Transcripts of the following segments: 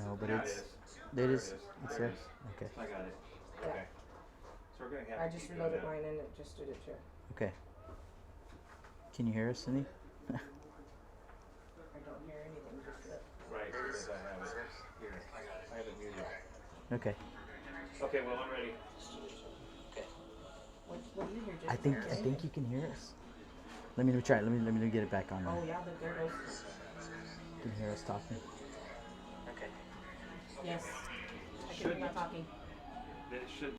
No, but Now it's it is. there it There it is. is. It's There there. it is. Okay. I got it. Yeah. Okay. So we're gonna have I to just keep doing reloaded that. mine and it just did it too. Okay. Can you hear us, Cindy? I don't hear anything just yet. Right, because I have it here. I have it muted. Okay. Okay, well I'm ready. What do you hear? Just I think you can hear us. Let me try. Let me get it back on. Oh yeah, but there goes. You can hear us talking. Okay. Yes. I can hear you talking. Then it should.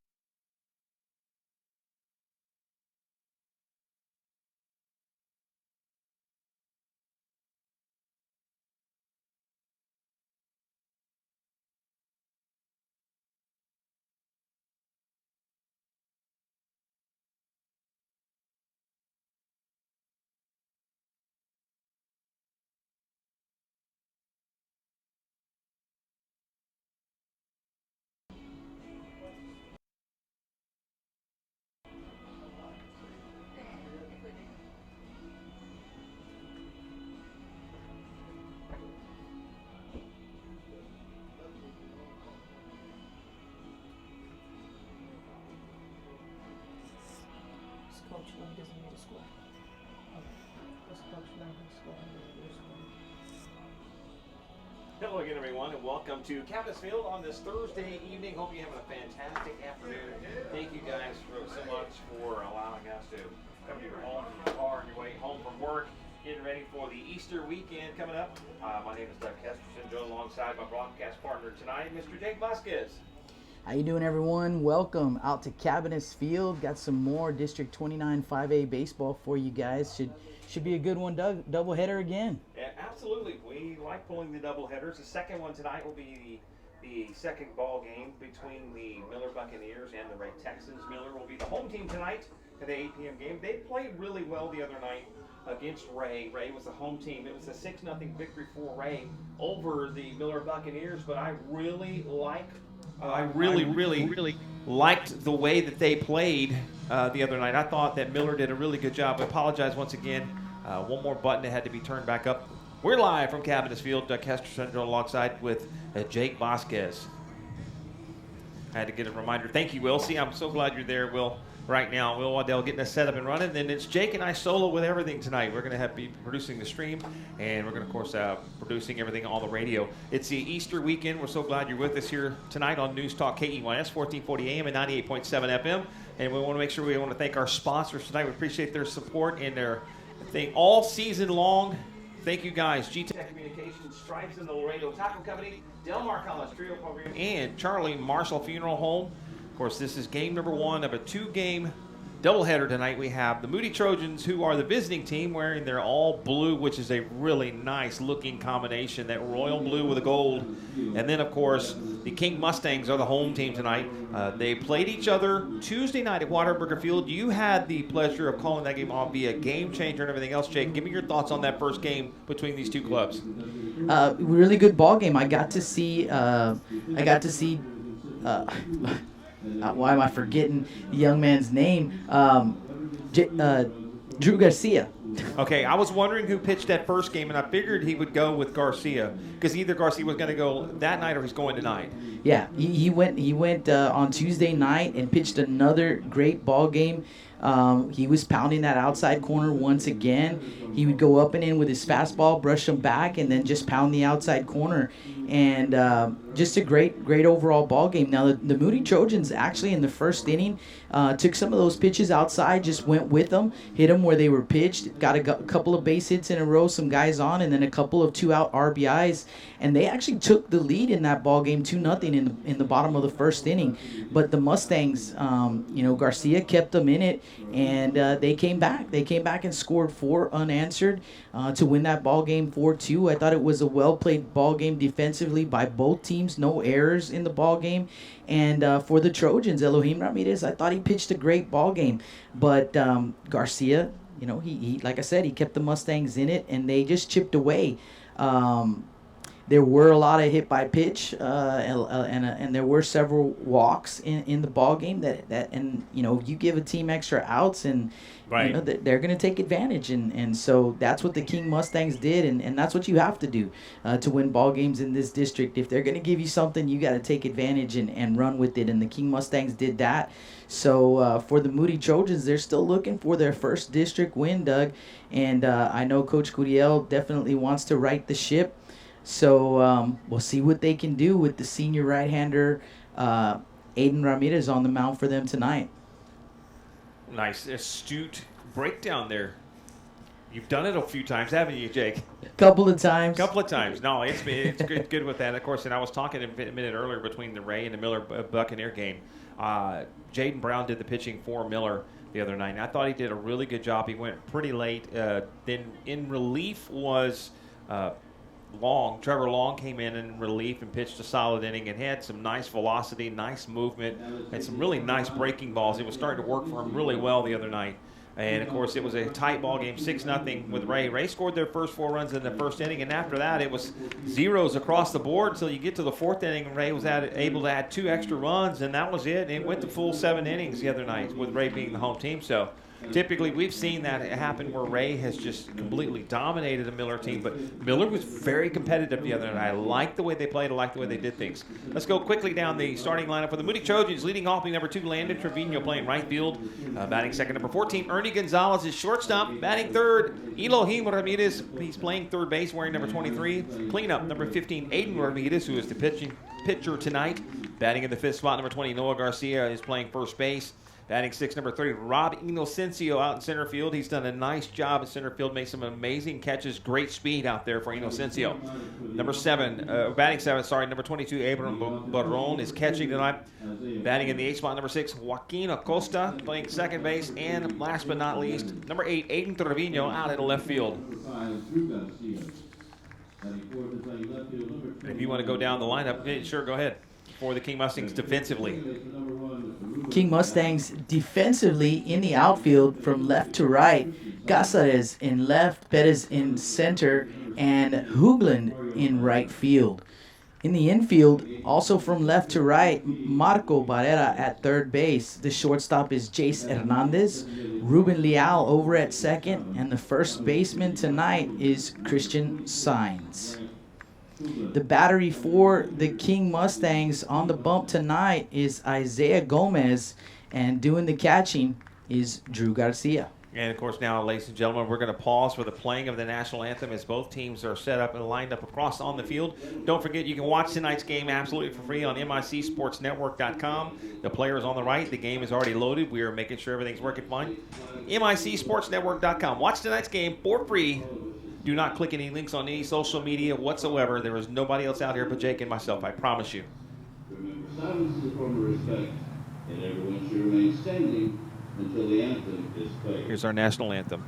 This coach, no, he doesn't need a score. This coach, no, he's scoring. He doesn't need a score. Hello again, everyone, and welcome to Cabinets Field on this Thursday evening. Hope you're having a fantastic afternoon. Thank you guys so much for allowing us to come to your home, from your car, on your way home from work, getting ready for the Easter weekend coming up. My name is Doug Kesterson, joined alongside my broadcast partner tonight, Mr. Jake Vasquez. How you doing, everyone? Welcome out to Cabinets Field. Got some more District 29 5A baseball for you guys. Should be a good one, Doug. Doubleheader again. Yeah, absolutely. We like pulling the double headers. The second one tonight will be the second ball game between the Miller Buccaneers and the Ray Texans. Miller will be the home team tonight at the 8 p.m. game. They played really well the other night against Ray. Ray was the home team. It was a 6-0 victory for Ray over the Miller Buccaneers, but I really liked the way that they played the other night. I thought that Miller did a really good job. I apologize once again. One more button that had to be turned back up. We're live from Cabinets Field. Doug Kesterson alongside with Jake Vasquez. I had to get a reminder. Thank you, Will. See, I'm so glad you're there, Will, right now. Will Waddell getting us set up and running. Then it's Jake and I solo with everything tonight. We're going to be producing the stream, and we're going to, of course, producing everything on the radio. It's the Easter weekend. We're so glad you're with us here tonight on News Talk KEYS, 1440 AM and 98.7 FM. And we want to make sure we want to thank our sponsors tonight. We appreciate their support and their thing all season long. Thank you guys. G-Tech Communications, Stripes in the Laredo Taco Company, Del Mar College Trio Program, and Charlie Marshall Funeral Home. Of course, this is game number one of a two-game doubleheader tonight. We have the Moody Trojans, who are the visiting team, wearing their all blue, which is a really nice-looking combination, that royal blue with a gold. And then, of course, the King Mustangs are the home team tonight. They played each other Tuesday night at Whataburger Field. You had the pleasure of calling that game off via Game Changer and everything else. Jake, give me your thoughts on that first game between these two clubs. Really good ball game. I got to see. Why am I forgetting the young man's name? Drew Garcia. Okay, I was wondering who pitched that first game, and I figured he would go with Garcia because either Garcia was going to go that night or he's going tonight. Yeah, he went on Tuesday night and pitched another great ball game. He was pounding that outside corner once again. He would go up and in with his fastball, brush him back, and then just pound the outside corner. And just a great overall ball game. Now, the Moody Trojans actually in the first inning took some of those pitches outside, just went with them, hit them where they were pitched, got a couple of base hits in a row, some guys on, and then a couple of two-out RBIs. And they actually took the lead in that ball game 2-0 in the bottom of the first inning. But the Mustangs, Garcia kept them in it, and they came back. They came back and scored 4 unanswered to win that ball game 4-2. I thought it was a well-played ball game defensively by both teams. No errors in the ball game. And for the Trojans, Elohim Ramirez, I thought he pitched a great ball game. But Garcia, he like I said, he kept the Mustangs in it, and they just chipped away. There were a lot of hit by pitch, and there were several walks in the ball game and you give a team extra outs and Right. they're going to take advantage, and so that's what the King Mustangs did, and that's what you have to do to win ball games in this district. If they're going to give you something, you got to take advantage and run with it, and the King Mustangs did that. So for the Moody Trojans, they're still looking for their first district win, Doug, and I know Coach Curiel definitely wants to right the ship. So we'll see what they can do with the senior right-hander Aiden Ramirez on the mound for them tonight. Nice, astute breakdown there. You've done it a few times, haven't you, Jake? Couple of times. No, it's good with that. Of course, and I was talking a minute earlier between the Ray and the Miller Buccaneer game. Jaden Brown did the pitching for Miller the other night, and I thought he did a really good job. He went pretty late. Then in relief was Long. Trevor Long came in relief and pitched a solid inning and had some nice velocity, nice movement, and some really nice breaking balls. It was starting to work for him really well the other night. And, of course, it was a tight ball game, 6-0 with Ray. Ray scored their first 4 runs in the first inning, and after that it was zeros across the board until you get to the 4th inning, and Ray was able to add 2 extra runs, and that was it. And it went the full 7 innings the other night with Ray being the home team. So typically we've seen that happen where Ray has just completely dominated the Miller team, but Miller was very competitive the other night. I like the way they played. I like the way they did things. Let's go quickly down the starting lineup for the Moody Trojans. Leading off, number 2, Landon Trevino playing right field. Batting second, number 14, Ernie Gonzalez is shortstop. Batting third, Elohim Ramirez. He's playing third base, wearing number 23. Cleanup, number 15, Aiden Ramirez, who is the pitcher tonight. Batting in the 5th spot, number 20, Noah Garcia is playing first base. Batting 6, number 30, Rob Inocencio out in center field. He's done a nice job in center field, made some amazing catches, great speed out there for Inocencio. Batting 7, number 22, Abram Barron is catching tonight. Batting in the 8th spot, number 6, Joaquin Acosta playing second base. And last but not least, number 8, Aiden Trevino out in the left field. If you want to go down the lineup, sure, go ahead. For the King Mustangs defensively. King Mustangs defensively in the outfield from left to right. Casares in left, Perez in center, and Hoogland in right field. In the infield, also from left to right, Marco Barrera at third base. The shortstop is Jace Hernandez. Ruben Leal over at second. And the first baseman tonight is Christian Sainz. The battery for the King Mustangs on the bump tonight is Isaiah Gomez, and doing the catching is Drew Garcia. And, of course, now, ladies and gentlemen, we're going to pause for the playing of the national anthem as both teams are set up and lined up across on the field. Don't forget, you can watch tonight's game absolutely for free on MICSportsNetwork.com. The player is on the right. The game is already loaded. We are making sure everything's working fine. MICSportsNetwork.com. Watch tonight's game for free. Do not click any links on any social media whatsoever. There is nobody else out here but Jake and myself, I promise you. Remember, silence is a form of respect, and everyone should remain standing until the anthem is played. Here's our national anthem.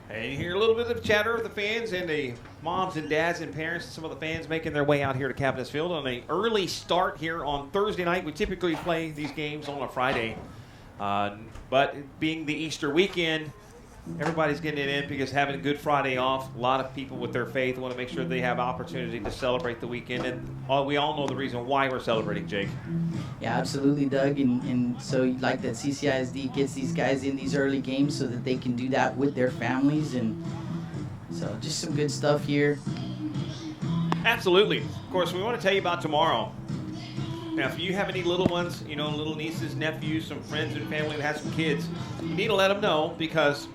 And you hear a little bit of chatter of the fans and the moms and dads and parents and some of the fans making their way out here to Cabinets Field on an early start here on Thursday night. We typically play these games on a Friday. But being the Easter weekend, Everybody's getting it in because having a good Friday off, a lot of people with their faith want to make sure they have opportunity to celebrate the weekend. And we all know the reason why we're celebrating, Jake. Yeah, absolutely, Doug. And so like that CCISD gets these guys in these early games so that they can do that with their families. And so just some good stuff here. Absolutely. Of course, we want to tell you about tomorrow. Now, if you have any little ones, little nieces, nephews, some friends and family that have some kids, you need to let them know because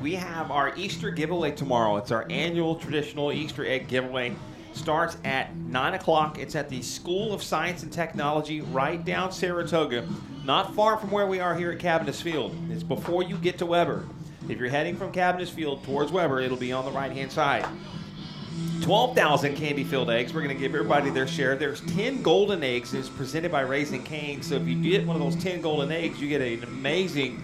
we have our Easter giveaway tomorrow. It's our annual traditional Easter egg giveaway. Starts at 9 o'clock. It's at the School of Science and Technology right down Saratoga, not far from where we are here at Cabinets Field. It's before you get to Weber. If you're heading from Cabinets Field towards Weber, it'll be on the right-hand side. 12,000 candy-filled eggs. We're going to give everybody their share. There's 10 golden eggs. It's presented by Raising Cane's. So if you get one of those 10 golden eggs, you get an amazing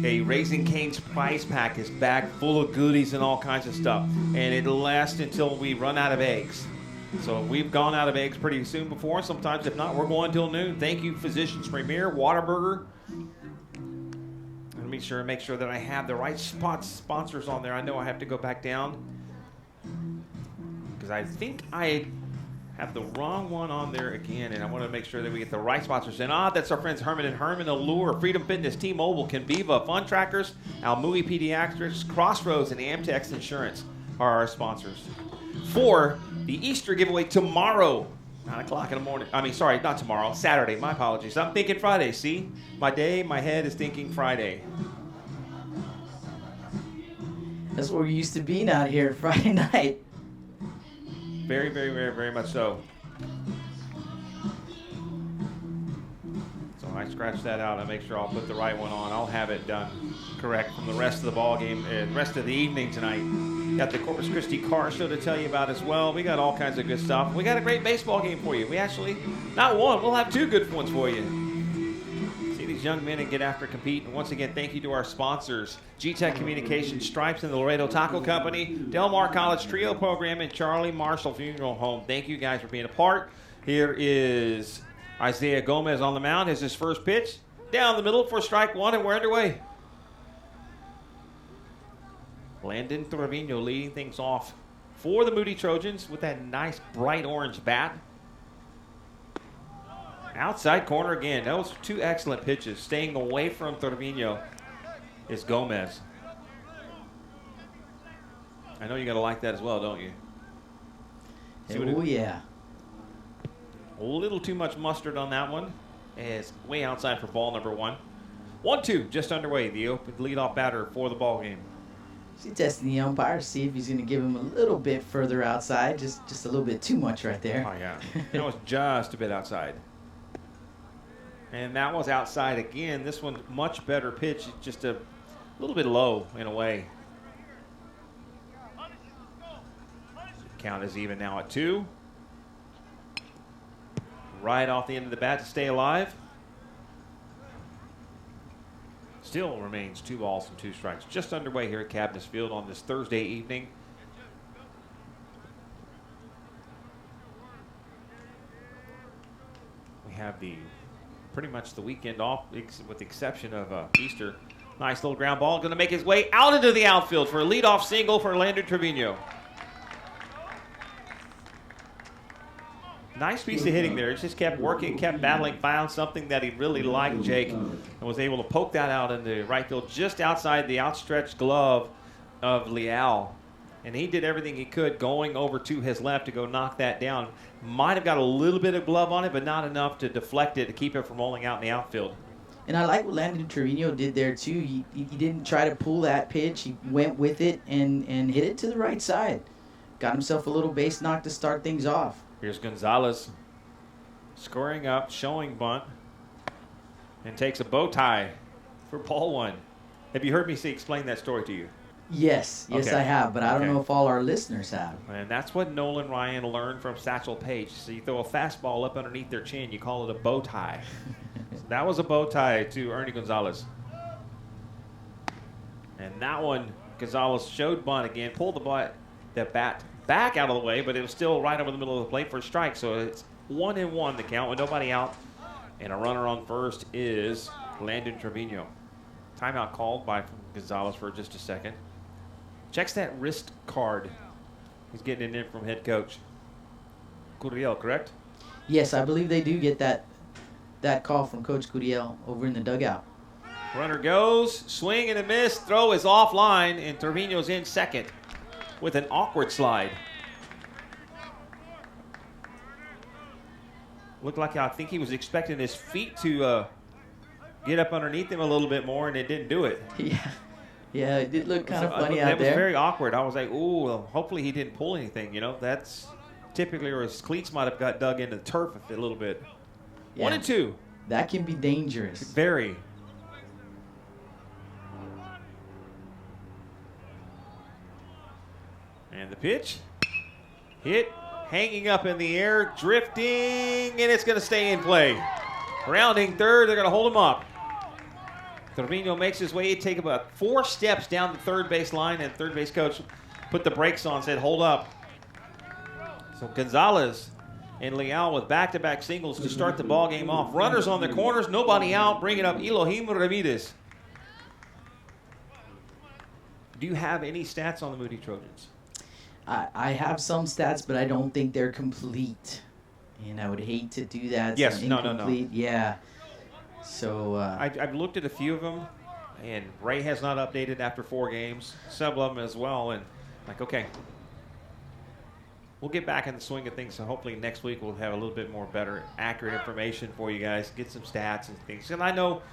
Raising Cane's prize pack is bagged full of goodies and all kinds of stuff. And it'll last until we run out of eggs. So we've gone out of eggs pretty soon before. Sometimes, if not, we're going till noon. Thank you, Physicians Premier, Whataburger. Let me make sure that I have the right sponsors on there. I know I have to go back down because I think I have the wrong one on there again, and I want to make sure that we get the right sponsors. And that's our friends Herman and Herman, Allure, Freedom Fitness, T-Mobile, Conviva, Fun Trackers, Almui Pediatrics, Crossroads, and Amtex Insurance are our sponsors for the Easter giveaway tomorrow, 9 o'clock in the morning. I mean, sorry, not tomorrow, Saturday. My apologies. I'm thinking Friday. See, my head is thinking Friday. That's where we used to be out here Friday night. Very, very, very, very much so. So I scratched that out. I make sure I'll put the right one on. I'll have it done correct from the rest of the ball game and rest of the evening tonight. Got the Corpus Christi Car Show to tell you about as well. We got all kinds of good stuff. We got a great baseball game for you. We actually, not one, we'll have two good ones for you. See these young men and get after compete. And once again, thank you to our sponsors, G-Tech Communications, Stripes and the Laredo Taco Company, Del Mar College Trio Program, and Charlie Marshall Funeral Home. Thank you guys for being a part. Here is Isaiah Gomez on the mound. Has his first pitch down the middle for strike one, and we're underway. Landon Trevino leading things off for the Moody Trojans with that nice bright orange bat. Outside corner again. Those are two excellent pitches. Staying away from Trevino is Gomez. I know you're going to like that as well, don't you? Oh, yeah. A little too much mustard on that one. It's way outside for ball number one. 1-2 just underway. The open leadoff batter for the ball game. He's testing the umpire to see if he's going to give him a little bit further outside. Just a little bit too much right there. Oh, yeah. That was just a bit outside. And that was outside again. This one, much better pitch. Just a little bit low in a way. Count is even now at 2. Right off the end of the bat to stay alive. Still remains 2 balls and 2 strikes. Just underway here at Cabinets Field on this Thursday evening. We have pretty much the weekend off with the exception of Easter. Nice little ground ball. Going to make his way out into the outfield for a leadoff single for Landon Trevino. Nice piece of hitting there. He just kept working, kept battling, found something that he really liked, Jake, and was able to poke that out in the right field just outside the outstretched glove of Leal. And he did everything he could going over to his left to go knock that down. Might have got a little bit of glove on it, but not enough to deflect it to keep it from rolling out in the outfield. And I like what Landon Trevino did there, too. He didn't try to pull that pitch. He went with it and hit it to the right side. Got himself a little base knock to start things off. Here's Gonzalez scoring up, showing bunt, and takes a bow tie for ball one. Have you heard me explain that story to you? Yes, Okay. I have, but I don't Okay. know if all our listeners have. And that's what Nolan Ryan learned from Satchel Paige. So you throw a fastball up underneath their chin, you call it a bow tie. So that was a bow tie to Ernie Gonzalez. And that one, Gonzalez showed bunt again, pulled the bat back out of the way, but it was still right over the middle of the plate for a strike. So it's 1-1 the count with nobody out. And a runner on first is Landon Trevino. Timeout called by Gonzalez for just a second. Checks that wrist card. He's getting it in from head coach Curiel, correct? Yes, I believe they do get that call from Coach Curiel over in the dugout. Runner goes, swing and a miss. Throw is offline, and Trevino's in second with an awkward slide. Looked like I think he was expecting his feet to get up underneath him a little bit more, and it didn't do it. Yeah, it did look kind of funny out there. That was there. very awkward. I was like, ooh, well, hopefully he didn't pull anything. That's typically where his cleats might have got dug into the turf a little bit. Yeah. 1-2. That can be dangerous. Very. And the pitch. Hit. Hanging up in the air. Drifting. And it's going to stay in play. Rounding third. They're going to hold him up. Trevino makes his way. He'd take about 4 steps down the third base line. And third base coach put the brakes on. Said, hold up. So Gonzalez and Leal with back-to-back singles to start the ball game off. Runners on the corners. Nobody out. Bringing up Elohim Ramirez. Do you have any stats on the Moody Trojans? I have some stats, but I don't think they're complete. And I would hate to do that. Yes, Some no. incomplete. Yeah. So I've looked at a few of them, and Ray has not updated after 4 games. Several of them as well. And like, okay, we'll get back in the swing of things. So hopefully next week we'll have a little bit more better, accurate information for you guys. Get some stats and things. And I know,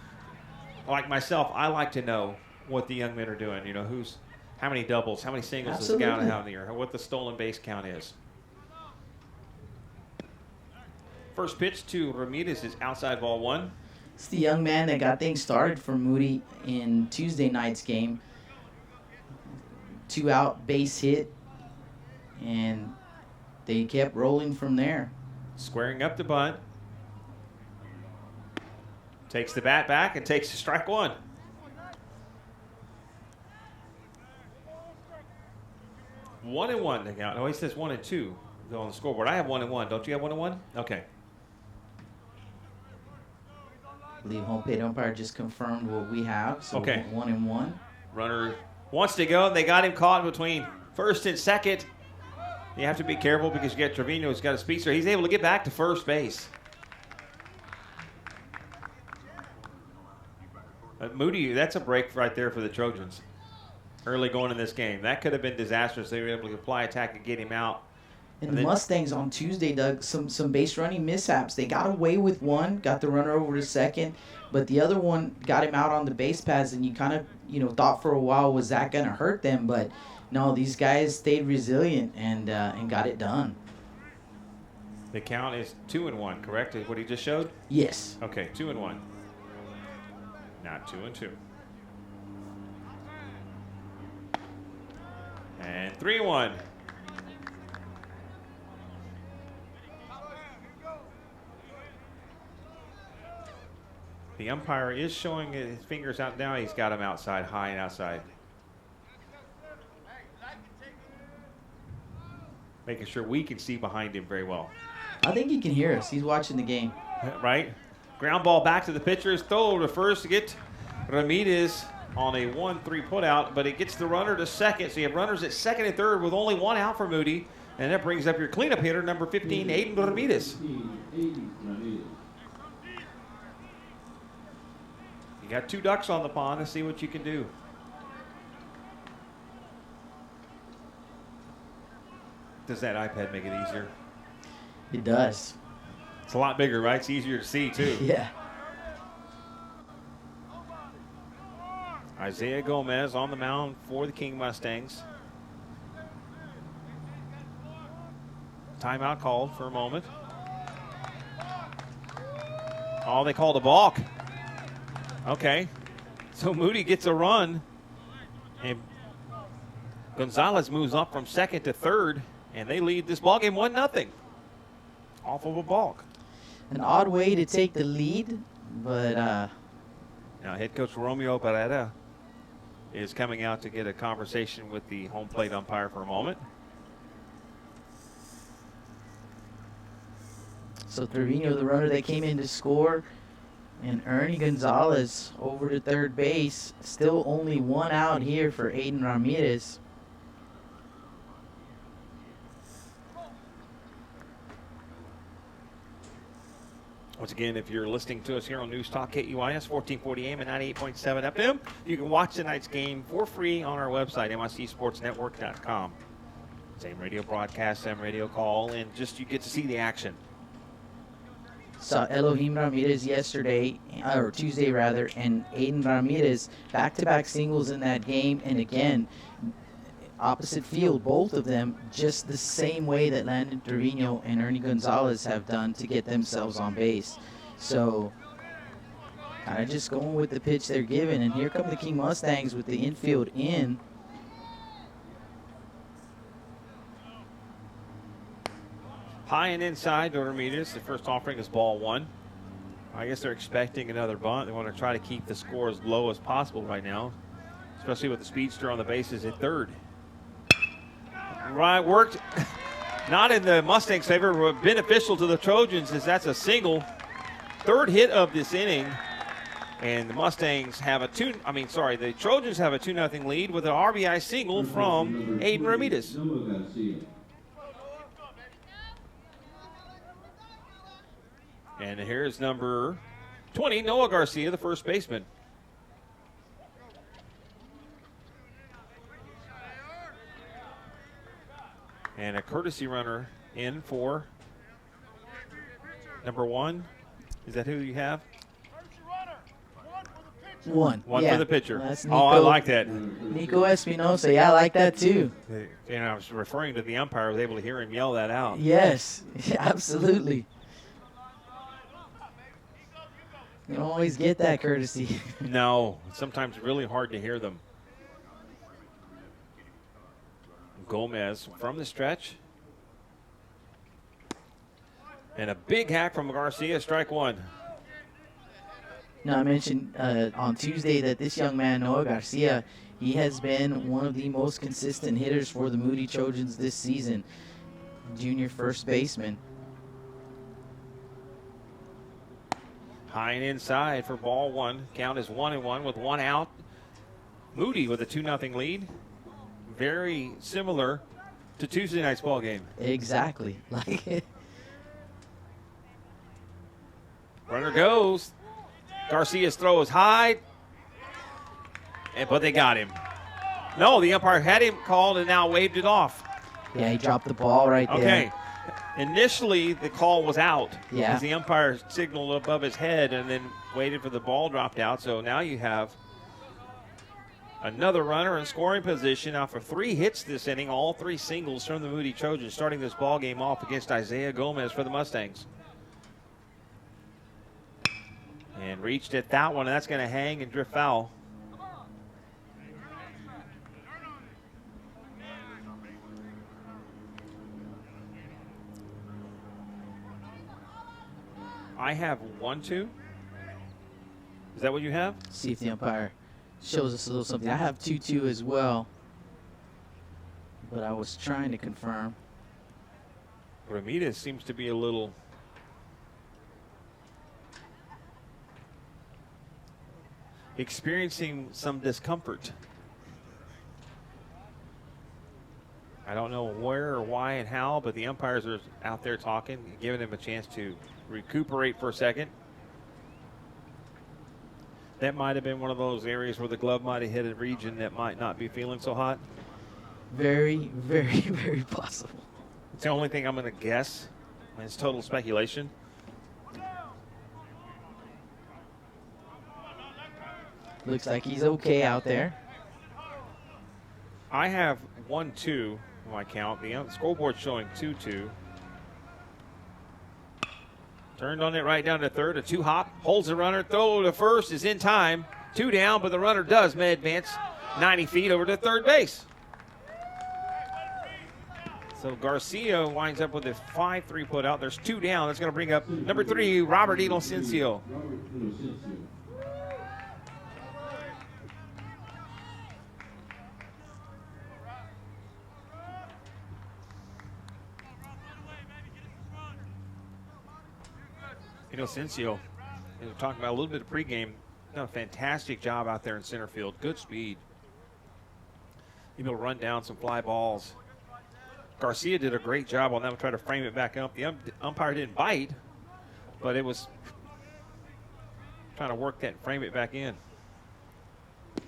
like myself, I like to know what the young men are doing. How many doubles, how many singles does the guy have in the year, what the stolen base count is. First pitch to Ramirez is outside ball 1. it's the young man that got things started for Moody in Tuesday night's game. 2-out base hit, and they kept rolling from there. Squaring up the bunt. Takes the bat back and takes strike 1. 1-1 the count. Oh, he says 1-2 on the scoreboard. I have 1-1. Don't you have 1-1? Okay. I believe home plate umpire just confirmed what we have. So Okay. 1-1. Runner wants to go, and they got him caught between first and second. You have to be careful because you got Trevino who's got a speedster. He's able to get back to first base. Moody, that's a break right there for the Trojans. Early going in this game. That could have been disastrous. They were able to apply attack and get him out. And the Mustangs on Tuesday, Doug, some base running mishaps. They got away with one, got the runner over to second, but the other one got him out on the base paths, and you kind of thought for a while, was that going to hurt them? But no, these guys stayed resilient and got it done. The count is 2-1, correct? Is what he just showed? Yes. Okay, 2-1. Not 2-2. And 3-1. The umpire is showing his fingers out now. He's got him outside, high and outside. Making sure we can see behind him very well. I think he can hear us. He's watching the game. Right? Ground ball back to the pitchers. Throw over to first to get Ramirez on a 1-3 putout, but it gets the runner to second. So you have runners at second and third with only 1 out for Moody. And that brings up your cleanup hitter, number 15, Aiden Ramirez. You got 2 ducks on the pond to see what you can do. Does that iPad make it easier? It does. It's a lot bigger, right? It's easier to see, too. Yeah. Isaiah Gomez on the mound for the King Mustangs. Timeout called for a moment. Oh, they called a balk. Okay. So Moody gets a run. And Gonzalez moves up from second to third. And they lead this ballgame 1-0. Off of a balk. An odd way to take the lead, but Now head coach Romeo Barrera is coming out to get a conversation with the home plate umpire for a moment. so Trevino, the runner that came in to score, And Ernie Gonzalez over to third base. Still only one out here for Aiden Ramirez. Once again, if you're listening to us here on News Talk KUIS 1440 AM and 98.7 FM, you can watch tonight's game for free on our website, MICSportsNetwork.com. Same radio broadcast, same radio call, and just you get to see the action. Saw Elohim Ramirez yesterday, or Tuesday rather, and Aiden Ramirez, back-to-back singles in that game, and again, opposite field, both of them, just the same way that Landon Trevino and Ernie Gonzalez have done to get themselves on base. So, kind of just going with the pitch they're given, and here come the King Mustangs with the infield in. High and inside to Ramirez. The first offering is ball one. I guess they're expecting another bunt. They want to try to keep the score as low as possible right now, especially with the speedster on the bases at third. Right, worked. Not in the Mustangs' favor, but beneficial to the Trojans as that's a single. Third hit of this inning. And the Mustangs have the Trojans have a 2-0 lead with an RBI single from Aiden Ramirez. And here's number 20, Noah Garcia, the first baseman. And a courtesy runner in for number 1. Is that who you have? One yeah. For the pitcher. That's Nico, I like that. Nico Espinosa. Yeah, I like that too. And I was referring to the umpire. I was able to hear him yell that out. Yes, absolutely. You don't always get that courtesy. No, sometimes really hard to hear them. Gomez from the stretch. And a big hack from Garcia, strike one. Now, I mentioned on Tuesday that this young man, Noah Garcia, he has been one of the most consistent hitters for the Moody Trojans this season. Junior first baseman. High and inside for ball one. Count is 1-1 with one out. Moody with a 2-0 lead. Very similar to Tuesday night's ball game. Exactly. Runner goes. Garcia's throw is high. But they got him. No, the umpire had him called and now waved it off. Yeah, he dropped the ball right there. Okay. Initially, the call was out. Yeah. Because the umpire signaled above his head and then waited for the ball dropped out. So now you have another runner in scoring position. Now for 3 hits this inning, all 3 singles from the Moody Trojans, starting this ball game off against Isaiah Gomez for the Mustangs. And reached at that one, and that's going to hang and drift foul. I have 1-2. Is that what you have? See if the umpire shows us a little something. I have 2-2 as well, but I was trying to confirm. Ramirez seems to be a little experiencing some discomfort. I don't know where or why and how, but the umpires are out there talking, giving him a chance to recuperate for a second. That might have been one of those areas where the glove might have hit a region that might not be feeling so hot. Very, very, very possible. It's the only thing I'm going to guess. I mean, it's total speculation. Looks like he's okay out there. I have 1-2 in my count. The scoreboard showing 2-2. Turned on it right down to third. A 2-hop. Holds the runner. Throw to first is in time. 2 down, but the runner may advance 90 feet over to third base. So Garcia winds up with a 5-3 put out. There's 2 down. That's going to bring up number 3, Robert Inocencio. Inocencio we were talking about a little bit of pregame. Done a fantastic job out there in center field. Good speed. Able to run down some fly balls. Garcia did a great job on that one, trying to frame it back up. The umpire didn't bite, but it was trying to work that and frame it back in. The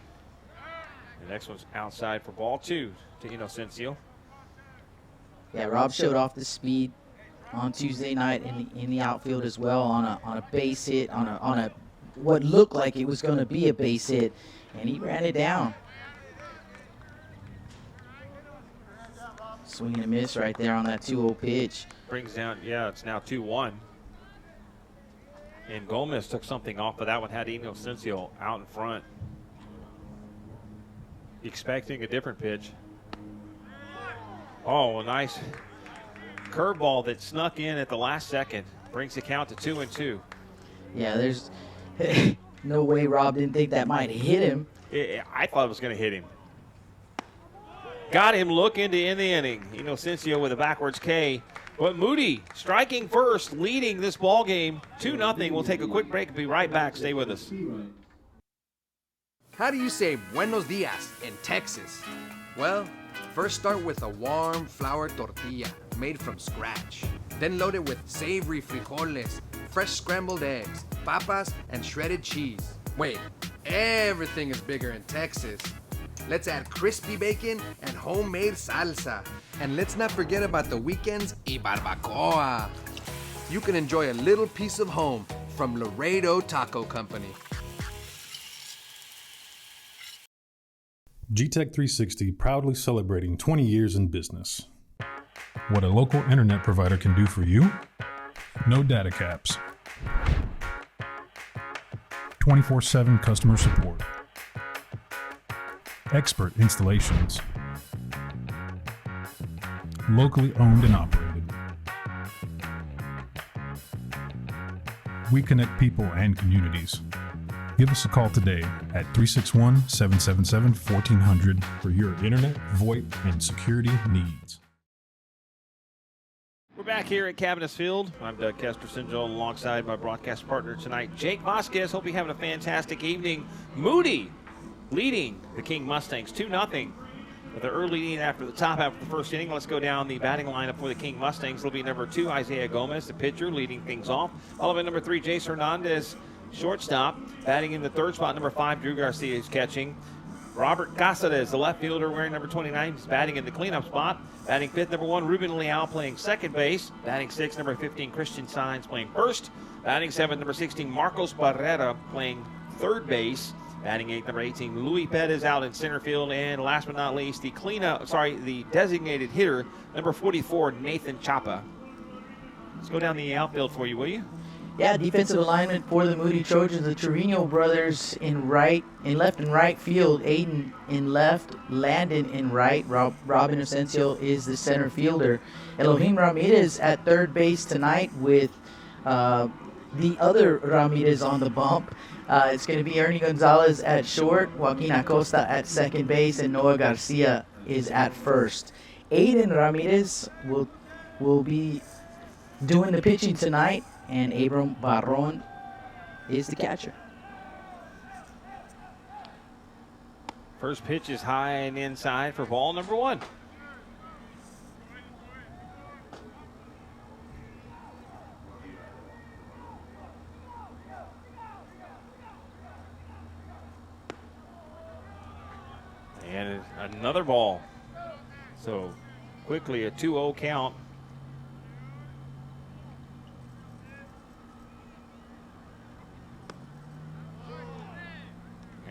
next one's outside for ball 2 to Inocencio. Yeah, Rob showed off the speed on Tuesday night in the outfield as well on a base hit, on a what looked like it was going to be a base hit, and he ran it down. Swing and a miss right there on that 2-0 pitch. Brings down, yeah, it's now 2-1. And Gomez took something off, but that one had Inocencio out in front. Expecting a different pitch. Oh, a nice curveball that snuck in at the last second. Brings the count to 2-2. Yeah, there's no way Rob didn't think that might hit him. I thought it was going to hit him. Got him looking to end the inning. Inocencio with a backwards K. But Moody striking first, leading this ball game 2-0. We'll take a quick break and be right back. Stay with us. How do you say buenos dias in Texas? Well, first start with a warm flour tortilla made from scratch. Then load it with savory frijoles, fresh scrambled eggs, papas, and shredded cheese. Wait, everything is bigger in Texas. Let's add crispy bacon and homemade salsa. And let's not forget about the weekends y barbacoa. You can enjoy a little piece of home from Laredo Taco Company. GTech 360 proudly celebrating 20 years in business. What a local internet provider can do for you? No data caps. 24/7 customer support. Expert installations. Locally owned and operated. We connect people and communities. Give us a call today at 361-777-1400 for your internet, VoIP, and security needs. We're back here at Cabinets Field. I'm Doug Kesterson, alongside my broadcast partner tonight, Jake Vasquez. Hope you're having a fantastic evening. Moody leading the King Mustangs 2-0 with an early lead after the top half of the first inning. Let's go down the batting lineup for the King Mustangs. It'll be number 2, Isaiah Gomez, the pitcher, leading things off. Followed by number 3, Jace Hernandez, shortstop. Batting in the third spot, number 5, Drew Garcia is catching. Robert Casares, the left fielder, wearing number 29, is batting in the cleanup spot. Batting fifth, number 1, Ruben Leal, playing second base. Batting sixth, number 15, Christian Saenz, playing first. Batting seventh, number 16, Marcos Barrera, playing third base. Batting eighth, number 18, Luis Perez out in center field. And last but not least, the designated hitter, number 44, Nathan Chapa. Let's go down the outfield for you, will you? Yeah, defensive alignment for the Moody Trojans, the Trevino brothers in left and right field. Aiden in left, Landon in right. Robin Inocencio is the center fielder. Elohim Ramirez at third base tonight with the other Ramirez on the bump. It's going to be Ernie Gonzalez at short, Joaquin Acosta at second base, and Noah Garcia is at first. Aiden Ramirez will be doing the pitching tonight, and Abram Barron is the catcher. First pitch is high and inside for ball number 1. And another ball. So quickly a 2-0 count.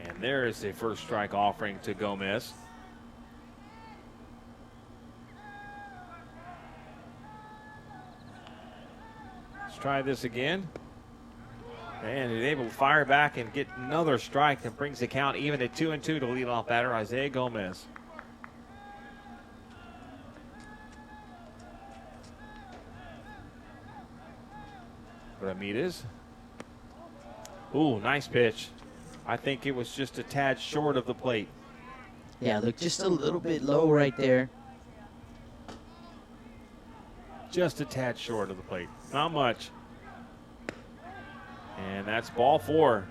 And there is a first strike offering to Gomez. Let's try this again. And is able to fire back and get another strike that brings the count even at 2-2 to leadoff batter Isaiah Gomez. Ramirez. Ooh, nice pitch. I think it was just a tad short of the plate. Yeah, look, just a little bit low right there. Just a tad short of the plate. Not much. And that's ball 4.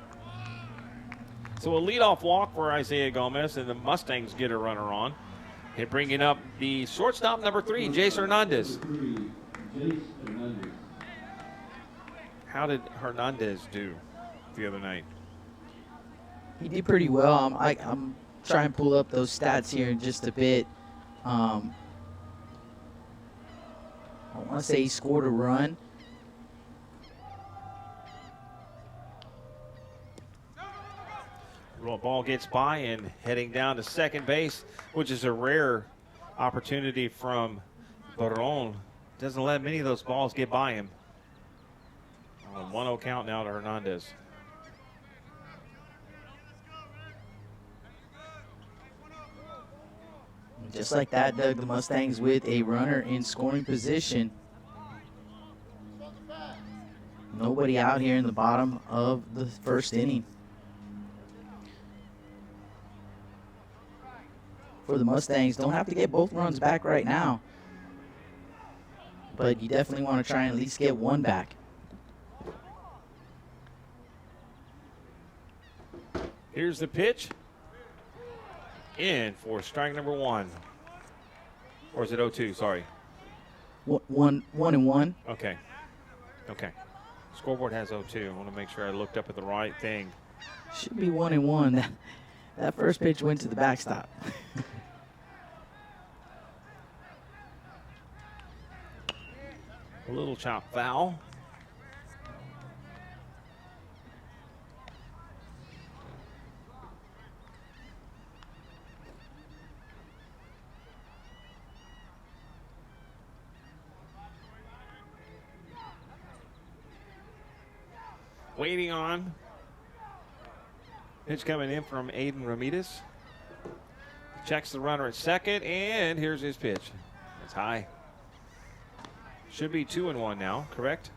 So a leadoff walk for Isaiah Gomez, and the Mustangs get a runner on. And bringing up the shortstop, number 3, Jace Hernandez. How did Hernandez do the other night? He did pretty well. I'm trying to pull up those stats here in just a bit. I want to say he scored a run. Ball gets by and heading down to second base, which is a rare opportunity from Baron. Doesn't let many of those balls get by him. 1-0 count now to Hernandez. Just like that, Doug, the Mustangs with a runner in scoring position. Nobody out here in the bottom of the first inning. For the Mustangs, don't have to get both runs back right now, but you definitely want to try and at least get one back. Here's the pitch. In for strike number 1. Or is it 0-2? Sorry. 1-1. Okay. Scoreboard has 0-2. I want to make sure I looked up at the right thing. Should be 1-1. That first pitch went to the backstop. A little chop foul. Waiting on. Pitch coming in from Aiden Ramirez. Checks the runner at second, and here's his pitch. It's high. Should be 2-1 now, correct?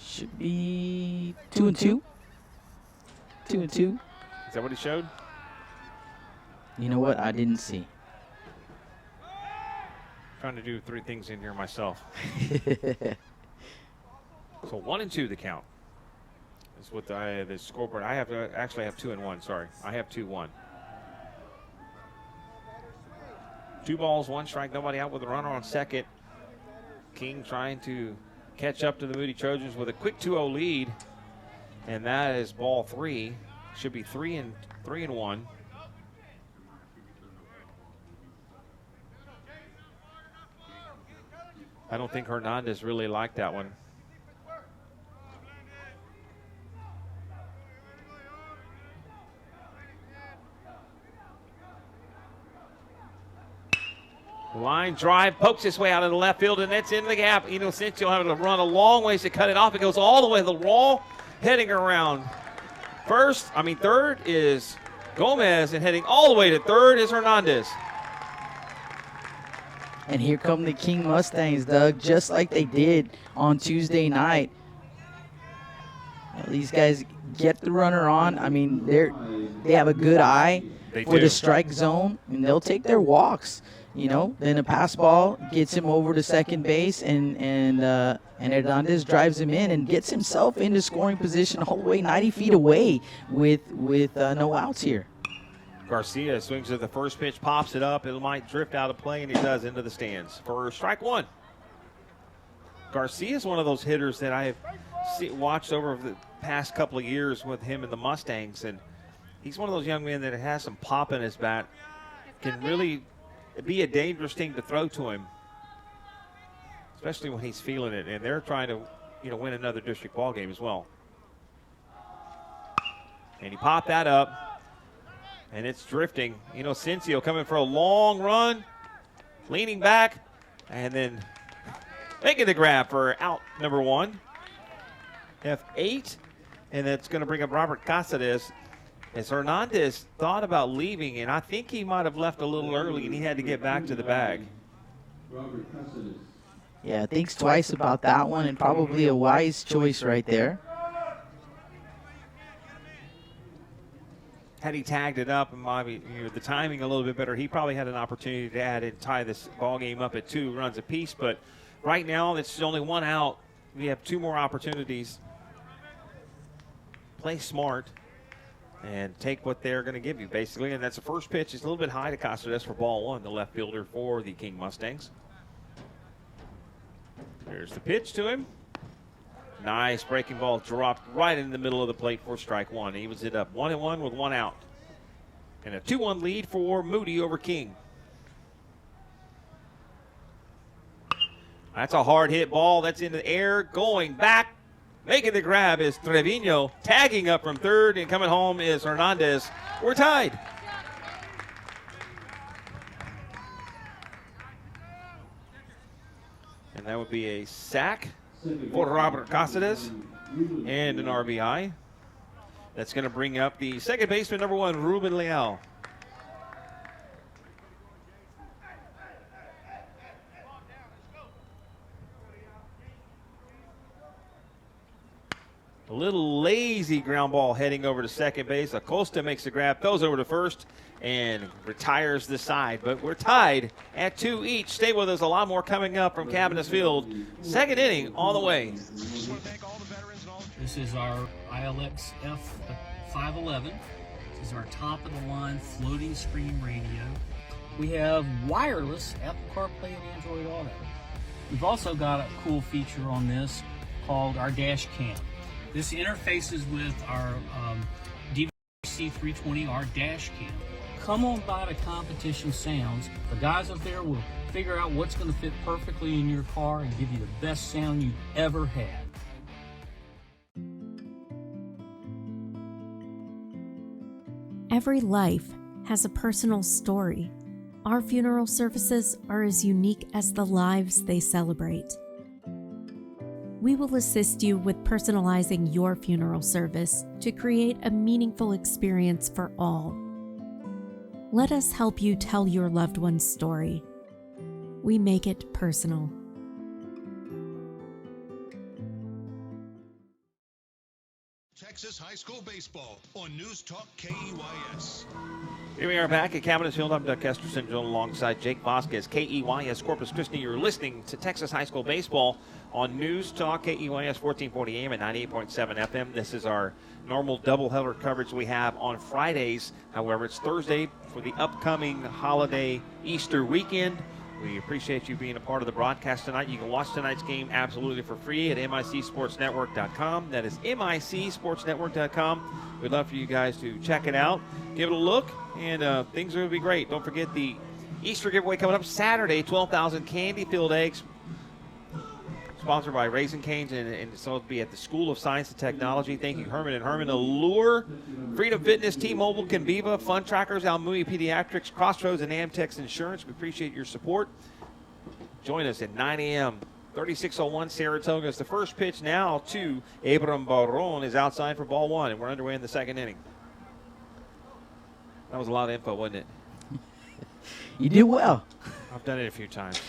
Should be 2-2. 2-2. Is that what he showed? You know what? I didn't see. Trying to do 3 things in here myself. So 1-2 the count. That's what the scoreboard. I have actually have 2-1. Sorry, I have 2-1. 2 balls, 1 strike, nobody out with a runner on second. King trying to catch up to the Moody Trojans with a quick 2-0 lead, and that is ball 3. Should be 3-1. I don't think Hernandez really liked that one. Line drive, pokes his way out of the left field, and that's in the gap. Inocencio having to run a long ways to cut it off. It goes all the way to the wall, heading around third is Gomez, and heading all the way to third is Hernandez. And here come the King Mustangs, Doug, just like they did on Tuesday night. These guys get the runner on. I mean, they have a good eye for the strike zone, and they'll take their walks. Then a pass ball gets him over to second base, and Hernandez drives him in and gets himself into scoring position all the way 90 feet away with no outs here. Garcia swings at the first pitch, pops it up. It might drift out of play, and it does into the stands for strike 1. Garcia is one of those hitters that I have watched over the past couple of years with him and the Mustangs, and he's one of those young men that has some pop in his bat, can really be a dangerous thing to throw to him, especially when he's feeling it, and they're trying to win another district ball game as well. And he popped that up, and it's drifting. Inocencio coming for a long run, leaning back, and then making the grab for out number 1. F8, and that's going to bring up Robert Casares. As Hernandez thought about leaving, and I think he might have left a little early, and he had to get back to the bag. Yeah, thinks twice about that one, and probably a wise choice right there. Had he tagged it up and maybe the timing a little bit better, he probably had an opportunity to add and tie this ball game up at 2 runs apiece. But right now, it's only 1 out. We have 2 more opportunities. play smart and take what they're going to give you, basically. And that's the first pitch. It's a little bit high to Caceres for ball one, the left fielder for the King Mustangs. Here's the pitch to him. Nice breaking ball dropped right in the middle of the plate for strike one. He evens it up 1-1 with one out. And a 2-1 lead for Moody over King. That's a hard hit ball. That's in the air. Going back. Making the grab is Trevino. Tagging up from third and coming home is Hernandez. We're tied. And that would be a sack for Robert Caceres and an RBI. That's going to bring up the second baseman, number 1, Ruben Leal. A little lazy ground ball heading over to second base. Acosta makes the grab, throws over to first, and retires the side. But we're tied at 2 each. Stay with us. A lot more coming up from Cabinets Field. Second inning all the way. This is our ILX F511. This is our top of the line floating screen radio. We have wireless Apple CarPlay and Android Auto. We've also got a cool feature on this called our dash cam. This interfaces with our DVC320R dash cam. Come on by to Competition Sounds. The guys up there will figure out what's going to fit perfectly in your car and give you the best sound you've ever had. Every life has a personal story. Our funeral services are as unique as the lives they celebrate. We will assist you with personalizing your funeral service to create a meaningful experience for all. Let us help you tell your loved one's story. We make it personal. Texas High School Baseball on News Talk KEYS. Here we are back at Cabinets Field. I'm Doug Kesterson alongside Jake Vasquez, KEYS Corpus Christi. You're listening to Texas High School Baseball on News Talk KEYS 1440 AM and 98.7 FM. This is our normal doubleheader coverage we have on Fridays. However, it's Thursday for the upcoming holiday Easter weekend. We appreciate you being a part of the broadcast tonight. You can watch tonight's game absolutely for free at MICSportsNetwork.com. That is MICSportsNetwork.com. We'd love for you guys to check it out, give it a look, and things are going to be great. Don't forget the Easter giveaway coming up Saturday, 12,000 candy-filled eggs, sponsored by Raising Cane's, and so it'll be at the School of Science and Technology. Thank you, Herman and Herman. Allure, Freedom Fitness, T-Mobile, Conviva, Fun Trackers, Almui Pediatrics, Crossroads, and Amtex Insurance. We appreciate your support. Join us at 9 a.m. 3601 Saratoga. It's the first pitch now to Abram Barron is outside for ball one, and we're underway in the second inning. That was a lot of info, wasn't it? You did well. I've done it a few times.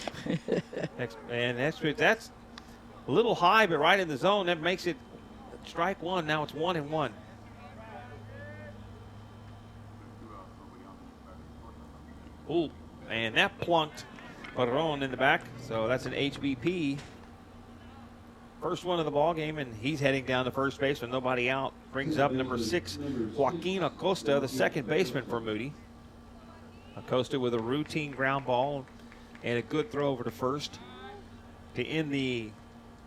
That's a little high, but right in the zone. That makes it strike one. Now it's 1-1. Ooh, and that plunked Barron in the back. So that's an HBP. First one of the ball game, and he's heading down to first base with nobody out. Brings up number 6, Joaquin Acosta, the second baseman for Moody. Acosta with a routine ground ball and a good throw over to first to end the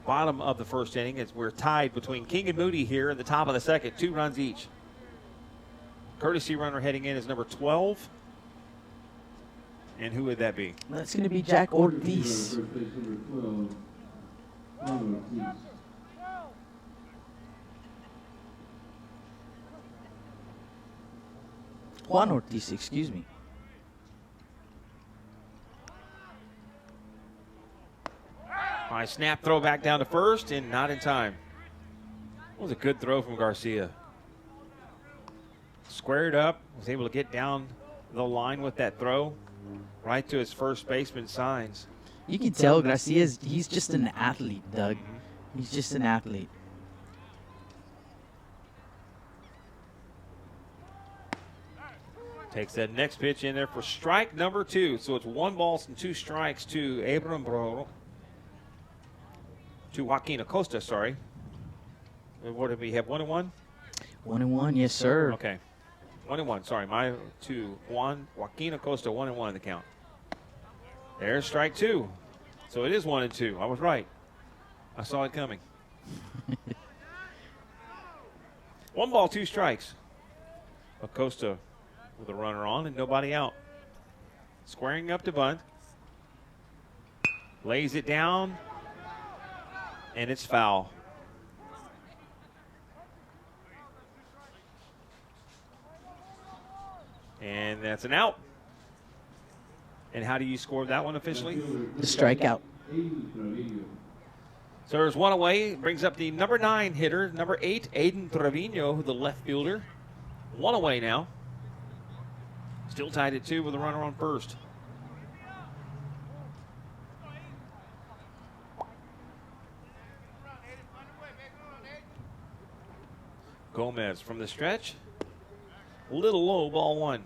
bottom of the first inning. As we're tied between King and Moody here in the top of the second, 2 runs each. Courtesy runner heading in is number 12. And who would that be? That's going to be Jack Ortiz. Juan Ortiz, excuse me. Nice snap throw back down to first, and not in time. That was a good throw from Garcia. Squared up, was able to get down the line with that throw, right to his first baseman signs. You can tell Garcia's, he's just an athlete, Doug. He's just an athlete. Takes that next pitch in there for strike number 2. So it's 1 ball and 2 strikes to Abram Barron. To Joaquin Acosta, sorry. And what did we have, 1-1? 1-1, yes, sir. Okay. 1-1. Sorry, my 2. Joaquin Acosta, 1-1 in the count. There's strike 2. So it is 1-2. I was right. I saw it coming. 1 ball, 2 strikes. Acosta with a runner on and nobody out. Squaring up to bunt. Lays it down. And it's foul. And that's an out. And how do you score that one officially? The strikeout. So there's 1 away. Brings up the number 9 hitter, number 8, Aiden Trevino, the left fielder. 1 away now. Still tied at 2 with a runner on first. Gomez from the stretch. A little low, ball 1.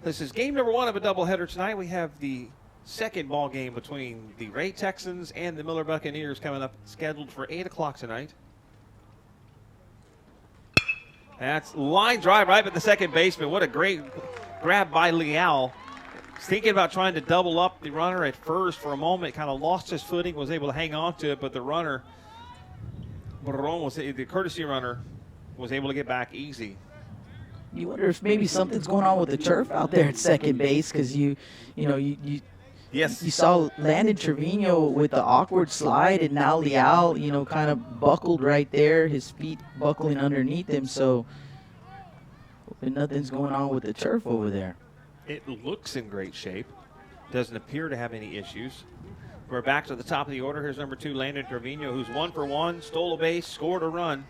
This is game number 1 of a doubleheader tonight. We have the second ball game between the Ray Texans and the Miller Buccaneers coming up, scheduled for 8 o'clock tonight. That's line drive right at the second baseman. What a great grab by Leal. He's thinking about trying to double up the runner at first for a moment. Kind of lost his footing, was able to hang on to it, but the runner, the courtesy runner, was able to get back easy. You wonder if maybe something's going on with the turf out there at second base, because you saw Landon Trevino with the awkward slide, and now Leal, kind of buckled right there, his feet buckling underneath him. So hoping nothing's going on with the turf over there. It looks in great shape. Doesn't appear to have any issues. We're back to the top of the order. Here's number 2, Landon Trevino, who's 1 for 1, stole a base, scored a run.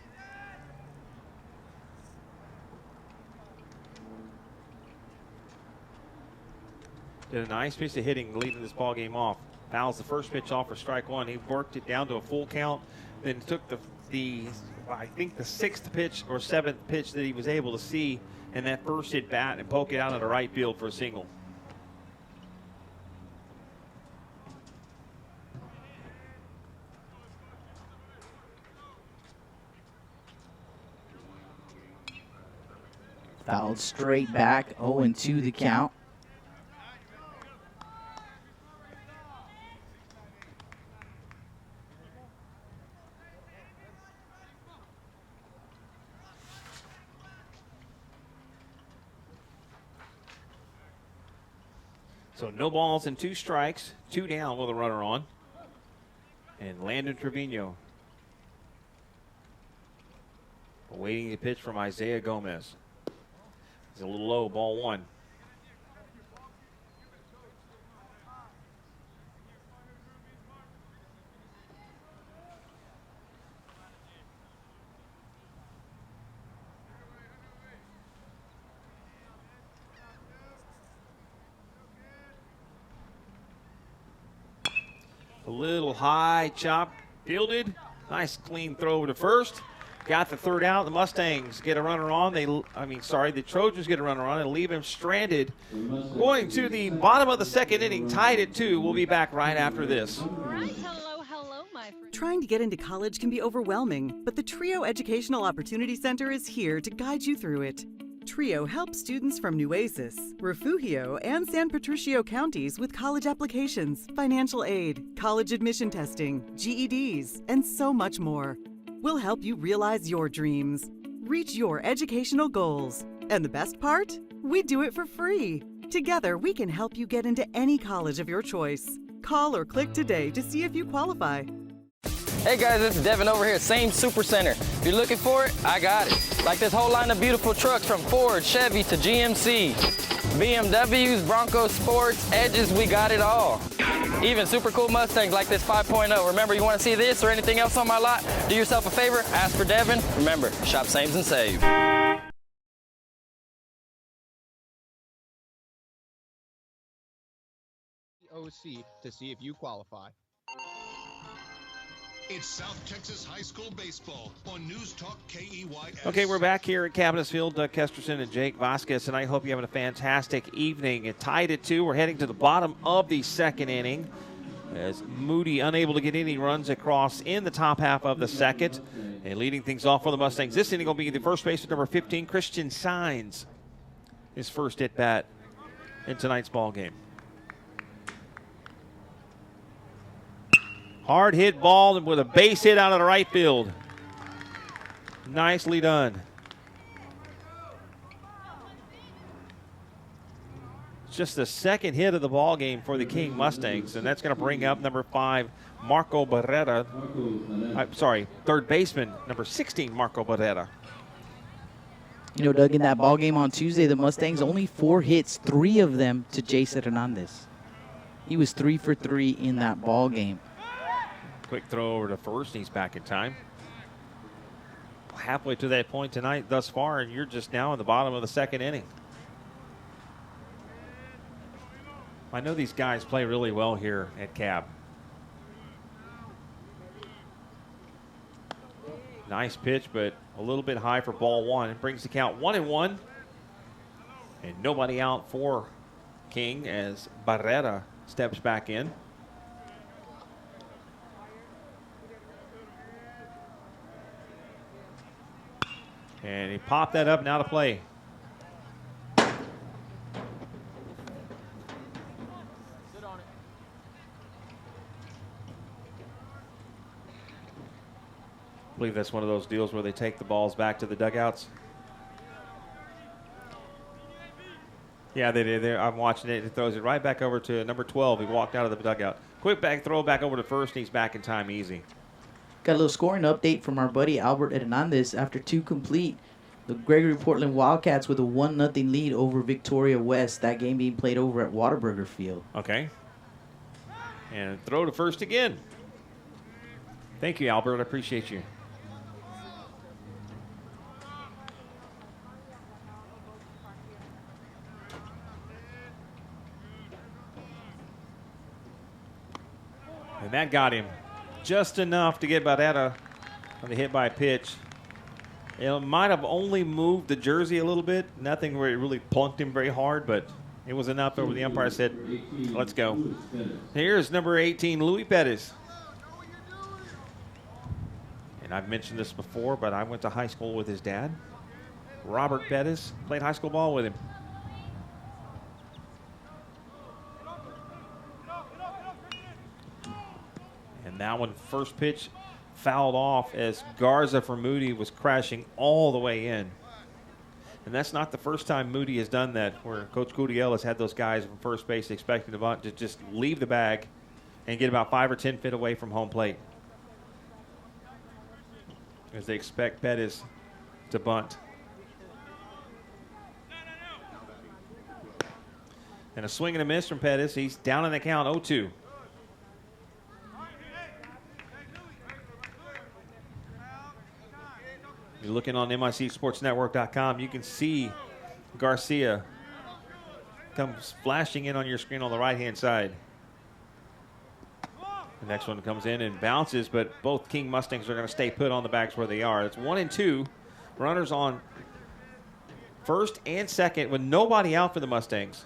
Did a nice piece of hitting leading this ball game off. Fouls the first pitch off for strike 1. He worked it down to a full count, then took the I think the 6th pitch or 7th pitch that he was able to see in that first hit bat and poke it out into right field for a single. Fouled straight back, 0-2 the count. So no balls and 2 strikes, 2 down with a runner on. And Landon Trevino awaiting the pitch from Isaiah Gomez. It's a little low, ball 1. A little high chop, fielded. Nice clean throw over to first. Got the third out. The Mustangs get a runner on. The Trojans get a runner on and leave him stranded. Going to the bottom of the second inning, tied at 2. We'll be back right after this. Hello, my friend. Trying to get into college can be overwhelming, but the Trio Educational Opportunity Center is here to guide you through it. Trio helps students from Nueces, Refugio, and San Patricio counties with college applications, financial aid, college admission testing, GEDs, and so much more. We'll help you realize your dreams, reach your educational goals. And the best part? We do it for free. Together, we can help you get into any college of your choice. Call or click today to see if you qualify. Hey guys, it's Devin over here, same Super Center. If you're looking for it, I got it. Like this whole line of beautiful trucks from Ford, Chevy to GMC. BMWs, Broncos Sports, Edges, we got it all. Even super cool Mustangs like this 5.0. Remember, you want to see this or anything else on my lot? Do yourself a favor, ask for Devin. Remember, shop saves and save. OC to see if you qualify. It's South Texas High School Baseball on News Talk KEYS. Okay, we're back here at Cabinets Field. Doug Kesterson and Jake Vasquez, and I hope you're having a fantastic evening. It tied at 2. We're heading to the bottom of the second inning. as Moody unable to get any runs across in the top half of the second. And leading things off for the Mustangs this inning will be the first baseman, number 15, Christian Signs. His first at bat in tonight's ball game. Hard hit ball with a base hit out of the right field. Nicely done. It's just the second hit of the ball game for the King Mustangs, and that's going to bring up number 5, Marco Barrera. Third baseman, number 16, Marco Barrera. You know, Doug, in that ball game on Tuesday, the Mustangs only 4 hits, 3 of them to Jason Hernandez. He was 3 for 3 in that ball game. Quick throw over to first, and he's back in time. Halfway to that point tonight thus far, and you're just now in the bottom of the second inning. I know these guys play really well here at Cab. Nice pitch, but a little bit high for ball one. It brings the count 1-1. And nobody out for King as Barrera steps back in. And he popped that up, now to play. I believe that's one of those deals where they take the balls back to the dugouts. Yeah, they did. I'm watching it. It throws it right back over to number 12. He walked out of the dugout. Quick back throw back over to first, and he's back in time easy. Got a little scoring update from our buddy Albert Hernandez. After 2 complete, the Gregory Portland Wildcats with a 1-0 lead over Victoria West. That game being played over at Whataburger Field. Okay. And throw to first again. Thank you, Albert. I appreciate you. And that got him just enough to get Barrera on the hit by pitch. It might have only moved the jersey a little bit. Nothing where it really plunked him very hard, but it was enough over the umpire said, let's go. Here's number 18, Louis Pettis. And I've mentioned this before, but I went to high school with his dad. Robert Pettis, played high school ball with him. And that one, first pitch, fouled off as Garza for Moody was crashing all the way in. And that's not the first time Moody has done that, where Coach Gutiel has had those guys from first base expecting the bunt to just leave the bag and get about 5 or 10 feet away from home plate, as they expect Pettis to bunt. And a swing and a miss from Pettis. He's down in the count, 0-2. You're looking on MICSportsNetwork.com. You can see Garcia comes flashing in on your screen on the right-hand side. The next one comes in and bounces, but both King Mustangs are going to stay put on the bags where they are. It's 1-2. Runners on first and second with nobody out for the Mustangs.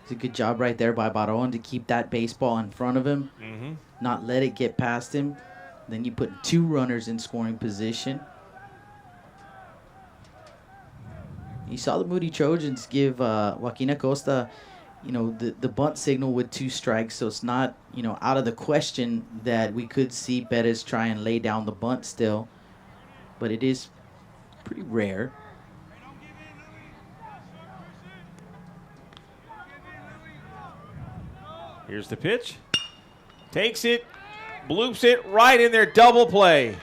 It's a good job right there by Baron to keep that baseball in front of him, not let it get past him. Then you put 2 runners in scoring position. You saw the Moody Trojans give Joaquin Acosta, the bunt signal with 2 strikes, so it's not, out of the question that we could see Perez try and lay down the bunt still, but it is pretty rare. Here's the pitch. Takes it, bloops it right in there, double play.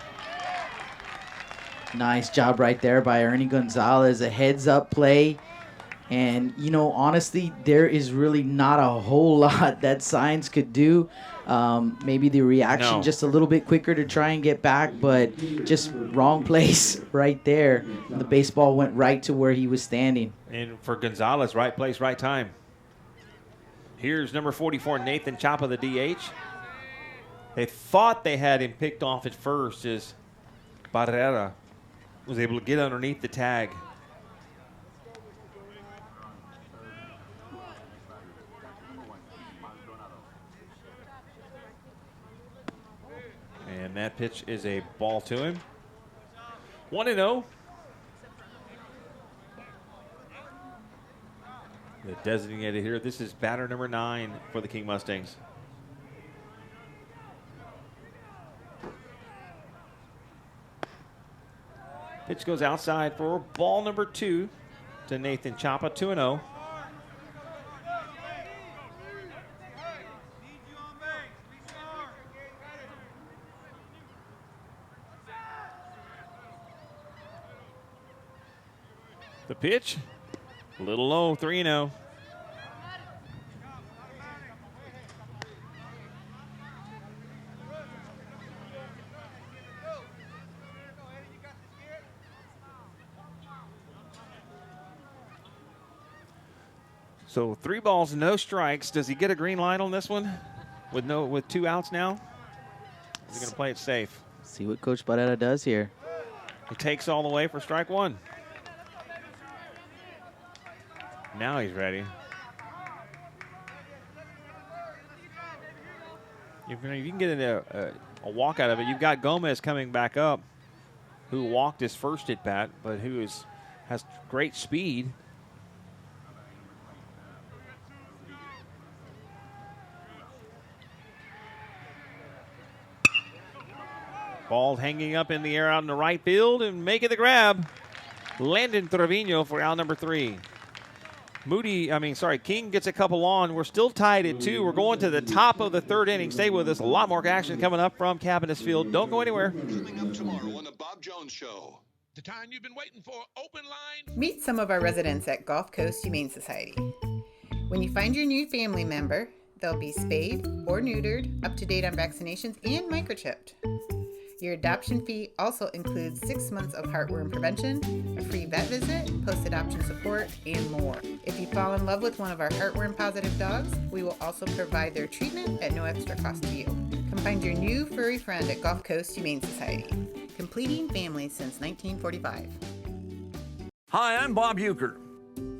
Nice job right there by Ernie Gonzalez, a heads-up play. And, honestly, there is really not a whole lot that Signs could do. Maybe the reaction just a little bit quicker to try and get back, but just wrong place right there. The baseball went right to where he was standing. And for Gonzalez, right place, right time. Here's number 44, Nathan Chapa, the DH. They thought they had him picked off at first as Barrera was able to get underneath the tag. that pitch is a ball to him. 1-0. The designated hitter. This is batter number 9 for the King Mustangs. Pitch goes outside for ball number 2 to Nathan Chapa. 2-0. The pitch, a little low, 3-0. So 3 balls, no strikes. Does he get a green light on this one with 2 outs now? Is he going to play it safe? See what Coach Barrera does here. He takes all the way for strike 1. Now he's ready. If you can get a walk out of it, you've got Gomez coming back up, who walked his first at bat, but who has great speed. Ball hanging up in the air out in the right field and making the grab. Landon Trevino for out number 3. King gets a couple on. We're still tied at 2. We're going to the top of the 3rd inning. Stay with us. A lot more action coming up from Cabinets Field. Don't go anywhere. Coming up tomorrow on the Bob Jones Show. The time you've been waiting for, open line. Meet some of our residents at Gulf Coast Humane Society. When you find your new family member, they'll be spayed or neutered, up to date on vaccinations, and microchipped. Your adoption fee also includes 6 months of heartworm prevention, a free vet visit, post-adoption support, and more. If you fall in love with one of our heartworm-positive dogs, we will also provide their treatment at no extra cost to you. Come find your new furry friend at Gulf Coast Humane Society, completing families since 1945. Hi, I'm Bob Euchre.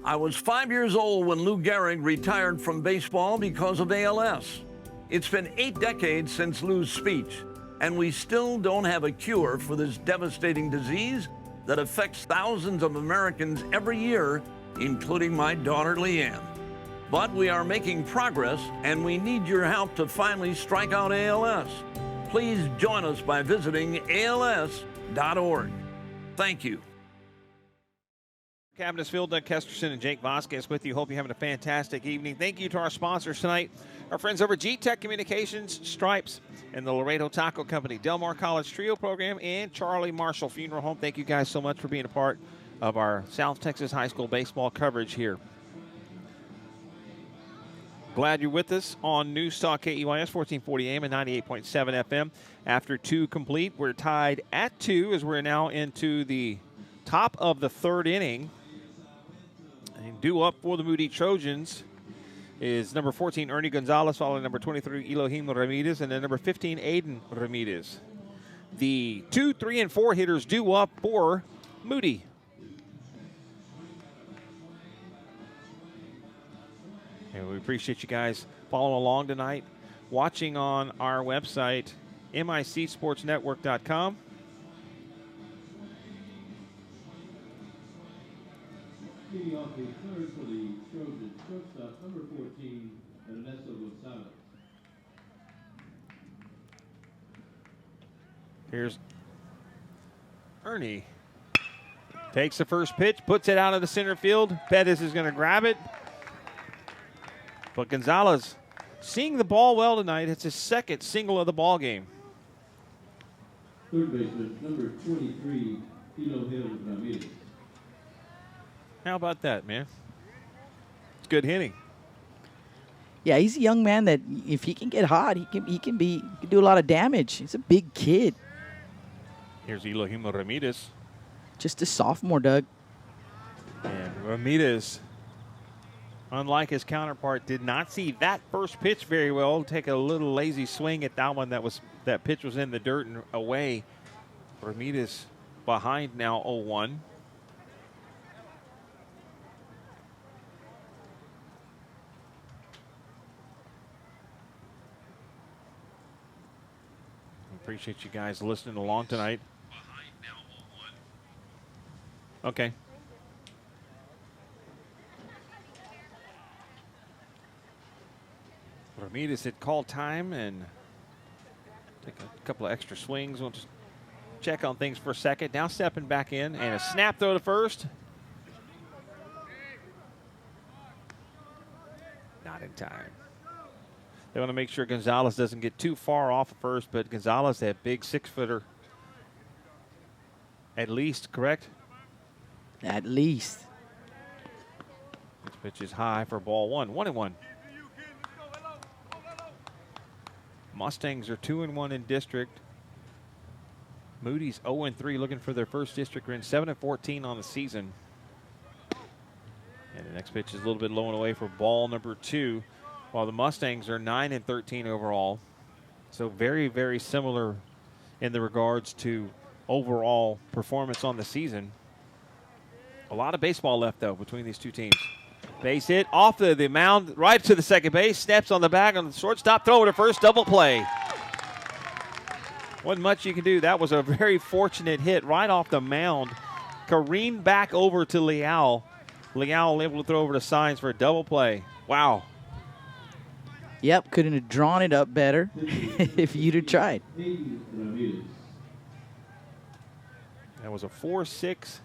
I was 5 years old when Lou Gehrig retired from baseball because of ALS. It's been 8 decades since Lou's speech, and we still don't have a cure for this devastating disease that affects thousands of Americans every year, including my daughter Leanne. But we are making progress, and we need your help to finally strike out ALS. Please join us by visiting als.org. Thank you. Cabinets Field, Doug Kesterson and Jake Vasquez with you. Hope you're having a fantastic evening. Thank you to our sponsors tonight, our friends over at G-Tech Communications, Stripes, and the Laredo Taco Company, Del Mar College Trio Program, and Charlie Marshall Funeral Home. Thank you guys so much for being a part of our South Texas High School baseball coverage here. Glad you're with us on News Talk KEYS 1440 AM and 98.7 FM. After 2 complete, we're tied at 2 as we're now into the top of the 3rd inning. And due up for the Moody Trojans is number 14, Ernie Gonzalez, following number 23, Elohim Ramirez, and then number 15, Aiden Ramirez. The 2, 3, and 4 hitters due up for Moody. And we appreciate you guys following along tonight, watching on our website, micsportsnetwork.com. Leading off the 3rd for the Trojans, shortstop number 14, Ernesto Gonzalez. Here's Ernie. Takes the first pitch, puts it out of the center field. Pettis is going to grab it. But Gonzalez seeing the ball well tonight. It's his 2nd single of the ball game. Third baseman, number 23, Elohim Ramirez. How about that, man? It's good hitting. Yeah, he's a young man that if he can get hot, he can do a lot of damage. He's a big kid. Here's Elohim Ramirez. Just a sophomore, Doug. And Ramirez, unlike his counterpart, did not see that first pitch very well. Take a little lazy swing at that one. That pitch was in the dirt and away. Ramirez behind now 0-1. Appreciate you guys listening along tonight. Okay. Ramirez had called time and take a couple of extra swings. We'll just check on things for a second. Now stepping back in and a snap throw to first. Not in time. They want to make sure Gonzalez doesn't get too far off of first, but Gonzalez, that big 6-footer, at least, correct? At least. This pitch is high for ball 1. 1-1. Mustangs are 2-1 in district. Moody's 0-3, looking for their first district win. 7-14 on the season. And the next pitch is a little bit low and away for ball number 2. While the Mustangs are 9-13 overall. So very, very similar in the regards to overall performance on the season. A lot of baseball left, though, between these two teams. Base hit off the mound, right to the second base. Steps on the bag on the shortstop. Throw to first, double play. Wasn't much you can do. That was a very fortunate hit right off the mound. Careened back over to Leal. Leal able to throw over to Signs for a double play. Wow. Yep, couldn't have drawn it up better if you'd have tried. That was a 4-6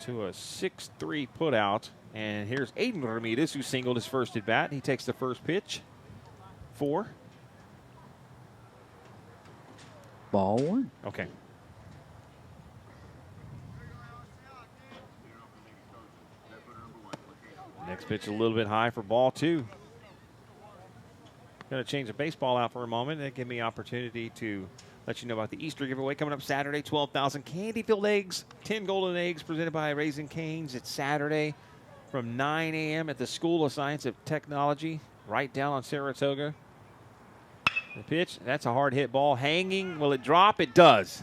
to a 6-3 put out. And here's Aiden Ramirez, who singled his first at bat. He takes the first pitch. 4. Ball 1. Okay. Next pitch a little bit high for ball 2. Going to change the baseball out for a moment and give me opportunity to let you know about the Easter giveaway coming up Saturday. 12,000 candy-filled eggs, 10 golden eggs presented by Raising Cane's. It's Saturday from 9 a.m. at the School of Science and Technology right down on Saratoga. The pitch, that's a hard hit ball. Hanging, will it drop? It does.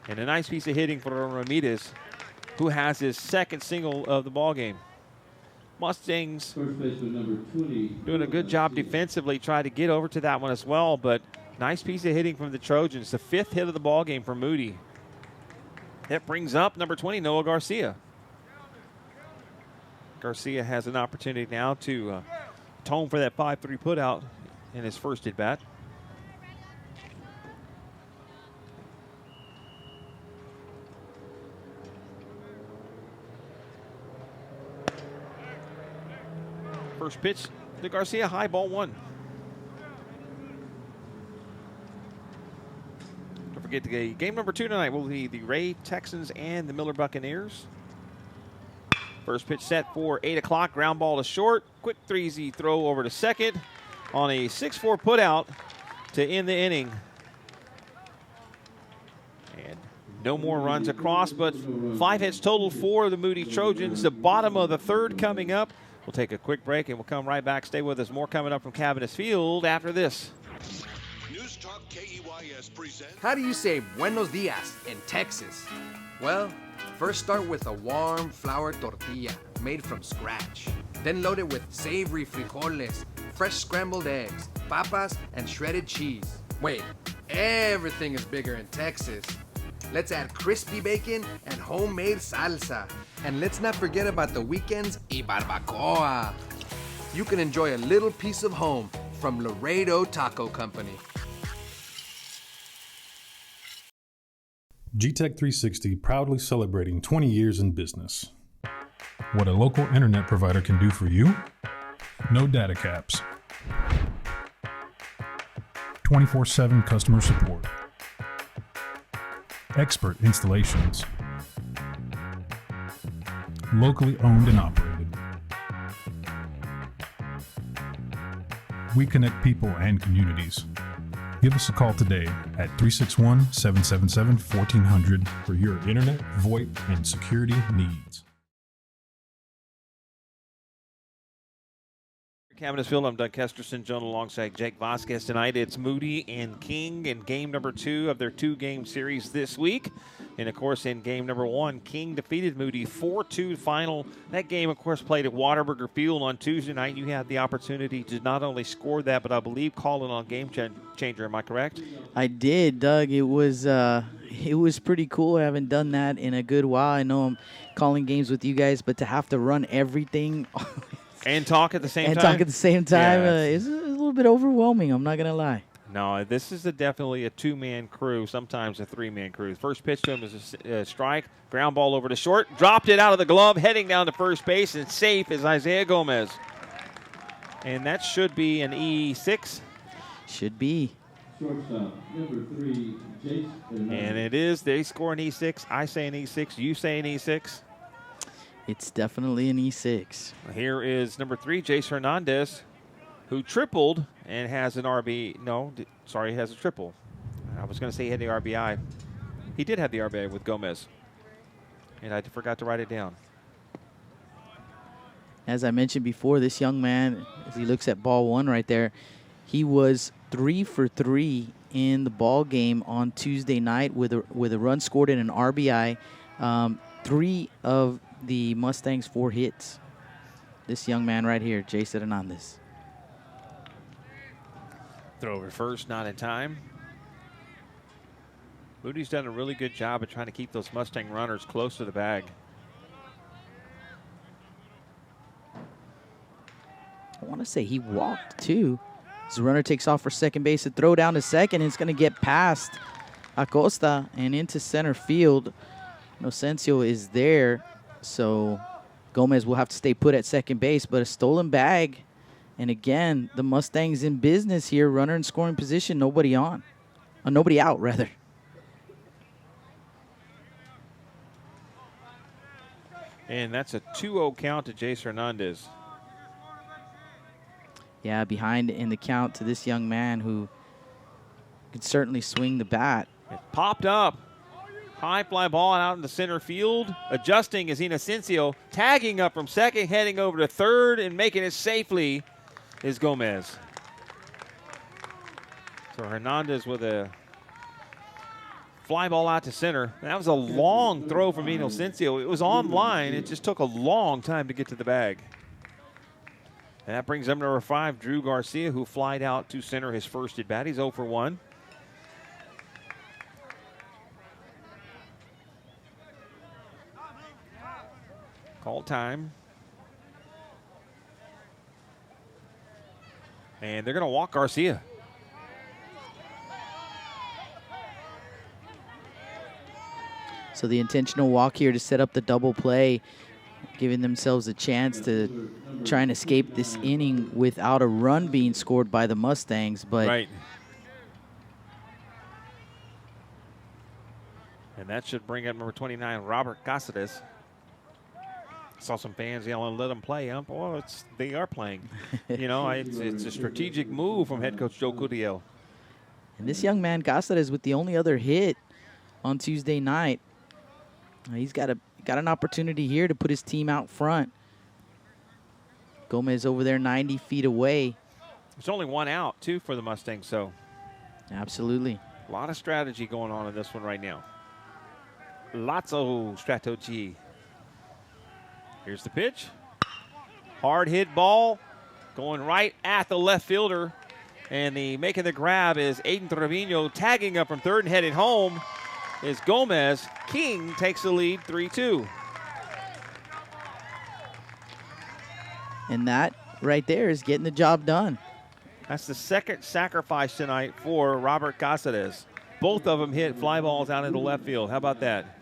And a nice piece of hitting for Ramirez, who has his second single of the ball game. Mustangs doing a good job defensively, try to get over to that one as well, but nice piece of hitting from the Trojans. The 5th hit of the ball game for Moody. That brings up number 20, Noah Garcia. Garcia has an opportunity now to atone for that 5-3 put out in his first at bat. First pitch to Garcia, high, ball 1. Don't forget the game number 2 tonight will be the Ray Texans and the Miller Buccaneers. First pitch set for 8 o'clock, ground ball to short. Quick 3-easy throw over to second on a 6-4 put out to end the inning. And no more runs across, but 5 hits total for the Moody Trojans. The bottom of the 3rd coming up. We'll take a quick break and we'll come right back. Stay with us. More coming up from Cabinets Field after this. News Talk KEYS presents. How do you say buenos dias in Texas? Well, first start with a warm flour tortilla made from scratch. Then load it with savory frijoles, fresh scrambled eggs, papas, and shredded cheese. Wait, everything is bigger in Texas. Let's add crispy bacon and homemade salsa. And let's not forget about the weekends y barbacoa. You can enjoy a little piece of home from Laredo Taco Company. GTech 360 proudly celebrating 20 years in business. What a local internet provider can do for you? No data caps. 24/7 customer support. Expert installations. Locally owned and operated. We connect people and communities. Give us a call today at 361-777-1400 for your internet, VoIP, and security needs. Cabinets Field, I'm Doug Kesterson, joined alongside Jake Vasquez tonight. It's Moody and King in game number 2 of their 2-game series this week. And, of course, in game number 1, King defeated Moody 4-2 final. That game, of course, played at Whataburger Field on Tuesday night. You had the opportunity to not only score that, but I believe call it on Game Changer. Am I correct? I did, Doug. It was pretty cool. I haven't done that in a good while. I know I'm calling games with you guys, but to have to run everything and talk at the same time? And talk at the same time Yes. is a little bit overwhelming. I'm not going to lie. No, this is definitely a two-man crew, sometimes a three-man crew. First pitch to him is a strike. Ground ball over to short. Dropped it out of the glove, heading down to first base, and safe is Isaiah Gomez. And that should be an E6. Should be. Shortstop, number 3, Jace Hernandez. And it is. They score an E6. I say an E6. You say an E6. It's definitely an E6. Here is number 3, Jace Hernandez, who tripled and has an RB. No, sorry, he has a triple. I was going to say he had the RBI. He did have the RBI with Gomez. And I forgot to write it down. As I mentioned before, this young man, as he looks at ball 1 right there, he was 3 for 3 in the ball game on Tuesday night with a run scored and an RBI. 3 of the Mustangs' 4 hits. This young man right here, Jace Hernandez. Throw over first, not in time. Moody's done a really good job of trying to keep those Mustang runners close to the bag. I want to say he walked too. His runner takes off for second base. A throw down to second, and it's going to get past Acosta and into center field. Nocencio is there, so Gomez will have to stay put at second base, but a stolen bag. And again, the Mustangs in business here, runner in scoring position, nobody on. Nobody out, rather. And that's a 2-0 count to Jace Hernandez. Yeah, behind in the count to this young man who could certainly swing the bat. It popped up. High fly ball out in the center field. Adjusting is Inocencio. Tagging up from second, heading over to third, and making it safely is Gomez. So Hernandez with a fly ball out to center. That was a long throw from Inocencio. It was on line. It just took a long time to get to the bag. And that brings up number 5, Drew Garcia, who flied out to center his first at bat. He's 0 for 1. Call time. And they're going to walk Garcia. So the intentional walk here to set up the double play, giving themselves a chance to try and escape this inning without a run being scored by the Mustangs. But right. And that should bring up number 29, Robert Cáceres. Saw some fans yelling, "Let them play." Well, they are playing. You know, it's a strategic move from head coach Joe Cuddiel. And this young man, Cáceres, with the only other hit on Tuesday night, he's got an opportunity here to put his team out front. Gomez over there 90 feet away. There's only one out, too, for the Mustangs, so. Absolutely. A lot of strategy going on in this one right now. Lots of strategy. Here's the pitch. Hard hit ball going right at the left fielder. And making the grab is Aiden Trevino, tagging up from third and headed home is Gomez. King takes the lead 3-2. And that right there is getting the job done. That's the second sacrifice tonight for Robert Cáceres. Both of them hit fly balls out into left field. How about that?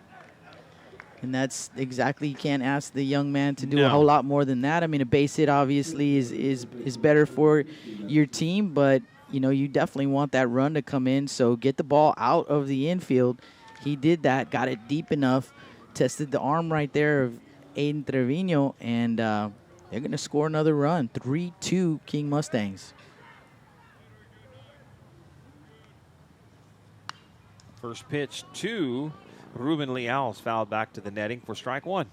And that's exactly, you can't ask the young man to do a whole lot more than that. I mean, a base hit obviously is better for your team, but, you know, you definitely want that run to come in. So get the ball out of the infield. He did that, got it deep enough, tested the arm right there of Aiden Trevino, and they're going to score another run. 3-2 King Mustangs. First pitch to Ruben Leal is fouled back to the netting for strike 1.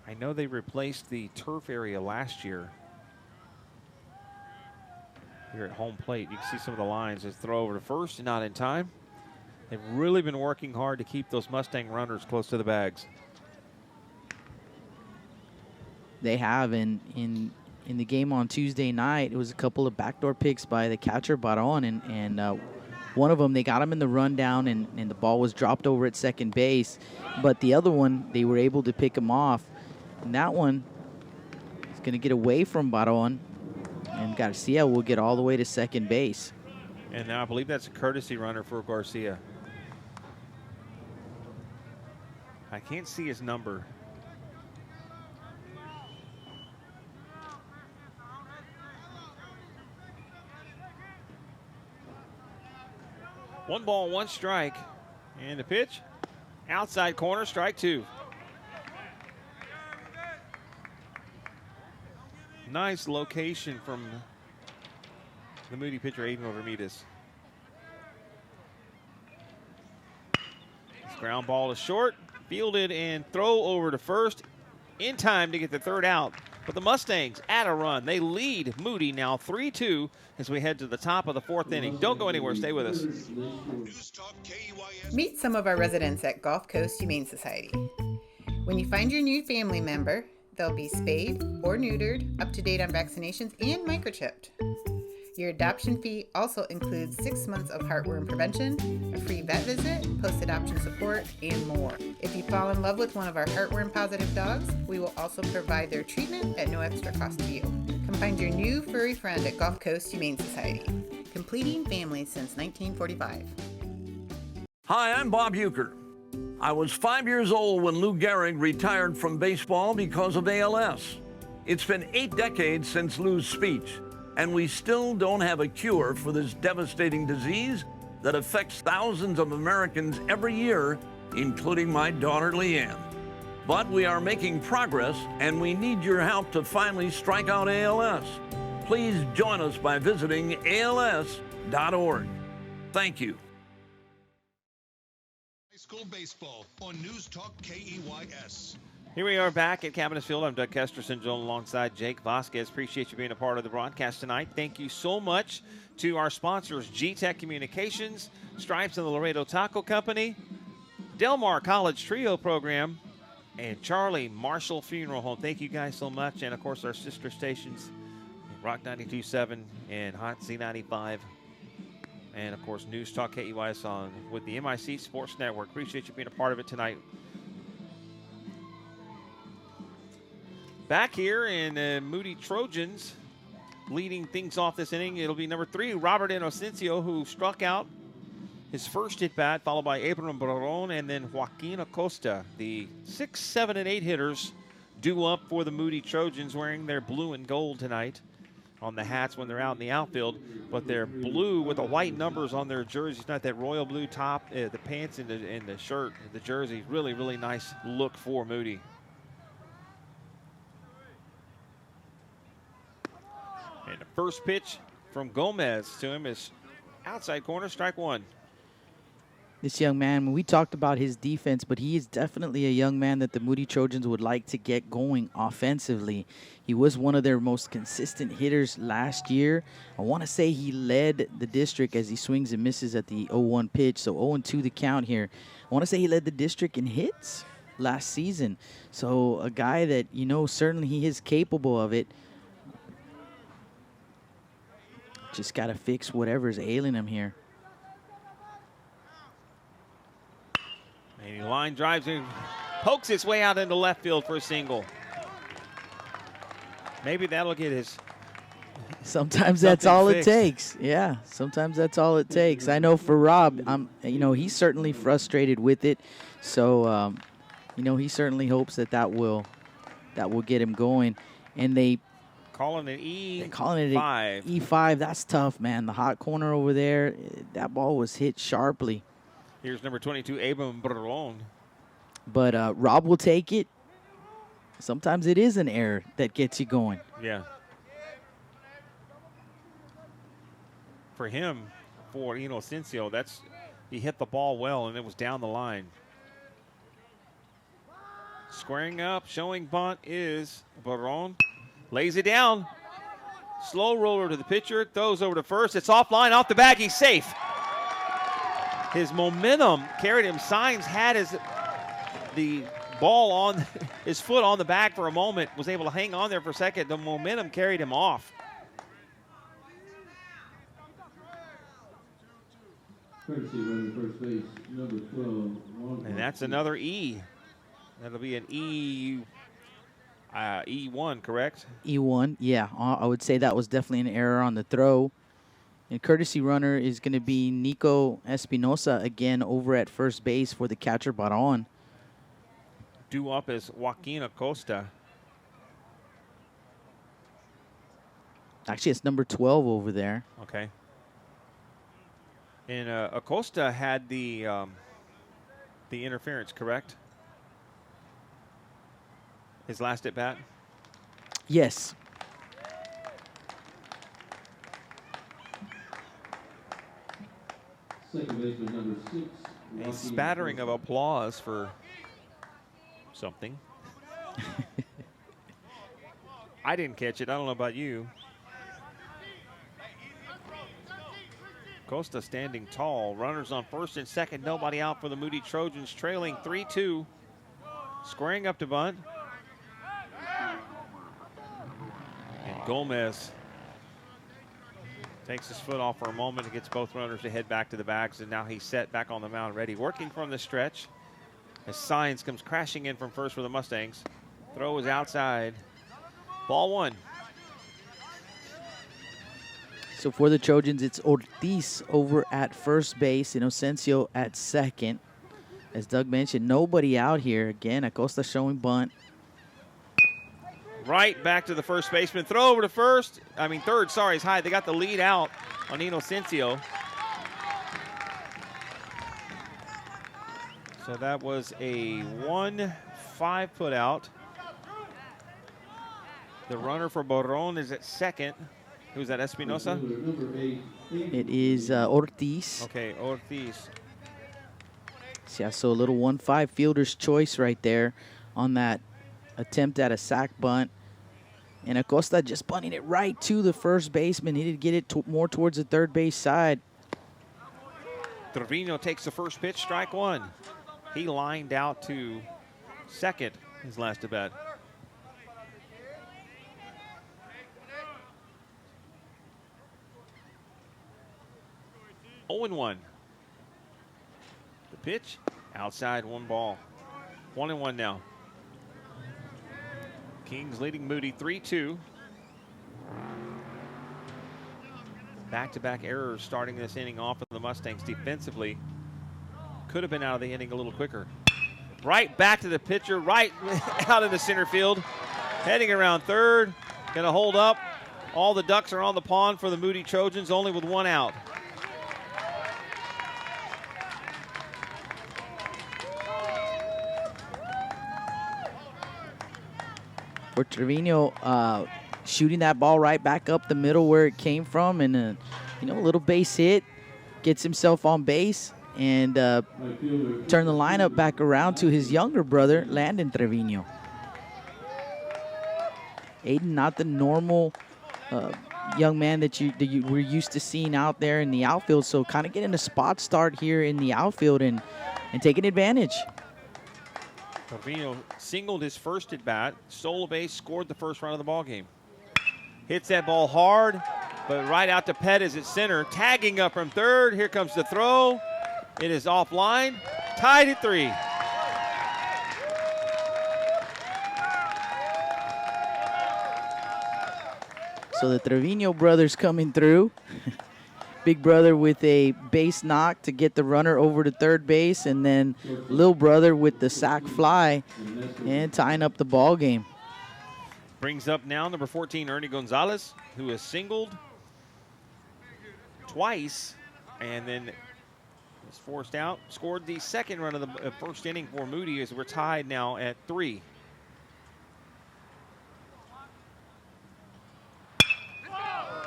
I know they replaced the turf area last year here at home plate. You can see some of the lines. Just throw over to first, not in time. They've really been working hard to keep those Mustang runners close to the bags. They have, and in the game on Tuesday night, it was a couple of backdoor picks by the catcher Baron, and one of them, they got him in the rundown, and the ball was dropped over at second base. But the other one, they were able to pick him off. And that one is going to get away from Baron, and Garcia will get all the way to second base. And now I believe that's a courtesy runner for Garcia. I can't see his number. One ball, one strike. And the pitch, outside corner, strike two. Nice location from the Moody pitcher, Aiden Ramirez. This ground ball is short, fielded and throw over to first in time to get the third out. But the Mustangs add a run. They lead Moody now 3-2 as we head to the top of the fourth inning. Don't go anywhere. Stay with us. Meet some of our residents at Gulf Coast Humane Society. When you find your new family member, they'll be spayed or neutered, up to date on vaccinations, and microchipped. Your adoption fee also includes 6 months of heartworm prevention, a free vet visit, post-adoption support, and more. If you fall in love with one of our heartworm-positive dogs, we will also provide their treatment at no extra cost to you. Come find your new furry friend at Gulf Coast Humane Society, completing families since 1945. Hi, I'm Bob Euchre. I was 5 years old when Lou Gehrig retired from baseball because of ALS. It's been 8 decades since Lou's speech, and we still don't have a cure for this devastating disease that affects thousands of Americans every year, including my daughter Leanne. But we are making progress, and we need your help to finally strike out ALS. Please join us by visiting als.org. Thank you. High school baseball on News Talk KEYS. Here we are back at Cabinets Field. I'm Doug Kesterson, joined alongside Jake Vasquez. Appreciate you being a part of the broadcast tonight. Thank you so much to our sponsors, G-Tech Communications, Stripes and the Laredo Taco Company, Del Mar College Trio Program, and Charlie Marshall Funeral Home. Thank you guys so much. And, of course, our sister stations, Rock 92.7 and Hot Z95. And, of course, News Talk KEYS on with the MIC Sports Network. Appreciate you being a part of it tonight. Back here in Moody Trojans, leading things off this inning, it'll be number 3, Robert Inocencio, who struck out his first at-bat, followed by Abram Baron and then Joaquin Acosta. The 6, 7, and 8 hitters due up for the Moody Trojans, wearing their blue and gold tonight on the hats when they're out in the outfield, but they're blue with the white numbers on their jerseys, not that royal blue top, the pants and the shirt, the jersey. Really, really nice look for Moody. And the first pitch from Gomez to him is outside corner, strike one. This young man, we talked about his defense, but he is definitely a young man that the Moody Trojans would like to get going offensively. He was one of their most consistent hitters last year. I want to say he led the district as he swings and misses at the 0-1 pitch, so 0-2 the count here. I want to say he led the district in hits last season. So a guy that, you know, certainly he is capable of it. Just got to fix whatever's ailing him here. And he line drives and pokes its way out into left field for a single. Maybe that'll get his. Sometimes that's all it takes. Yeah, sometimes that's all it takes. I know for Rob, you know, he's certainly frustrated with it. So, you know, he certainly hopes that will get him going. And they calling it E5. They're calling it E5. That's tough, man. The hot corner over there, that ball was hit sharply. Here's number 22, Abram Baron. But Rob will take it. Sometimes it is an error that gets you going. Yeah. For him, for Inocencio, he hit the ball well, and it was down the line. Squaring up, showing bunt is Baron. Lays it down. Slow roller to the pitcher, throws over to first. It's offline, off the bag, he's safe. His momentum carried him. Signs had the ball on his foot on the bag for a moment, was able to hang on there for a second. The momentum carried him off. Courtesy running first base, number 12. And that's another E. That'll be an E1, correct? E1, yeah. I would say that was definitely an error on the throw. And courtesy runner is going to be Nico Espinosa again over at first base for the catcher Baron. Due up is Joaquin Acosta. Actually, it's number 12 over there. Okay. And Acosta had the interference, correct? His last at bat? Yes. Second baseman, number 6. A spattering of applause for something. I didn't catch it. I don't know about you. Costa standing tall. Runners on first and second. Nobody out for the Moody Trojans, trailing 3-2. Squaring up to bunt. And Gomez takes his foot off for a moment and gets both runners to head back to the bags, and now he's set back on the mound ready. Working from the stretch as Signs comes crashing in from first for the Mustangs. Throw is outside. Ball one. So for the Trojans, it's Ortiz over at first base, Inocencio at second. As Doug mentioned, nobody out here. Again, Acosta showing bunt. Right back to the first baseman. Throw over to third, sorry, is high. They got the lead out on Inocencio. So that was a 1-5 put out. The runner for Baron is at second. Who's that, Espinosa? It is Ortiz. Okay, Ortiz. Yeah, so a little 1-5 fielder's choice right there on that attempt at a sac bunt. And Acosta just bunting it right to the first baseman. He did get it more towards the third base side. Trevino takes the first pitch, strike one. He lined out to second his last at bat. Oh and 1. The pitch, outside, 1 ball. 1-1 now. Kings leading Moody 3-2. Back-to-back errors starting this inning off of the Mustangs defensively. Could have been out of the inning a little quicker. Right back to the pitcher, right out in the center field. Heading around third, gonna hold up. All the ducks are on the pond for the Moody Trojans, only with 1 out. For Trevino, shooting that ball right back up the middle where it came from, and a little base hit, gets himself on base, and turn the lineup back around to his younger brother, Landon Trevino. Aiden, not the normal young man that you were used to seeing out there in the outfield, so kind of getting a spot start here in the outfield and taking advantage. Trevino singled his first at bat, stole a base, scored the first run of the ball game. Hits that ball hard, but right out to Pettis at center, tagging up from third. Here comes the throw. It is offline, tied at 3. So the Trevino brothers coming through. Big brother with a base knock to get the runner over to third base, and then little brother with the sac fly and tying up the ball game. Brings up now number 14, Ernie Gonzalez, who has singled twice and then was forced out. Scored the second run of the first inning for Moody as we're tied now at 3.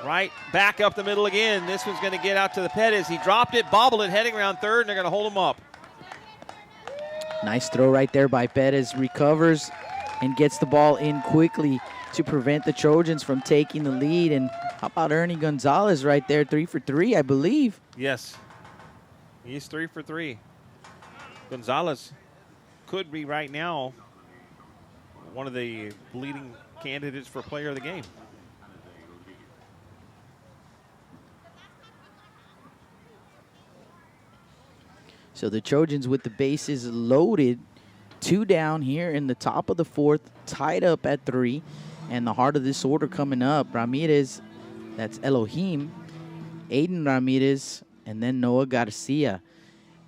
Right back up the middle again. This one's going to get out to the Pettis. He dropped it, bobbled it, heading around third, and they're going to hold him up. Nice throw right there by Perez. Recovers and gets the ball in quickly to prevent the Trojans from taking the lead. And how about Ernie Gonzalez right there, 3 for 3, I believe. Yes. He's 3 for 3. Gonzalez could be right now one of the leading candidates for player of the game. So the Trojans with the bases loaded, 2 down here in the top of the 4th, tied up at 3. And the heart of this order coming up, Ramirez, that's Elohim, Aiden Ramirez, and then Noah Garcia.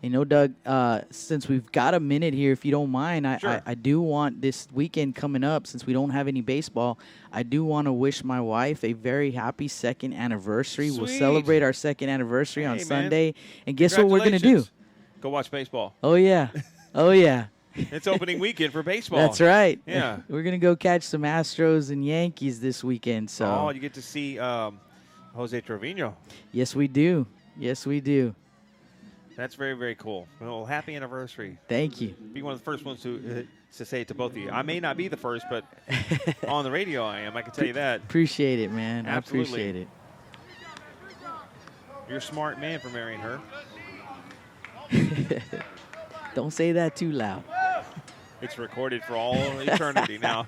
You know, Doug, since we've got a minute here, if you don't mind, I do want this weekend coming up, since we don't have any baseball, I do want to wish my wife a very happy 2nd anniversary. Sweet. We'll celebrate our 2nd anniversary on Sunday. And guess what we're going to do? Go watch baseball. Oh, yeah. Oh, yeah. It's opening weekend for baseball. That's right. Yeah. We're going to go catch some Astros and Yankees this weekend. So. Oh, you get to see Jose Trevino. Yes, we do. Yes, we do. That's very, very cool. Well, happy anniversary. Thank you. Be one of the first ones to say it to both of you. I may not be the first, but on the radio I am. I can tell you that. Appreciate it, man. Absolutely. I appreciate it. You're a smart man for marrying her. Don't say that too loud. It's recorded for all eternity now.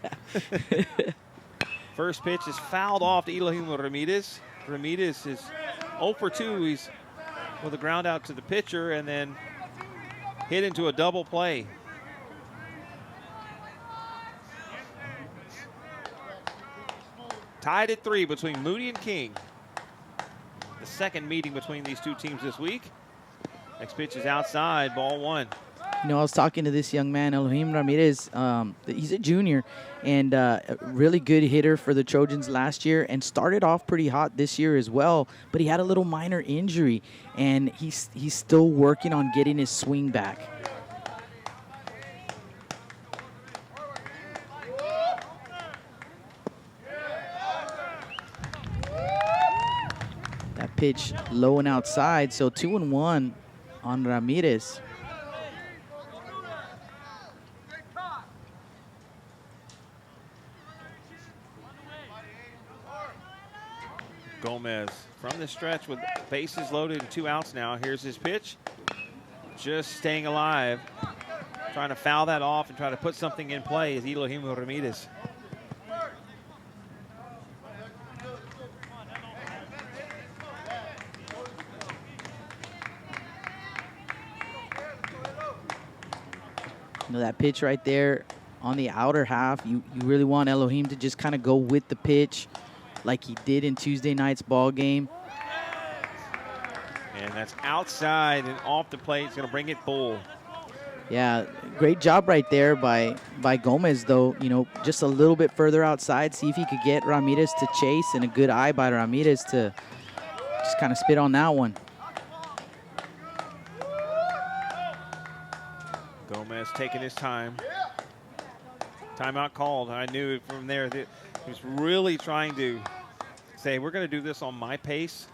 First pitch is fouled off to Elohim Ramirez. Ramirez is 0 for 2. He's with a ground out to the pitcher and then hit into a double play. Tied at 3 between Moody and King. The second meeting between these two teams this week. Next pitch is outside, ball 1. You know, I was talking to this young man, Elohim Ramirez. He's a junior and a really good hitter for the Trojans last year and started off pretty hot this year as well. But he had a little minor injury, and he's still working on getting his swing back. That pitch low and outside, so 2-1 on Ramirez. Gomez from the stretch with bases loaded and 2 outs now. Here's his pitch. Just staying alive. Trying to foul that off and try to put something in play is Elohim Ramirez. You know, that pitch right there on the outer half, you really want Elohim to just kind of go with the pitch like he did in Tuesday night's ball game. And that's outside and off the plate. It's going to bring it full. Yeah, great job right there by Gomez, though. You know, just a little bit further outside, see if he could get Ramirez to chase, and a good eye by Ramirez to just kind of spit on that one. Gomez taking his time. Timeout called. I knew from there that he was really trying to say, we're going to do this on my pace.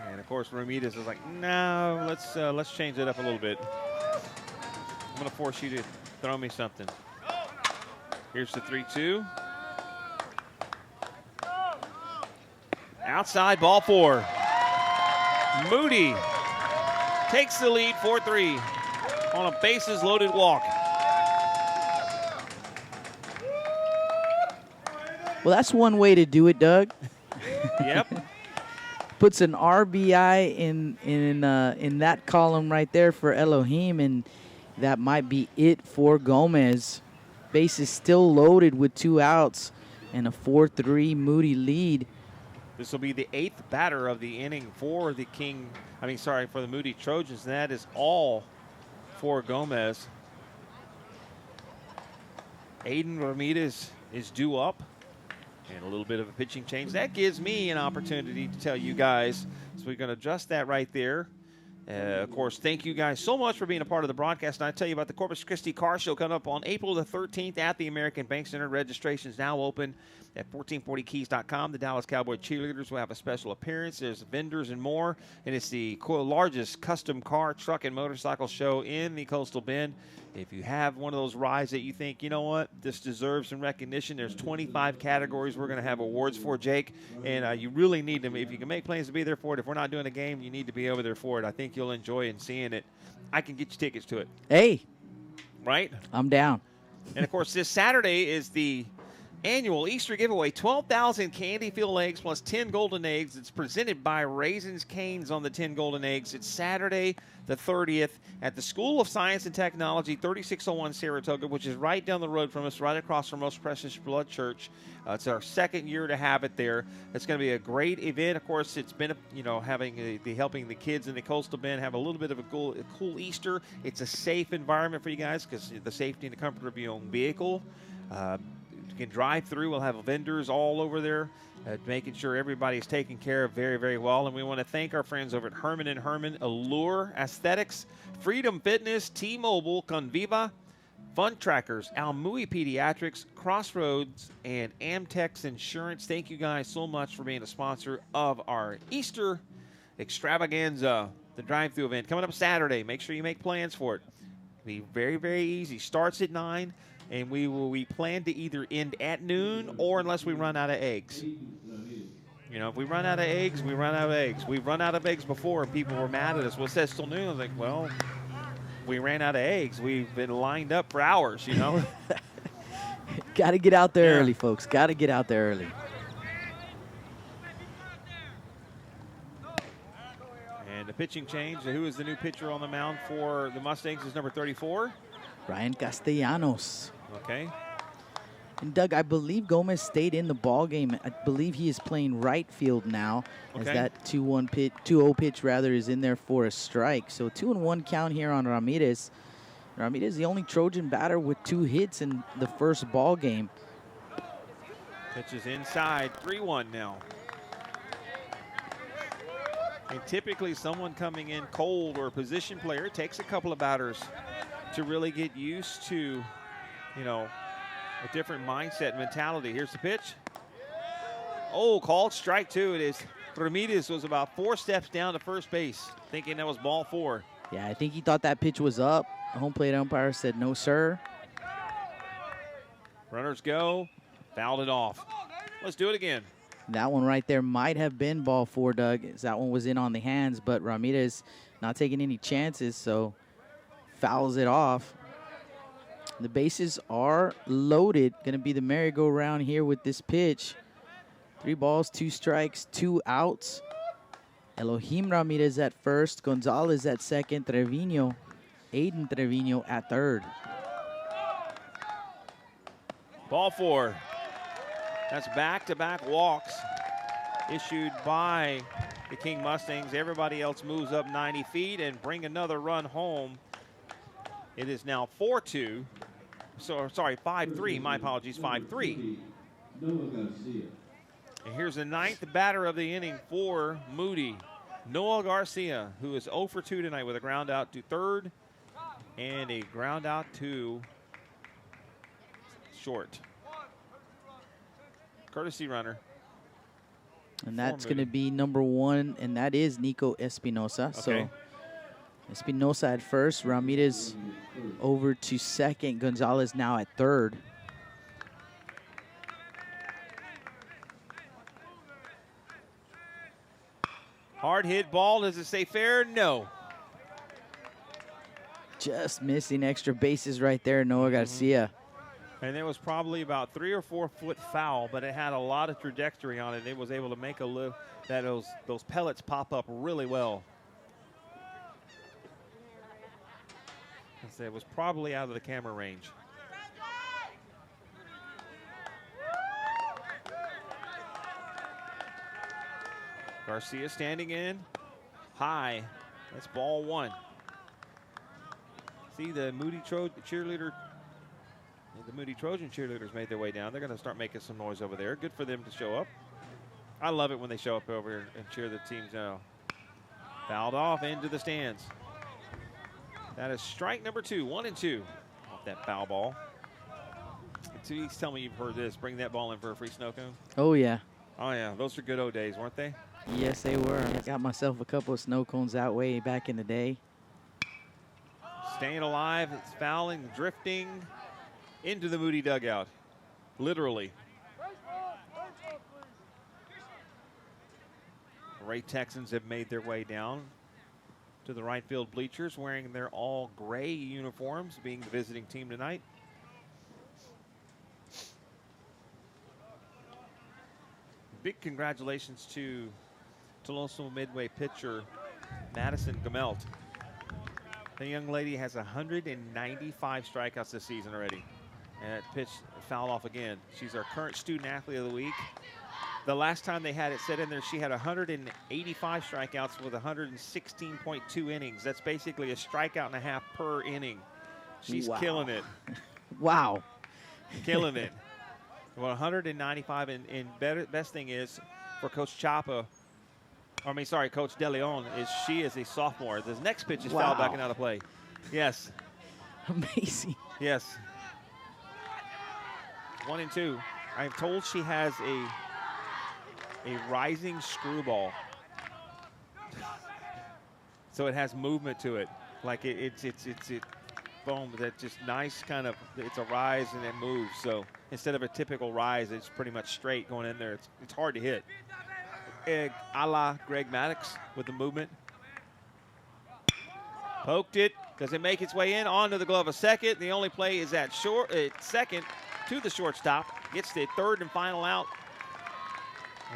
And of course, Ramirez is like, no, let's change it up a little bit. I'm going to force you to throw me something. Here's the 3-2. Outside, ball 4. Moody takes the lead 4-3 on a bases loaded walk. Well, that's one way to do it, Doug. Yep. Puts an RBI in that column right there for Elohim, and that might be it for Gomez. Bases still loaded with 2 outs and a 4-3 Moody lead. This will be the 8th batter of the inning for the for the Moody Trojans, and that is all for Gomez. Aiden Ramirez is due up. And a little bit of a pitching change. That gives me an opportunity to tell you guys. So we're going to adjust that right there. Of course, thank you guys so much for being a part of the broadcast. And I tell you about the Corpus Christi Car Show coming up on April the 13th at the American Bank Center. Registration is now open at 1440keys.com. The Dallas Cowboy Cheerleaders will have a special appearance. There's vendors and more. And it's the largest custom car, truck, and motorcycle show in the Coastal Bend. If you have one of those rides that you think, you know what, this deserves some recognition, there's 25 categories we're going to have awards for, Jake. And you really need them. If you can make plans to be there for it, if we're not doing a game, you need to be over there for it. I think you'll enjoy it and seeing it. I can get you tickets to it. Hey. Right? I'm down. And, of course, this Saturday is the annual Easter giveaway, 12,000 candy-filled eggs plus 10 golden eggs. It's presented by Raisins Cane's on the 10 golden eggs. It's Saturday the 30th at the School of Science and Technology, 3601 Saratoga, which is right down the road from us, right across from Most Precious Blood Church. It's our second year to have it there. It's going to be a great event. Of course, it's been, helping the kids in the Coastal Bend have a little bit of a cool Easter. It's a safe environment for you guys because the safety and the comfort of your own vehicle. You can drive through. We'll have vendors all over there making sure everybody's taken care of very, very well. And we want to thank our friends over at Herman & Herman, Allure Aesthetics, Freedom Fitness, T-Mobile, Conviva, Fun Trackers, Almui Pediatrics, Crossroads, and Amtex Insurance. Thank you guys so much for being a sponsor of our Easter extravaganza, the drive-through event coming up Saturday. Make sure you make plans for it. It'll be very, very easy. Starts at 9. And we plan to either end at noon or unless we run out of eggs. If we run out of eggs, we run out of eggs. We've run out of eggs before, and people were mad at us. Well, it says till noon. I was like, well, we ran out of eggs. We've been lined up for hours, Got to get out there early, folks. Got to get out there early. And the pitching change. Who is the new pitcher on the mound for the Mustangs is number 34? Ryan Castellanos. Okay. And Doug, I believe Gomez stayed in the ball game. I believe he is playing right field now, as that 2-0 pitch rather is in there for a strike. So 2-1 count here on Ramirez. Ramirez, the only Trojan batter with 2 hits in the first ball game. Pitch is inside, 3-1 now. And typically, someone coming in cold or a position player, it takes a couple of batters to really get used to, a different mindset and mentality. Here's the pitch. Oh, called strike 2. It is. Ramirez was about 4 steps down to first base, thinking that was ball 4. Yeah, I think he thought that pitch was up. The home plate umpire said, no, sir. Runners go. Fouled it off. Let's do it again. That one right there might have been ball 4, Doug, as that one was in on the hands, but Ramirez not taking any chances, so fouls it off. The bases are loaded. Going to be the merry-go-round here with this pitch. 3 balls, 2 strikes, 2 outs. Elohim Ramirez at first, Gonzalez at second, Aiden Trevino at third. Ball 4. That's back-to-back walks issued by the King Mustangs. Everybody else moves up 90 feet and bring another run home. It is now 4-2. So, sorry, 5-3. My apologies, 5-3. And here's the 9th batter of the inning for Moody, Noah Garcia, who is 0 for 2 tonight with a ground out to third and a ground out to short. Courtesy runner. And that's going to be number 1, and that is Nico Espinosa. Okay. So Espinosa at first, Ramirez over to second, Gonzalez now at third. Hard hit ball. Does it say fair? No. Just missing extra bases right there, Noah Garcia. And it was probably about 3 or 4 foot foul, but it had a lot of trajectory on it. It was able to make those pellets pop up really well. It was probably out of the camera range. Garcia standing in high. That's ball 1. See the Moody cheerleader. The Moody Trojan cheerleaders made their way down. They're going to start making some noise over there. Good for them to show up. I love it when they show up over here and cheer the teams Fouled off into the stands. That is strike number 2, 1-2 off that foul ball. Please tell me you've heard this. Bring that ball in for a free snow cone. Oh, yeah. Oh, yeah. Those are good old days, weren't they? Yes, they were. I got myself a couple of snow cones that way back in the day. Staying alive. It's fouling, drifting into the Moody dugout. Literally. Ray Texans have made their way down to the right field bleachers wearing their all gray uniforms, being the visiting team tonight. Big congratulations to Toloso Midway pitcher Madison Gamelt. The young lady has 195 strikeouts this season already. And that pitch fouled off again. She's our current student athlete of the week. The last time they had it set in there, she had 185 strikeouts with 116.2 innings. That's basically a strikeout and a half per inning. She's killing it. Wow. Killing it. Well, 195, and best thing is for Coach Chapa, Coach DeLeon, is she is a sophomore. The next pitch is fouled back and out of play. Yes. Amazing. Yes. 1-2. I'm told she has a rising screwball. So it has movement to it. Like it's boom, that just nice kind of, it's a rise and it moves. So instead of a typical rise, it's pretty much straight going in there. It's hard to hit. A la Greg Maddox with the movement. Poked it. Does it make its way in? Onto the glove of second. The only play is at second to the shortstop. Gets the third and final out.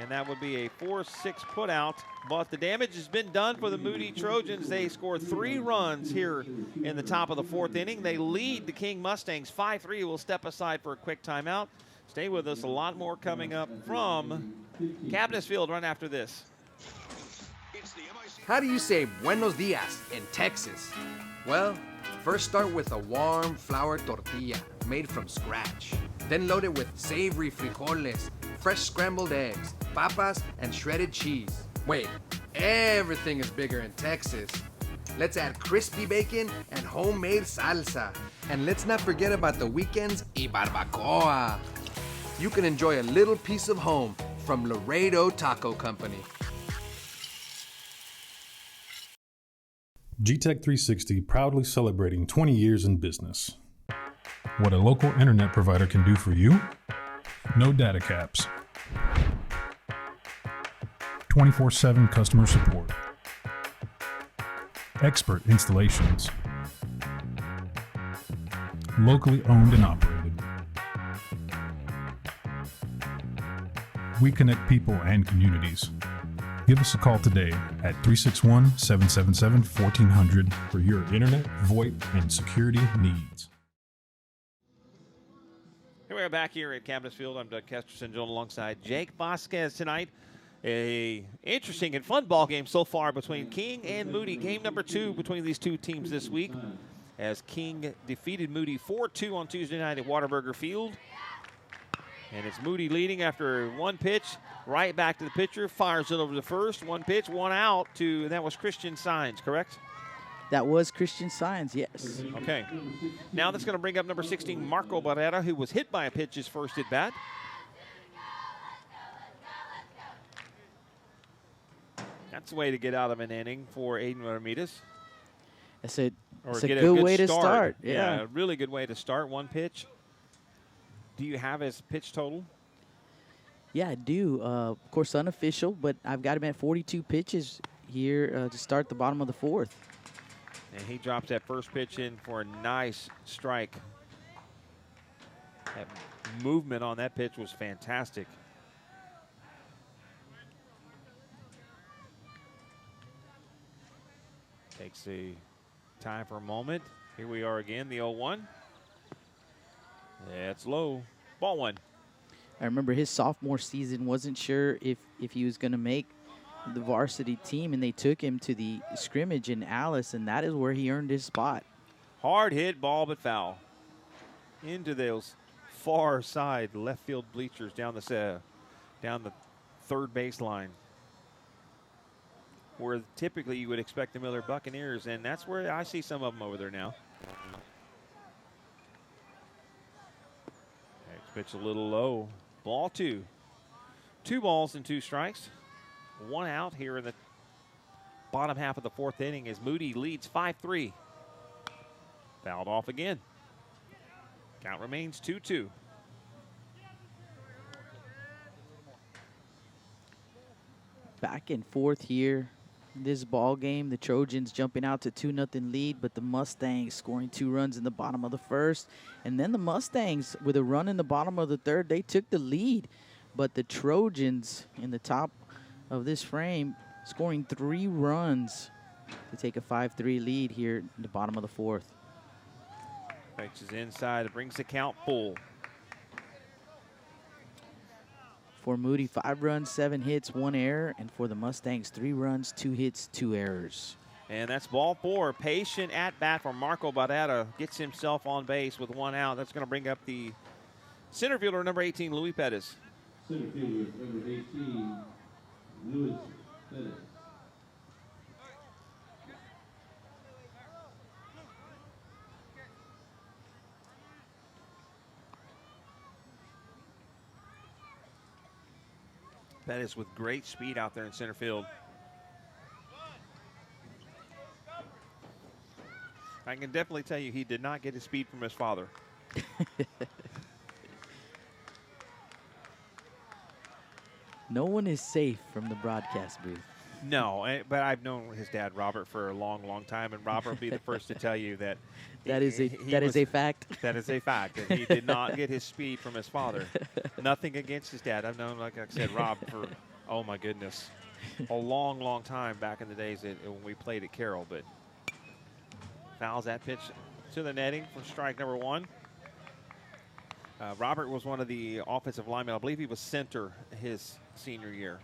And that would be a 4-6 put out. But the damage has been done for the Moody Trojans. They scored 3 runs here in the top of the 4th inning. They lead the King Mustangs 5-3. We'll step aside for a quick timeout. Stay with us. A lot more coming up from Cabinets Field right after this. How do you say buenos dias in Texas? Well, first start with a warm flour tortilla made from scratch. Then load it with savory frijoles, fresh scrambled eggs, papas, and shredded cheese. Wait, everything is bigger in Texas. Let's add crispy bacon and homemade salsa. And let's not forget about the weekends y barbacoa. You can enjoy a little piece of home from Laredo Taco Company. GTech 360 proudly celebrating 20 years in business. What a local internet provider can do for you? No data caps. 24/7 customer support. Expert installations. Locally owned and operated. We connect people and communities. Give us a call today at 361-777-1400 for your internet, VoIP, and security needs. Here we are back here at Cabinets Field. I'm Doug Kesterson, joined alongside Jake Vasquez tonight. A interesting and fun ball game so far between King and Moody. Game number 2 between these two teams this week, as King defeated Moody 4-2 on Tuesday night at Whataburger Field. And it's Moody leading after one pitch, right back to the pitcher, fires it over the first. One pitch, one out to, that was Christian Signs, correct? That was Christian Signs, yes. Okay. Now that's going to bring up number 16, Marco Barrera, who was hit by a pitch his first at bat. That's the way to get out of an inning for Aiden Ramirez. It's a Or good way to start. Yeah, a really good way to start. One pitch. Do you have his pitch total? Yeah, I do. Of course, unofficial, but I've got him at 42 pitches here to start the bottom of the 4th. And he drops that first pitch in for a nice strike. That movement on that pitch was fantastic. Takes the time for a moment. Here we are again, the 0-1. That's low. Ball 1. I remember his sophomore season, wasn't sure if he was going to make the varsity team, and they took him to the scrimmage in Alice, and that is where he earned his spot. Hard hit ball, but foul. Into those far side left field bleachers down the third baseline. where typically you would expect the Miller Buccaneers, and that's where I see some of them over there now. Next pitch a little low. Ball 2. 2 balls and 2 strikes. 1 out here in the bottom half of the 4th inning as Moody leads 5-3. Fouled off again. Count remains 2-2. Back and forth here. This ball game, the Trojans jumping out to 2-0 lead, but the Mustangs scoring 2 runs in the bottom of the 1st. And then the Mustangs, with a run in the bottom of the 3rd, they took the lead. But the Trojans in the top of this frame scoring 3 runs to take a 5-3 lead here in the bottom of the 4th. Pitch is inside. It brings the count full. For Moody, 5 runs, 7 hits, 1 error. And for the Mustangs, 3 runs, 2 hits, 2 errors. And that's ball 4. Patient at bat for Marco Barrera. Gets himself on base with 1 out. That's going to bring up the center fielder, number 18, Luis Pettis. Center fielder, number 18, Luis Pettis. Pettis with great speed out there in center field. I can definitely tell you he did not get his speed from his father. No one is safe from the broadcast booth. No, but I've known his dad, Robert, for a long, long time, and Robert will be the first to tell you that that is a fact. That is a fact. That he did not get his speed from his father. Nothing against his dad. I've known, like I said, Rob for, oh my goodness, a long, long time back in the days when we played at Carroll. But fouls that pitch to the netting for strike number 1. Robert was one of the offensive linemen. I believe he was center his senior year.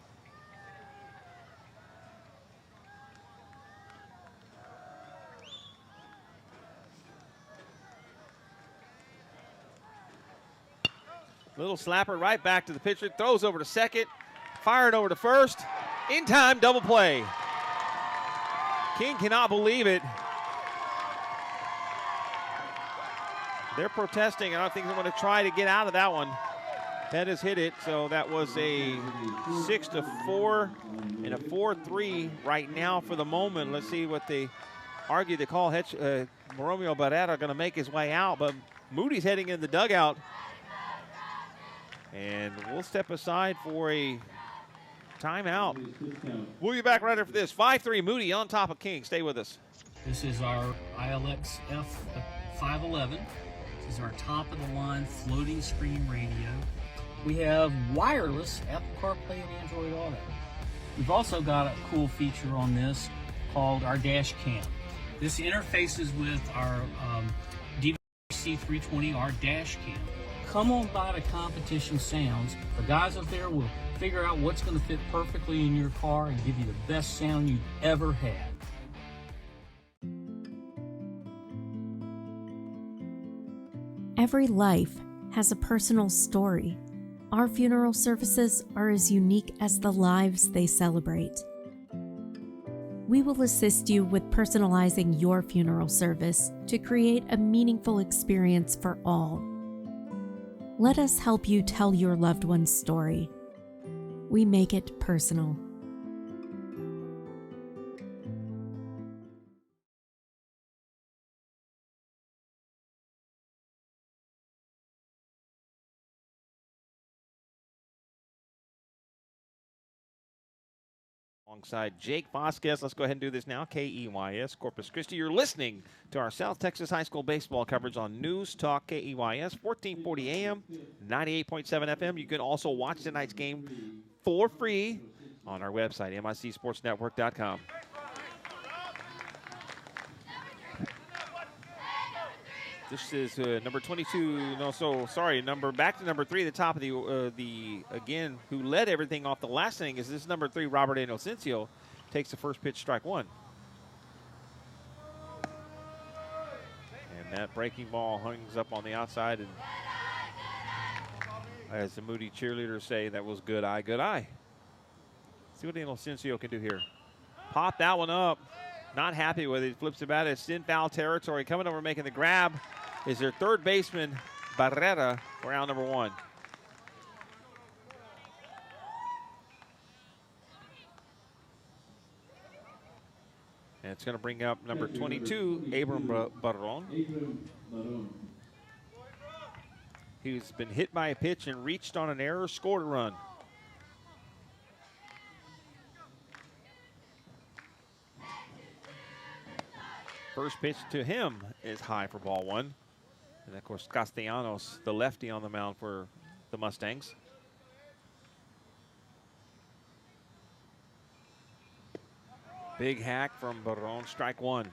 Little slapper right back to the pitcher. Throws over to second. Fired over to first. In time, double play. King cannot believe it. They're protesting, and I think they're going to try to get out of that one. Pettis hit it, so that was a 6-4 and a 4-3 right now for the moment. Let's see what they argue. They call Moromio Barrera going to make his way out, but Moody's heading in the dugout. And we'll step aside for a timeout. We'll be back right after this. 5-3 Moody on top of King. Stay with us. This is our ILX F511. This is our top of the line floating screen radio. We have wireless Apple CarPlay and Android Auto. We've also got a cool feature on this called our dash cam. This interfaces with our DVC320R dash cam. Come on by to Competition Sounds. The guys up there will figure out what's going to fit perfectly in your car and give you the best sound you've ever had. Every life has a personal story. Our funeral services are as unique as the lives they celebrate. We will assist you with personalizing your funeral service to create a meaningful experience for all. Let us help you tell your loved one's story. We make it personal. Alongside Jake Vasquez, let's go ahead and do this now. KEYS, Corpus Christi. You're listening to our South Texas High School baseball coverage on News Talk KEYS, 1440 AM, 98.7 FM. You can also watch tonight's game for free on our website, micsportsnetwork.com. This is number 22. Back to number 3, the top of again, who led everything off the last inning is this number 3, Robert Inocencio, takes the first pitch, strike 1. And that breaking ball hangs up on the outside, and as the Moody cheerleaders say, that was good eye, good eye. See what Inocencio can do here. Pop that one up. Not happy with it. He flips it back. It's in foul territory. Coming over making the grab is their third baseman, Barrera, for out number 1. And it's going to bring up number 22, Abram Barron. He's been hit by a pitch and reached on an error, scored a run. First pitch to him is high for ball 1. And of course, Castellanos, the lefty on the mound for the Mustangs. Big hack from Barron, strike 1.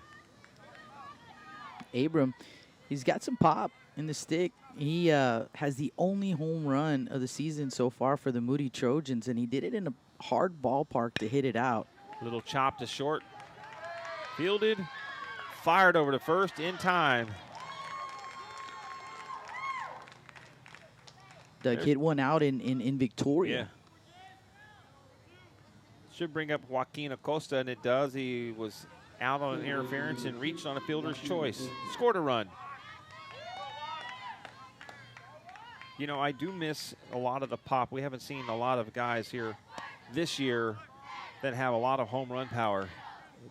Abram, he's got some pop in the stick. He has the only home run of the season so far for the Moody Trojans, and he did it in a hard ballpark to hit it out. Little chop to short. Fielded, fired over to first in time. Doug hit one out in Victoria. Yeah. Should bring up Joaquin Acosta, and it does. He was out on an interference and reached on a fielder's choice. Scored a run. You know, I do miss a lot of the pop. We haven't seen a lot of guys here this year that have a lot of home run power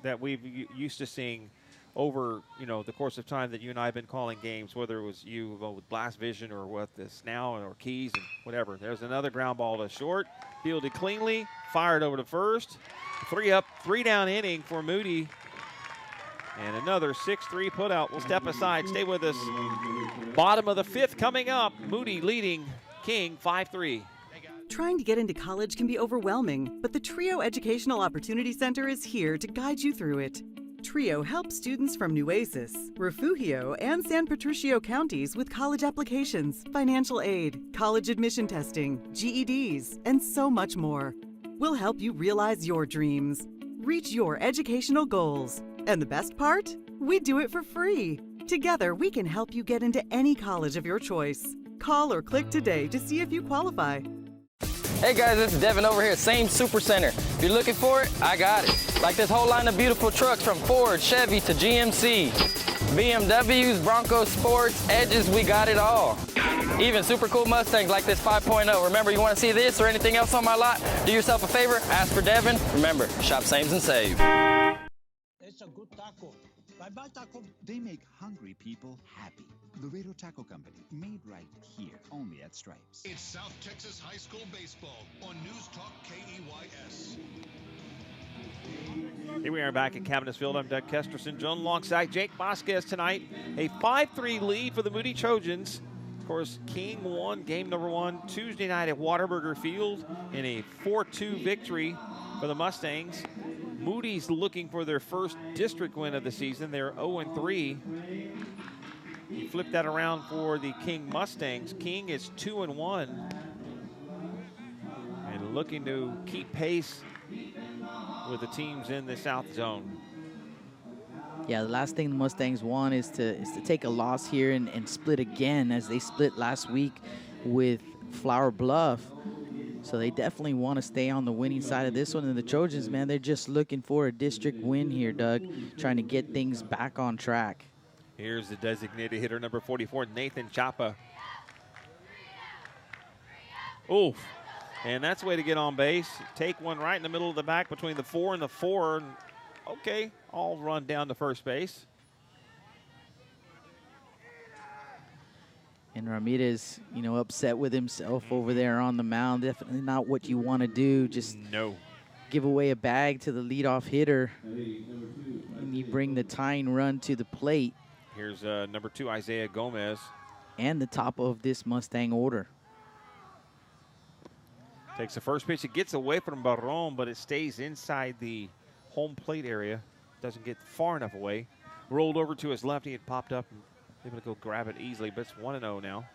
that we've used to seeing over, you know, the course of time that you and I have been calling games, whether it was you with Blast Vision or with this now or Keys and whatever. There's another ground ball to short, fielded cleanly, fired over to first. 3 up, 3 down inning for Moody. And another 6-3 putout. We'll step aside. Stay with us. Bottom of the 5th coming up. Moody leading King 5-3. Trying to get into college can be overwhelming, but the Trio Educational Opportunity Center is here to guide you through it. Trio helps students from Nueces, Refugio, and San Patricio counties with college applications, financial aid, college admission testing, GEDs, and so much more. We'll help you realize your dreams, reach your educational goals. And the best part? We do it for free. Together, we can help you get into any college of your choice. Call or click today to see if you qualify. Hey guys, it's Devin over here, same Super Center. If you're looking for it, I got it. Like this whole line of beautiful trucks from Ford, Chevy to GMC. BMWs, Bronco Sports, Edges, we got it all. Even super cool Mustangs like this 5.0. Remember, you want to see this or anything else on my lot? Do yourself a favor, ask for Devin. Remember, shop Sames and save. It's a good taco. Bye-bye taco. They make hungry people happy. Laredo Taco Company, made right here, only at Stripes. It's South Texas High School Baseball on News Talk KEYS. Here we are back at Cabinets Field. I'm Doug Kesterson, joined alongside Jake Vasquez tonight. A 5-3 lead for the Moody Trojans. Of course, King won game number 1 Tuesday night at Whataburger Field in a 4-2 victory for the Mustangs. Moody's looking for their first district win of the season. They're 0-3. You flip that around for the King Mustangs. King is 2-1 and looking to keep pace with the teams in the South Zone. Yeah, the last thing the Mustangs want is to take a loss here and split again, as they split last week with Flower Bluff. So they definitely want to stay on the winning side of this one. And the Trojans, man, they're just looking for a district win here, Doug, trying to get things back on track. Here's the designated hitter, number 44, Nathan Chapa. Oof. And that's the way to get on base. Take one right in the middle of the back between the 4 and the 4. And okay, I'll run down to first base. And Ramirez, you know, upset with himself over there on the mound. Definitely not what you want to do. Just give away a bag to the leadoff hitter. And you bring the tying run to the plate. Here's number 2, Isaiah Gomez. And the top of this Mustang order. Takes the first pitch. It gets away from Barron, but it stays inside the home plate area. Doesn't get far enough away. Rolled over to his lefty. It popped up and able to go grab it easily, but it's 1-0 now.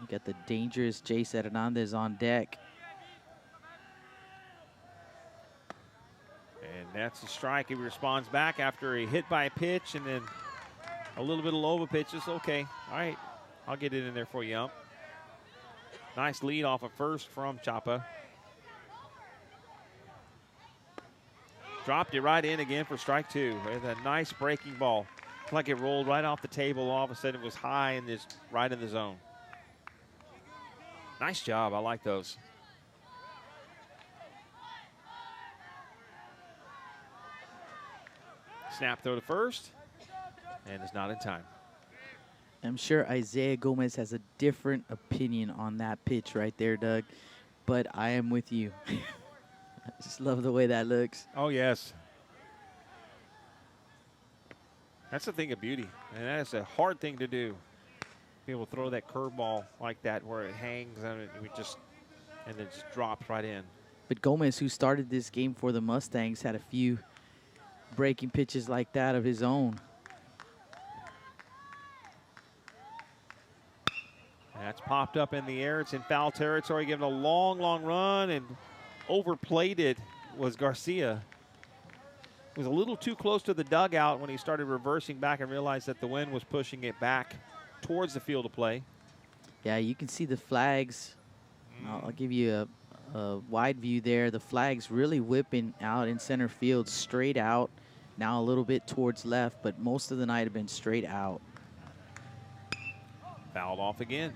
You got the dangerous Jace Hernandez on deck. And that's a strike. He responds back after a hit by a pitch and then a little bit of low of a pitch. It's okay. All right, I'll get it in there for you, Ump. Nice lead off of first from Chapa. Dropped it right in again for strike 2 with a nice breaking ball. It's like it rolled right off the table. All of a sudden it was high and just right in the zone. Nice job. I like those. Snap throw to first, and it's not in time. I'm sure Isaiah Gomez has a different opinion on that pitch right there, Doug, but I am with you. I just love the way that looks. Oh, yes. That's the thing of beauty, and that's a hard thing to do. Be able to throw that curveball like that where it hangs and it then just drops right in. But Gomez, who started this game for the Mustangs, had a few breaking pitches like that of his own. That's popped up in the air. It's in foul territory, giving a long, long run, and overplayed it was Garcia. He was a little too close to the dugout when he started reversing back and realized that the wind was pushing it back towards the field of play. Yeah, you can see the flags. I'll give you a wide view there. The flags really whipping out in center field, straight out. Now a little bit towards left, but most of the night have been straight out. Fouled off again.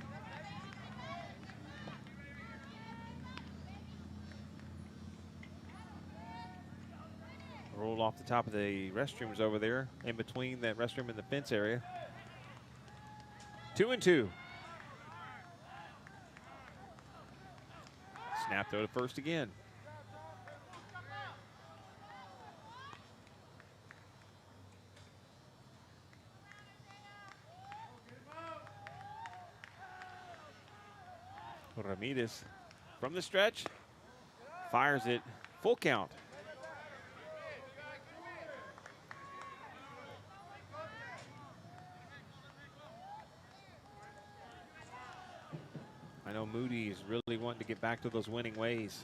Rolled off the top of the restrooms over there, in between that restroom and the fence area. 2-2. Snap throw to first again. Ramirez from the stretch, fires it, full count. I know Moody is really wanting to get back to those winning ways.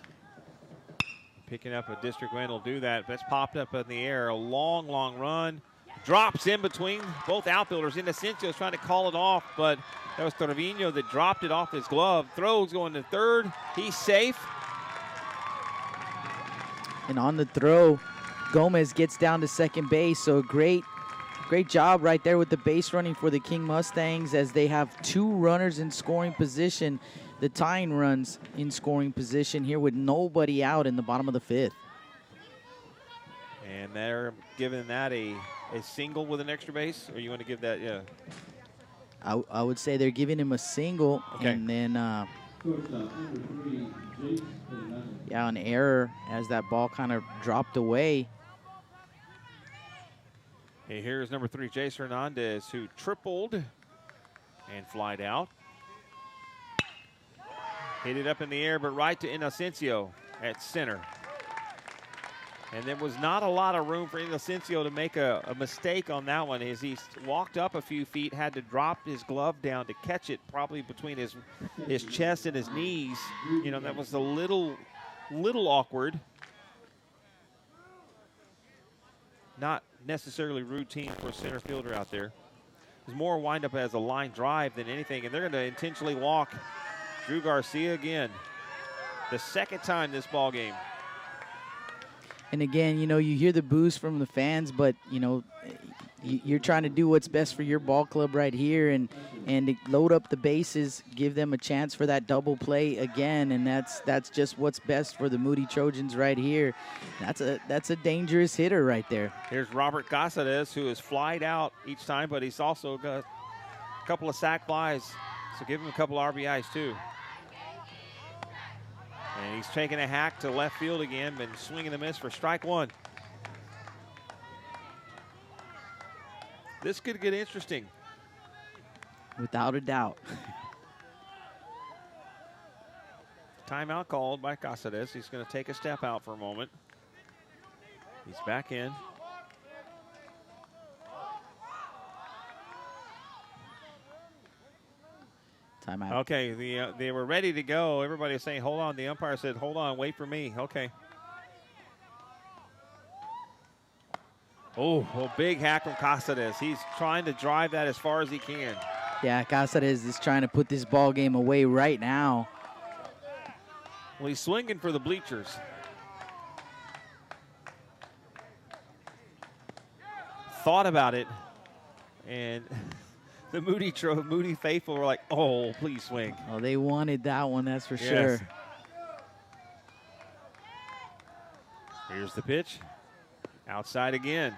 Picking up a district win will do that. That's popped up in the air. A long, long run. Drops in between both outfielders. Inocencio is trying to call it off, but that was Trevino that dropped it off his glove. Throws going to third. He's safe. And on the throw, Gomez gets down to second base. So great job right there with the base running for the King Mustangs as they have 2 runners in scoring position. The tying runs in scoring position here with nobody out in the bottom of the 5th. And they're giving that a single with an extra base, or you want to give that, yeah? I would say they're giving him a single, okay. And then, yeah, an error as that ball kind of dropped away. Hey, here's number 3, Jace Hernandez, who tripled and flied out. Hit it up in the air, but right to Inocencio at center. And there was not a lot of room for Inocencio to make a mistake on that one as he walked up a few feet, had to drop his glove down to catch it probably between his chest and his knees. You know, that was a little awkward. Not necessarily routine for a center fielder out there. It was more wind up as a line drive than anything, and they're going to intentionally walk Drew Garcia again. The second time this ball game. And again, you know, you hear the boos from the fans, but, you know, you're trying to do what's best for your ball club right here and to load up the bases, give them a chance for that double play again, and that's just what's best for the Moody Trojans right here. That's a dangerous hitter right there. Here's Robert Casares, who has flied out each time, but he's also got a couple of sac flies, so give him a couple RBIs too. And he's taking a hack to left field again, been swinging a miss for strike 1. This could get interesting. Without a doubt. Timeout called by Casares. He's going to take a step out for a moment. He's back in. Timeout. Okay, they were ready to go. Everybody was saying, hold on. The umpire said, hold on, wait for me. Okay. Oh, big hack from Casares. He's trying to drive that as far as he can. Yeah, Casares is trying to put this ball game away right now. Well, he's swinging for the bleachers. thought about it, and the Moody faithful were like, oh, please swing. Oh, they wanted that one, that's for sure. Here's the pitch. Outside again.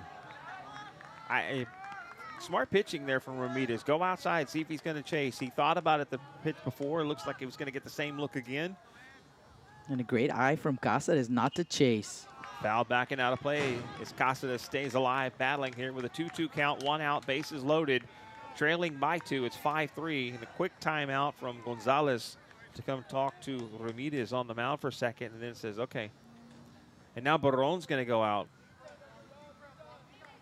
Smart pitching there from Ramirez. Go outside, see if he's going to chase. He thought about it the pitch before. It looks like he was going to get the same look again. And a great eye from Cáceres not to chase. Foul backing out of play as Cáceres stays alive, battling here with a 2-2 count, 1 out, bases loaded. Trailing by 2, it's 5-3. And a quick timeout from Gonzalez to come talk to Ramirez on the mound for a second, and then says, okay. And now Baron's going to go out.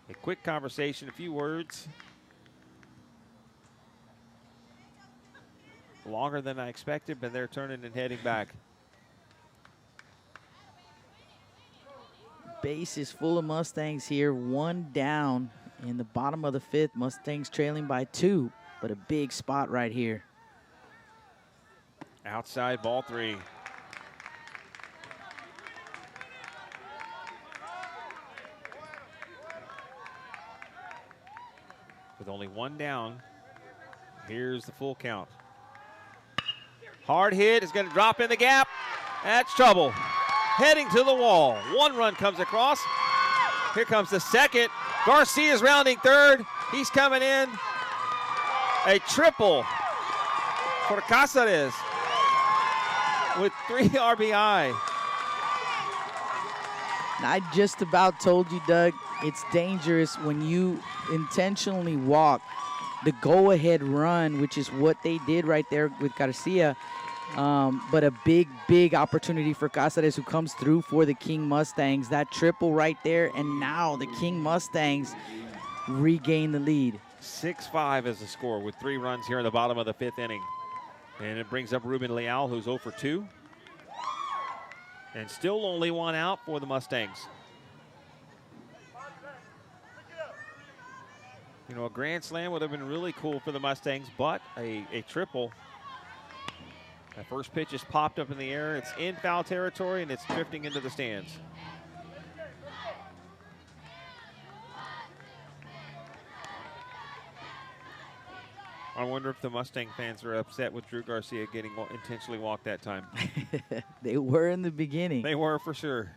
A quick conversation, a few words. Longer than I expected, but they're turning and heading back. Base is full of Mustangs here. 1 down in the bottom of the 5th. Mustangs trailing by 2, but a big spot right here. Outside, ball 3. With only 1 down, here's the full count. Hard hit is going to drop in the gap. That's trouble. Heading to the wall. 1 run comes across. Here comes the second. Garcia's rounding third. He's coming in. A triple for Cáceres with 3 RBI. I just about told you, Doug, it's dangerous when you intentionally walk the go-ahead run, which is what they did right there with Garcia. But a big opportunity for Cáceres, who comes through for the King Mustangs. That triple right there, and now the King Mustangs regain the lead. 6-5 is the score with 3 runs here in the bottom of the 5th inning. And it brings up Ruben Leal, who's 0 for 2. And still only 1 out for the Mustangs. You know, a grand slam would have been really cool for the Mustangs, but a triple. That first pitch is popped up in the air. It's in foul territory, and it's drifting into the stands. I wonder if the Mustang fans are upset with Drew Garcia getting intentionally walked that time. They were in the beginning. They were for sure.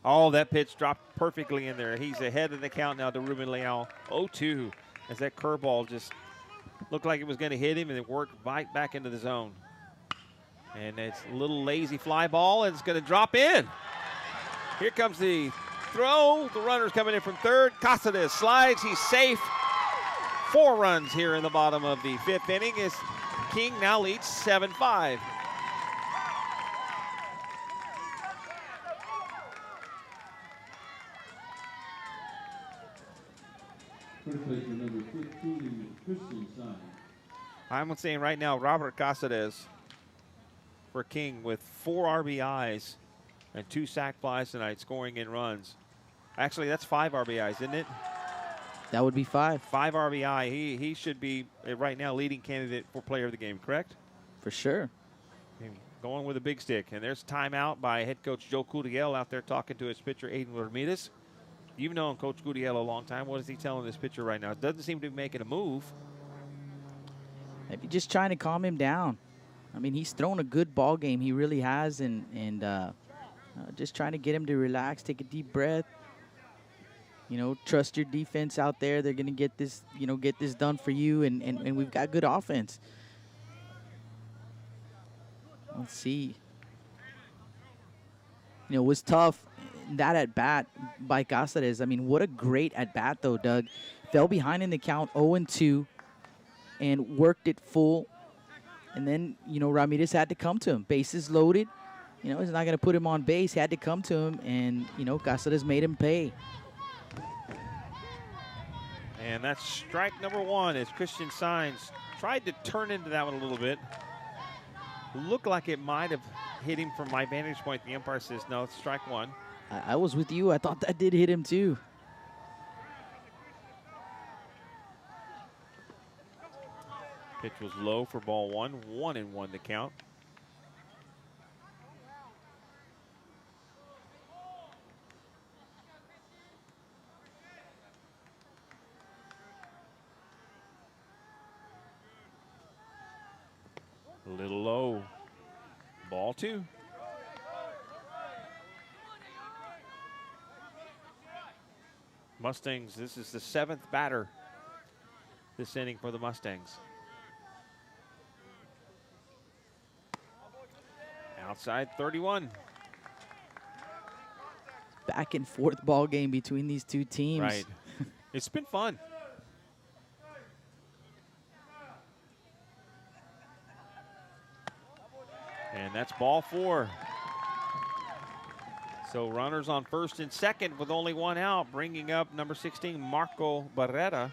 Oh, that pitch dropped perfectly in there. He's ahead of the count now to Ruben Leal. 0-2 as that curveball just looked like it was going to hit him, and it worked right back into the zone. And it's a little lazy fly ball, and it's going to drop in. Here comes the throw. The runner's coming in from third. Cáceres slides. He's safe. 4 runs here in the bottom of the 5th inning as King now leads 7-5. Number 15, Christian Sign. I'm saying right now, Robert Cáceres for King with 4 RBIs and 2 sac flies tonight, scoring in runs. Actually, that's 5 RBIs, isn't it? That would be 5. 5 RBI. He should be right now leading candidate for player of the game, correct? For sure. Going with a big stick. And there's timeout by head coach Joe Curiel out there talking to his pitcher, Aiden Ramirez. You've known Coach Curiel a long time. What is he telling this pitcher right now? It doesn't seem to be making a move. Maybe just trying to calm him down. I mean, he's thrown a good ball game. He really has. And just trying to get him to relax, take a deep breath. You know, trust your defense out there. They're going to get this, get this done for you. And we've got good offense. Let's see. It was tough, that at-bat by Cáceres. I mean, what a great at-bat, though, Doug. Fell behind in the count, 0-2, and worked it full. And then, Ramirez had to come to him. Bases loaded. He's not going to put him on base. He had to come to him, and, Cáceres made him pay. And that's strike number 1 as Christian Signs tried to turn into that one a little bit. Looked like it might have hit him from my vantage point. The umpire says, no, it's strike 1. I was with you. I thought that did hit him too. Pitch was low for ball 1. 1-1 to count. Ball 2. Mustangs, this is the 7th batter this inning for the Mustangs. Outside 31. Back and forth ball game between these two teams. Right. It's been fun. And that's ball 4. So runners on first and second with only one out, bringing up number 16, Marco Barrera,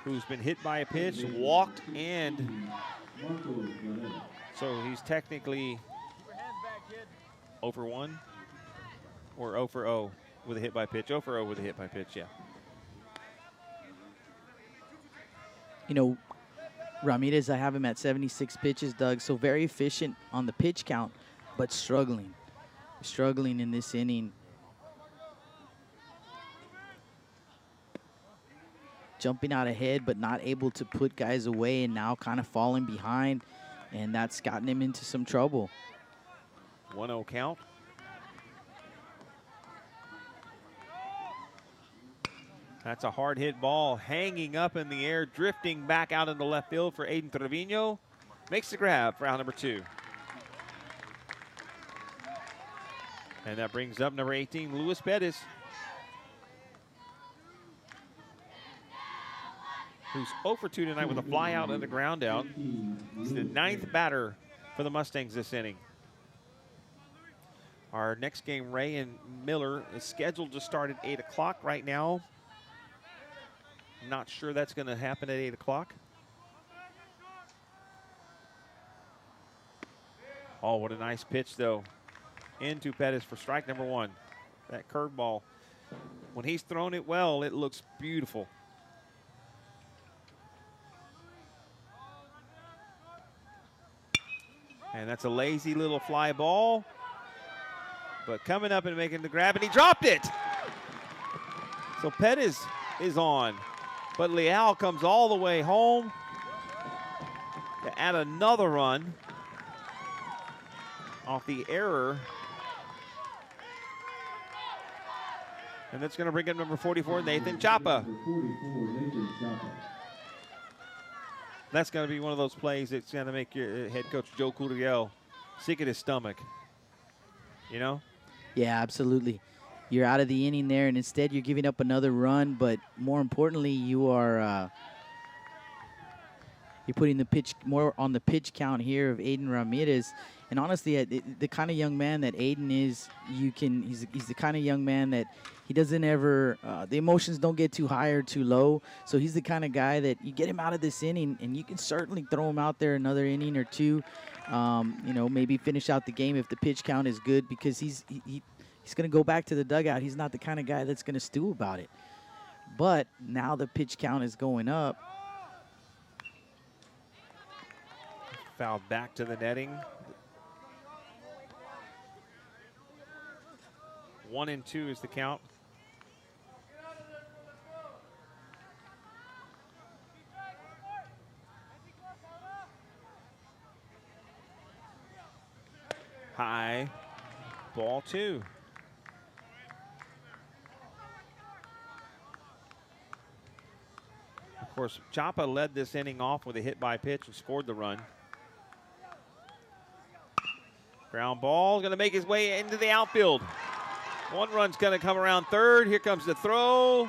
who's been hit by a pitch, walked, and so he's technically 0 for 1 or 0 for 0 with a hit by pitch. 0 for 0 with a hit by pitch, yeah. You know, Ramirez, I have him at 76 pitches, Doug, so very efficient on the pitch count, but struggling in this inning. Jumping out ahead, but not able to put guys away, and now kind of falling behind, and that's gotten him into some trouble. 1-0 count. That's a hard hit ball, hanging up in the air, drifting back out into left field for Aiden Trevino. Makes the grab for out number 2. And that brings up number 18, Luis Perez, who's 0 for 2 tonight with a fly out and a ground out. He's the 9th batter for the Mustangs this inning. Our next game, Ray and Miller, is scheduled to start at 8 o'clock right now. Not sure that's going to happen at 8 o'clock. Oh, what a nice pitch, though. Into Pettis for strike number 1. That curveball, when he's thrown it well, it looks beautiful. And that's a lazy little fly ball. But coming up and making the grab, and he dropped it. So Pettis is on. But Leal comes all the way home to add another run off the error. And that's going to bring up number 44, Nathan Chapa. That's going to be one of those plays that's going to make your head coach Joe Curiel sick at his stomach. You know? Yeah, absolutely. You're out of the inning there, and instead you're giving up another run, but more importantly, you are you're putting the pitch more on the pitch count here of Aiden Ramirez. And honestly, the kind of young man that Aiden is, he's the kind of young man that he doesn't ever, the emotions don't get too high or too low. So he's the kind of guy that you get him out of this inning, and you can certainly throw him out there another inning or two. You know, maybe finish out the game if the pitch count is good, because he's going to go back to the dugout. He's not the kind of guy that's going to stew about it. But now the pitch count is going up. Fouled back to the netting. 1-2 is the count. High, ball 2. Of course, Chapa led this inning off with a hit by pitch and scored the run. Ground ball, going to make his way into the outfield. One run's going to come around third. Here comes the throw.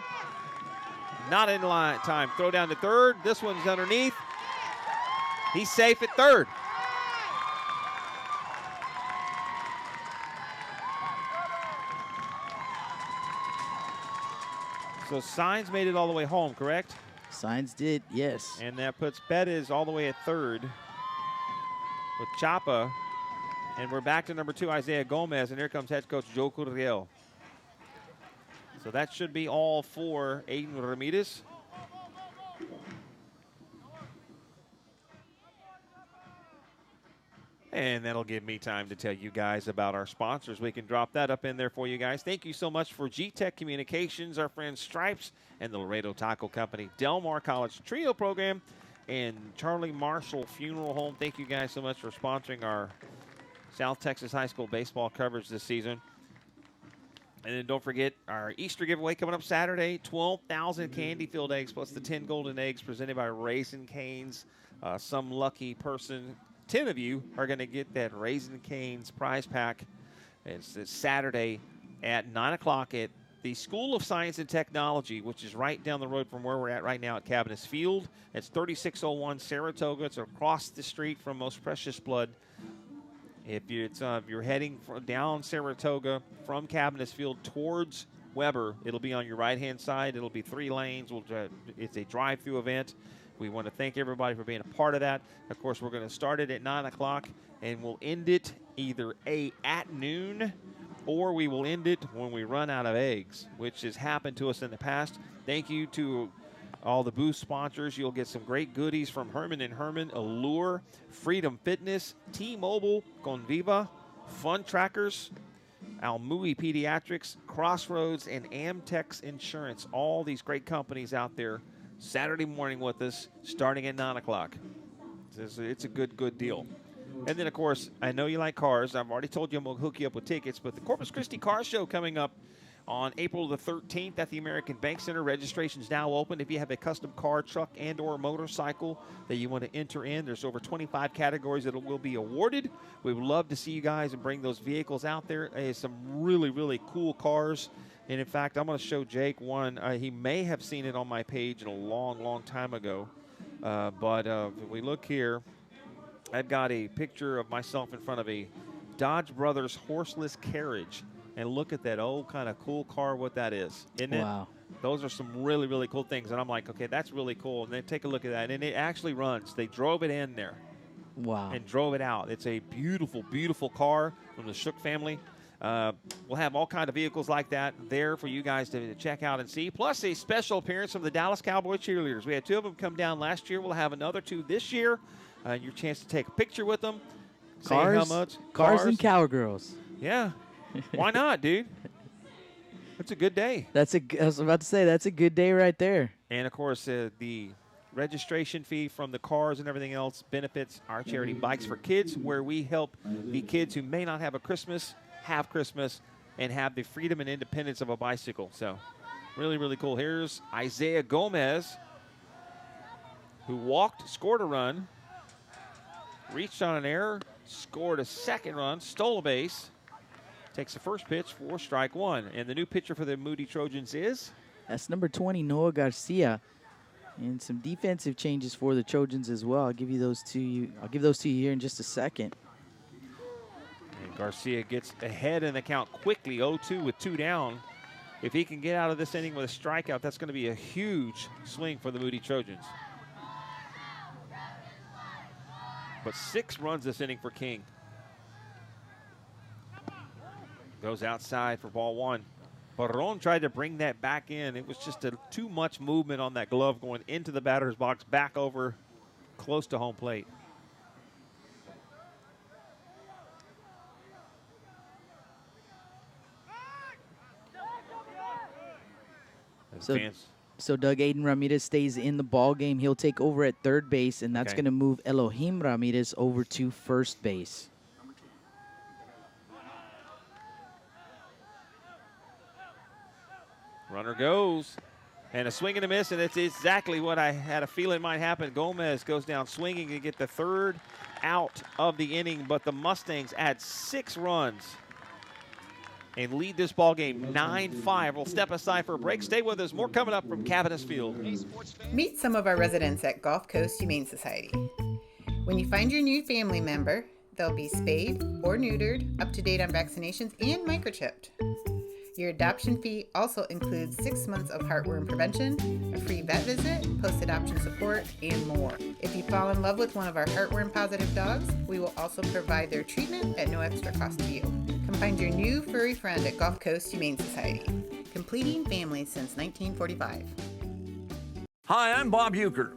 Not in line time. Throw down to third. This one's underneath. He's safe at third. So Signs made it all the way home, correct? Signs did, yes. And that puts Bettis all the way at third with Chapa. And we're back to number 2, Isaiah Gomez, and here comes head coach Joe Curiel. So that should be all for Aiden Ramirez. And that'll give me time to tell you guys about our sponsors. We can drop that up in there for you guys. Thank you so much for G-Tech Communications, our friends Stripes, and the Laredo Taco Company, Del Mar College Trio Program, and Charlie Marshall Funeral Home. Thank you guys so much for sponsoring our South Texas high school baseball coverage this season. And then don't forget our Easter giveaway coming up Saturday, 12,000 candy-filled eggs plus the 10 golden eggs presented by Raisin Cane's. Some lucky person, 10 of you are going to get that Raisin Cane's prize pack. It's Saturday at 9 o'clock at the School of Science and Technology, which is right down the road from where we're at right now at Cabinets Field. It's 3601 Saratoga. It's across the street from Most Precious Blood. If you're heading down Saratoga from Cabinets Field towards Weber, it'll be on your right-hand side. It'll be 3 lanes. It's a drive-through event. We want to thank everybody for being a part of that. Of course, we're going to start it at 9 o'clock, and we'll end it either at noon or we will end it when we run out of eggs, which has happened to us in the past. Thank you to all the booth sponsors. You'll get some great goodies from Herman & Herman, Allure, Freedom Fitness, T-Mobile, Conviva, Fun Trackers, Almui Pediatrics, Crossroads, and Amtex Insurance. All these great companies out there Saturday morning with us starting at 9 o'clock. It's a good deal. And then, of course, I know you like cars. I've already told you I'm going to hook you up with tickets, but the Corpus Christi Car Show coming up on April the 13th at the American Bank Center. Registration is now open. If you have a custom car, truck, and or motorcycle that you want to enter in, there's over 25 categories that will be awarded. We would love to see you guys and bring those vehicles out there. Some really, really cool cars. And, in fact, I'm going to show Jake one. He may have seen it on my page a long, long time ago. But if we look here, I've got a picture of myself in front of a Dodge Brothers horseless carriage. And look at that old kind of cool car, what that is, isn't it? Wow. Those are some really, really cool things. And I'm like, okay, that's really cool. And then take a look at that. And it actually runs. They drove it in there. Wow. And drove it out. It's a beautiful, beautiful car from the Shook family. We'll have all kinds of vehicles like that there for you guys to check out and see. Plus a special appearance from the Dallas Cowboy cheerleaders. We had 2 of them come down last year. We'll have another 2 this year. Your chance to take a picture with them. Cars, say how much. Cars and cowgirls. Yeah. Why not, dude? That's a good day. I was about to say, that's a good day right there. And, of course, the registration fee from the cars and everything else benefits our charity Bikes for Kids, where we help the kids who may not have a Christmas have Christmas and have the freedom and independence of a bicycle. So, really, really cool. Here's Isaiah Gomez, who walked, scored a run, reached on an error, scored a second run, stole a base. Takes the first pitch for strike 1. And the new pitcher for the Moody Trojans is? That's number 20, Noah Garcia. And some defensive changes for the Trojans as well. I'll give those to you here in just a second. And Garcia gets ahead in the count quickly, 0-2 with 2 down. If he can get out of this inning with a strikeout, that's going to be a huge swing for the Moody Trojans. But 6 runs this inning for King. Goes outside for ball 1. Barron tried to bring that back in. It was just too much movement on that glove going into the batter's box, back over close to home plate. So Doug, Aiden Ramirez stays in the ball game. He'll take over at third base, and that's going to move Elohim Ramirez over to first base. Runner goes, and a swing and a miss, and it's exactly what I had a feeling might happen. Gomez goes down swinging to get the 3rd out of the inning, but the Mustangs add 6 runs and lead this ball game 9-5. We'll step aside for a break. Stay with us. More coming up from Cabinets Field. Meet some of our residents at Gulf Coast Humane Society. When you find your new family member, they'll be spayed or neutered, up to date on vaccinations, and microchipped. Your adoption fee also includes 6 months of heartworm prevention, a free vet visit, post-adoption support, and more. If you fall in love with one of our heartworm-positive dogs, we will also provide their treatment at no extra cost to you. Come find your new furry friend at Gulf Coast Humane Society, completing families since 1945. Hi, I'm Bob Euchre.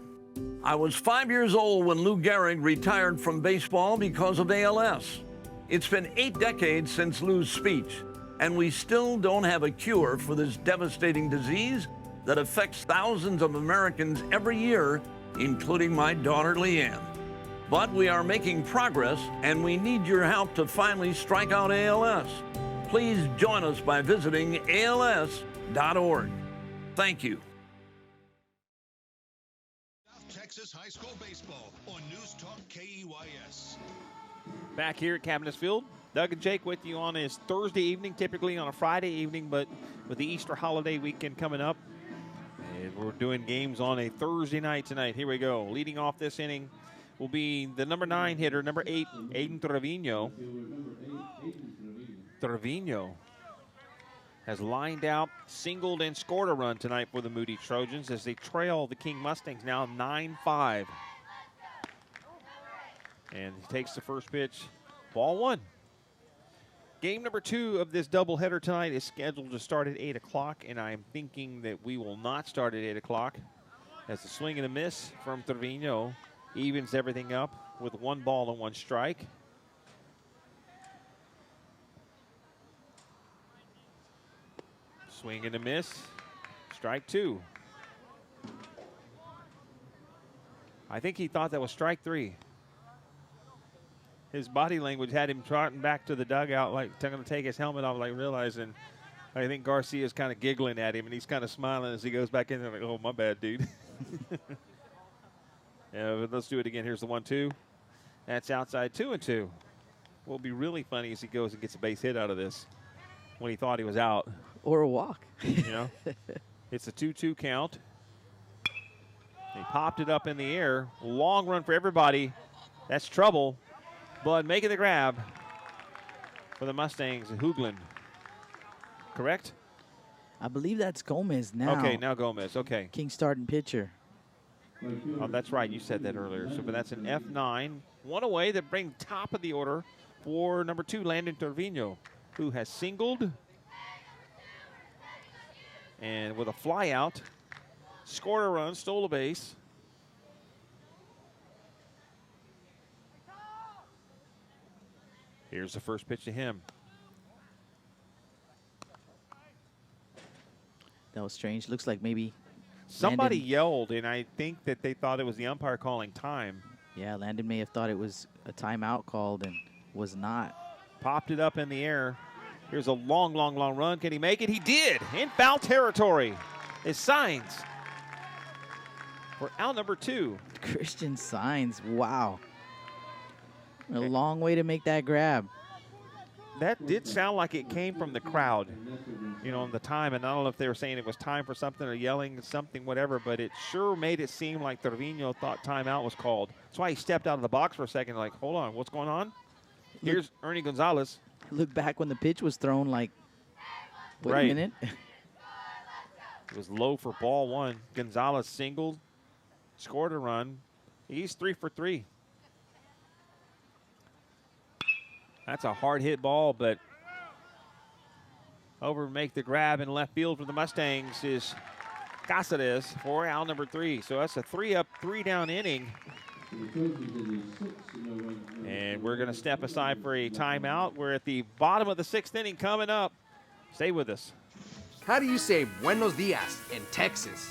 I was 5 years old when Lou Gehrig retired from baseball because of ALS. It's been 8 decades since Lou's speech, and we still don't have a cure for this devastating disease that affects thousands of Americans every year, including my daughter Leanne. But we are making progress, and we need your help to finally strike out ALS. Please join us by visiting als.org. Thank you. South Texas High School Baseball on News Talk KEYS. Back here at Cabinets Field, Doug and Jake with you on this Thursday evening, typically on a Friday evening, but with the Easter holiday weekend coming up, and we're doing games on a Thursday night tonight. Here we go. Leading off this inning will be the number 9 hitter, number 8, Aiden Trevino. Trevino has lined out, singled, and scored a run tonight for the Moody Trojans as they trail the King Mustangs now 9-5. And he takes the first pitch, ball 1. Game number 2 of this doubleheader tonight is scheduled to start at 8 o'clock, and I'm thinking that we will not start at 8 o'clock as the swing and a miss from Trevino evens everything up with 1 ball and 1 strike. Swing and a miss, strike 2. I think he thought that was strike 3. His body language had him trotting back to the dugout, like going to take his helmet off, like realizing. I think Garcia's kind of giggling at him, and he's kind of smiling as he goes back in there, like, "Oh, my bad, dude." Yeah, but let's do it again. Here's the 1-2. That's outside 2-2. What'll be really funny is he goes and gets a base hit out of this when he thought he was out. Or a walk. You know, it's a 2-2 count. He popped it up in the air. Long run for everybody. That's trouble. But making the grab for the Mustangs, Hoogland. Correct? I believe that's Gomez now. Okay, now Gomez. Okay. King starting pitcher. Oh, that's right. You said that earlier. So, but that's an F9. 1 away that brings top of the order for number 2, Landon Trevino, who has singled. And with a fly out, scored a run, stole a base. Here's the first pitch to him. That was strange. Looks like maybe Somebody Landon yelled, and I think that they thought it was the umpire calling time. Yeah, Landon may have thought it was a timeout called and was not. Popped it up in the air. Here's a long, long, long run. Can he make it? He did. In foul territory. His signs for out number 2. Christian Signs. Wow. A long way to make that grab. That did sound like it came from the crowd, you know, in the time. And I don't know if they were saying it was time for something or yelling something, whatever, but it sure made it seem like Trevino thought timeout was called. That's why he stepped out of the box for a second, like, hold on, what's going on? Here's Ernie Gonzalez. Look back when the pitch was thrown, like, wait a minute. It was low for ball 1. Gonzalez singled, scored a run. He's 3 for 3. That's a hard hit ball, but over to make the grab in left field for the Mustangs is Cáceres for out number 3. So that's a 3-up, 3-down inning. And we're going to step aside for a timeout. We're at the bottom of the 6th inning coming up. Stay with us. How do you say buenos dias in Texas?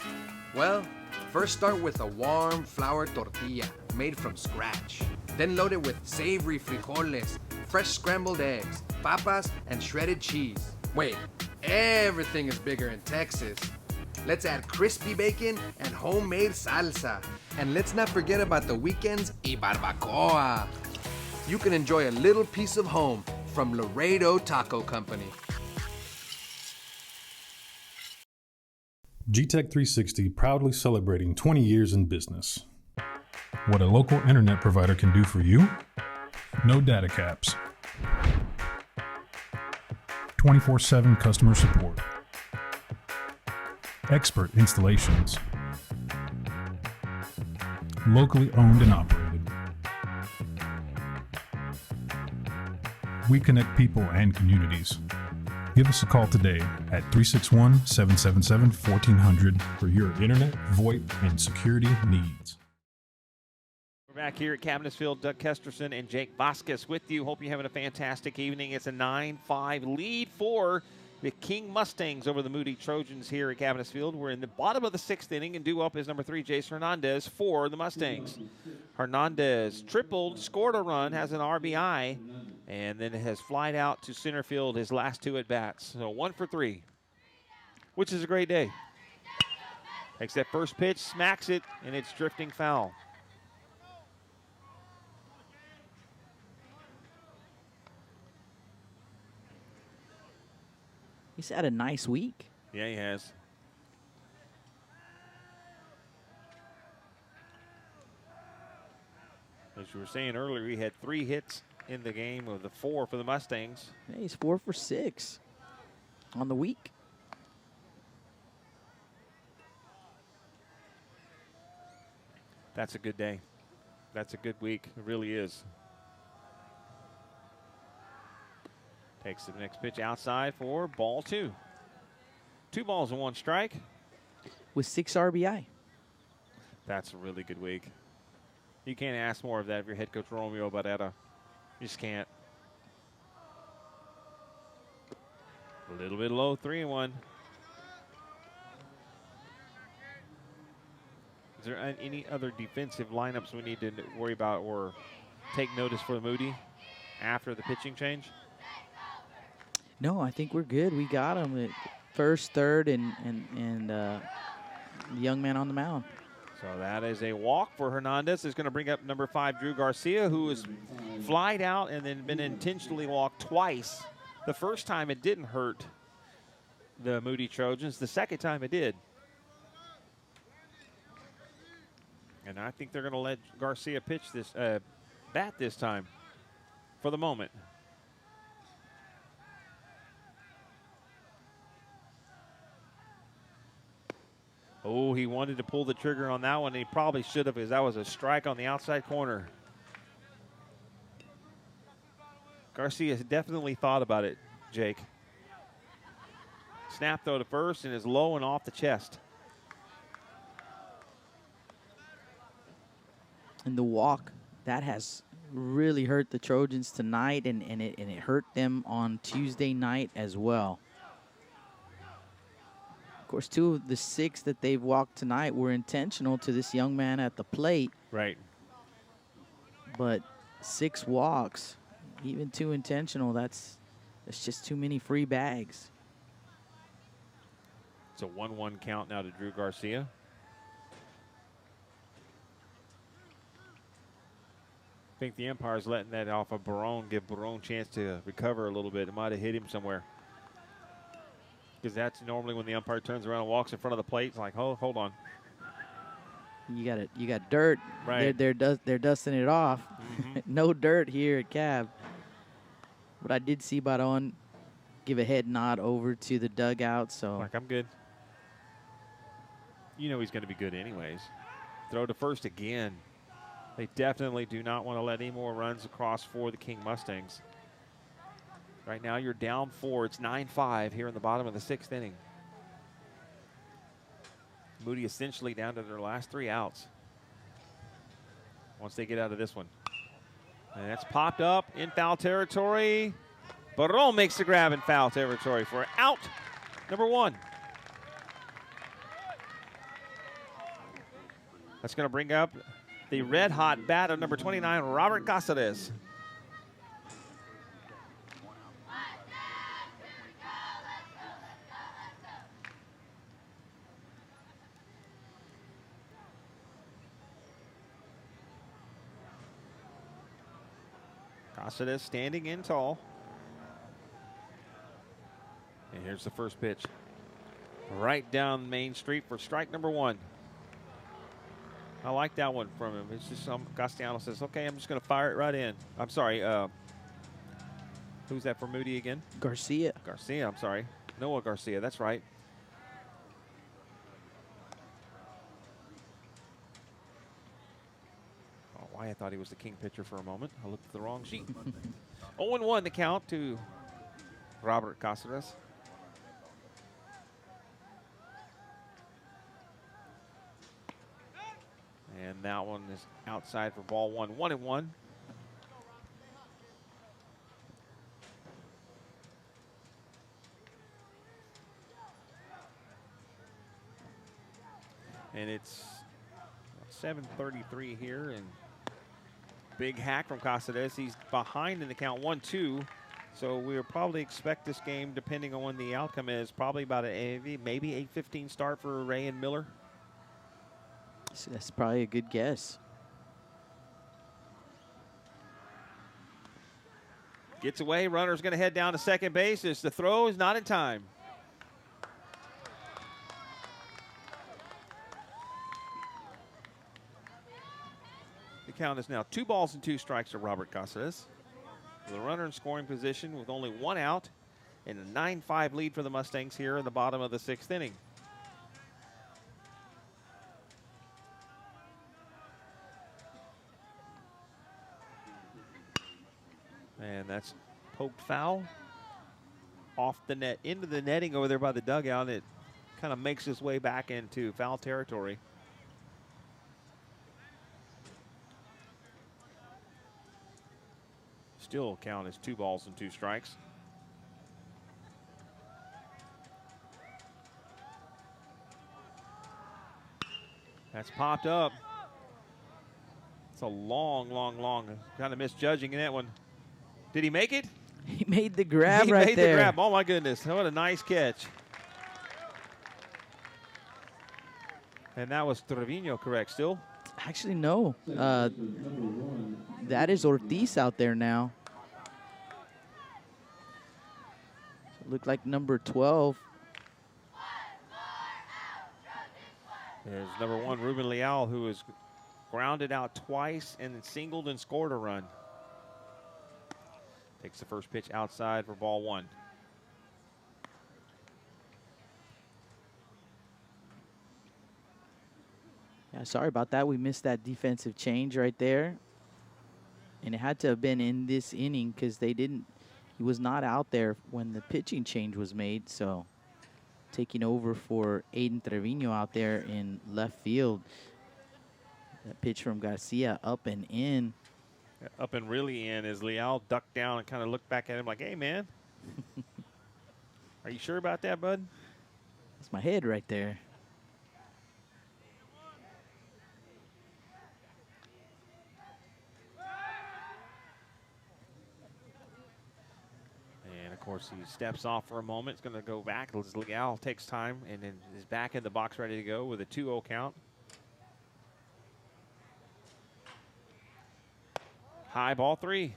Well, first start with a warm flour tortilla made from scratch. Then load it with savory frijoles, fresh scrambled eggs, papas, and shredded cheese. Wait, everything is bigger in Texas. Let's add crispy bacon and homemade salsa. And let's not forget about the weekends y barbacoa. You can enjoy a little piece of home from Laredo Taco Company. GTech 360 proudly celebrating 20 years in business. What a local internet provider can do for you? No data caps. 24/7 customer support. Expert installations. Locally owned and operated. We connect people and communities. Give us a call today at 361-777-1400 for your internet, VoIP, and security needs. We're back here at Cabinets Field. Doug Kesterson and Jake Vasquez with you. Hope you're having a fantastic evening. It's a 9-5 lead for the King Mustangs over the Moody Trojans here at Cabinets Field. We're in the bottom of the 6th inning, and due up is number 3, Jace Hernandez for the Mustangs. Hernandez tripled, scored a run, has an RBI, and then has flied out to center field his last 2 at-bats. So 1 for 3, which is a great day. Takes that first pitch, smacks it, and it's drifting foul. He's had a nice week. Yeah, he has. As you were saying earlier, he had 3 hits in the game of the 4 for the Mustangs. Yeah, he's 4 for 6 on the week. That's a good day. That's a good week. It really is. Takes the next pitch outside for ball 2. 2 balls and 1 strike. With 6 RBI. That's a really good week. You can't ask more of that if you're head coach Romeo Barrera. You just can't. A little bit low, 3-1. Is there any other defensive lineups we need to worry about or take notice for Moody after the pitching change? No, I think we're good. We got him at first, third, and the young man on the mound. So that is a walk for Hernandez. It's going to bring up number 5, Drew Garcia, who has flied out and then been intentionally walked twice. The first time it didn't hurt the Moody Trojans. The second time it did. And I think they're going to let Garcia pitch this bat this time for the moment. Oh, he wanted to pull the trigger on that one. He probably should have, because that was a strike on the outside corner. Garcia has definitely thought about it, Jake. Snap throw to first and is low and off the chest. And the walk, that has really hurt the Trojans tonight, and it hurt them on Tuesday night as well. Of course, 2 of the 6 that they've walked tonight were intentional to this young man at the plate. Right. But 6 walks, even 2 intentional, that's just too many free bags. It's a 1-1 count now to Drew Garcia. I think the umpire's letting that off of Barone, give Barone a chance to recover a little bit. It might have hit him somewhere. Because that's normally when the umpire turns around and walks in front of the plate. It's like, oh, hold on. You got dirt. Right. They're dusting it off. No dirt here at Cab. But I did see Barone give a head nod over to the dugout. So like, I'm good. You know he's going to be good anyways. Throw to first again. They definitely do not want to let any more runs across for the King Mustangs. Right now you're down 4. It's 9-5 here in the bottom of the 6th inning. Moody essentially down to their last 3 outs once they get out of this one. And that's popped up in foul territory. Barone makes the grab in foul territory for out number 1. That's going to bring up the red-hot bat of number 29, Robert Cáceres. Cáceres standing in tall. And here's the first pitch. Right down Main Street for strike number 1. I like that one from him. It's just Castellanos says, okay, I'm just going to fire it right in. I'm sorry. Who's that for Moody again? Garcia. Garcia, I'm sorry. Noah Garcia, that's right. Oh, why I thought he was the King pitcher for a moment. I looked at the wrong sheet. 0-1 the count to Robert Cáceres. And that one is outside for ball 1. 1-1. And it's 7:33 here, and Big hack from Caceres. He's behind in the count 1-2. So we'll probably expect this game, depending on when the outcome is, probably about maybe 8:15 start for Ray and Miller. So that's probably a good guess. Gets away. Runner's going to head down to second base. As the throw is not in time. The count is now 2 balls and 2 strikes to Robert Caceres. The runner in scoring position with only 1 out and a 9-5 lead for the Mustangs here in the bottom of the 6th inning. And that's poked foul off the net into the netting over there by the dugout. It kind of makes its way back into foul territory. Still count as 2 balls and 2 strikes. That's popped up. It's a long kind of misjudging in that one. Did he make it? He made the grab he right made there. the grab. Oh my goodness, what a nice catch. And that was Trevino, correct, still? Actually, no. That is Ortiz out there now. Looked like number 12. There's number 1, Ruben Leal, who was grounded out twice and then singled and scored a run. Takes the first pitch outside for ball 1. Yeah, sorry about that. We missed that defensive change right there. And it had to have been in this inning because he was not out there when the pitching change was made. So taking over for Aiden Trevino out there in left field. That pitch from Garcia up and in. Up and really in as Leal ducked down and kind of looked back at him like, hey, man. Are you sure about that, bud? That's my head right there. And, of course, he steps off for a moment. It's going to go back. Leal takes time and then is back in the box ready to go with a 2-0 count. High ball 3.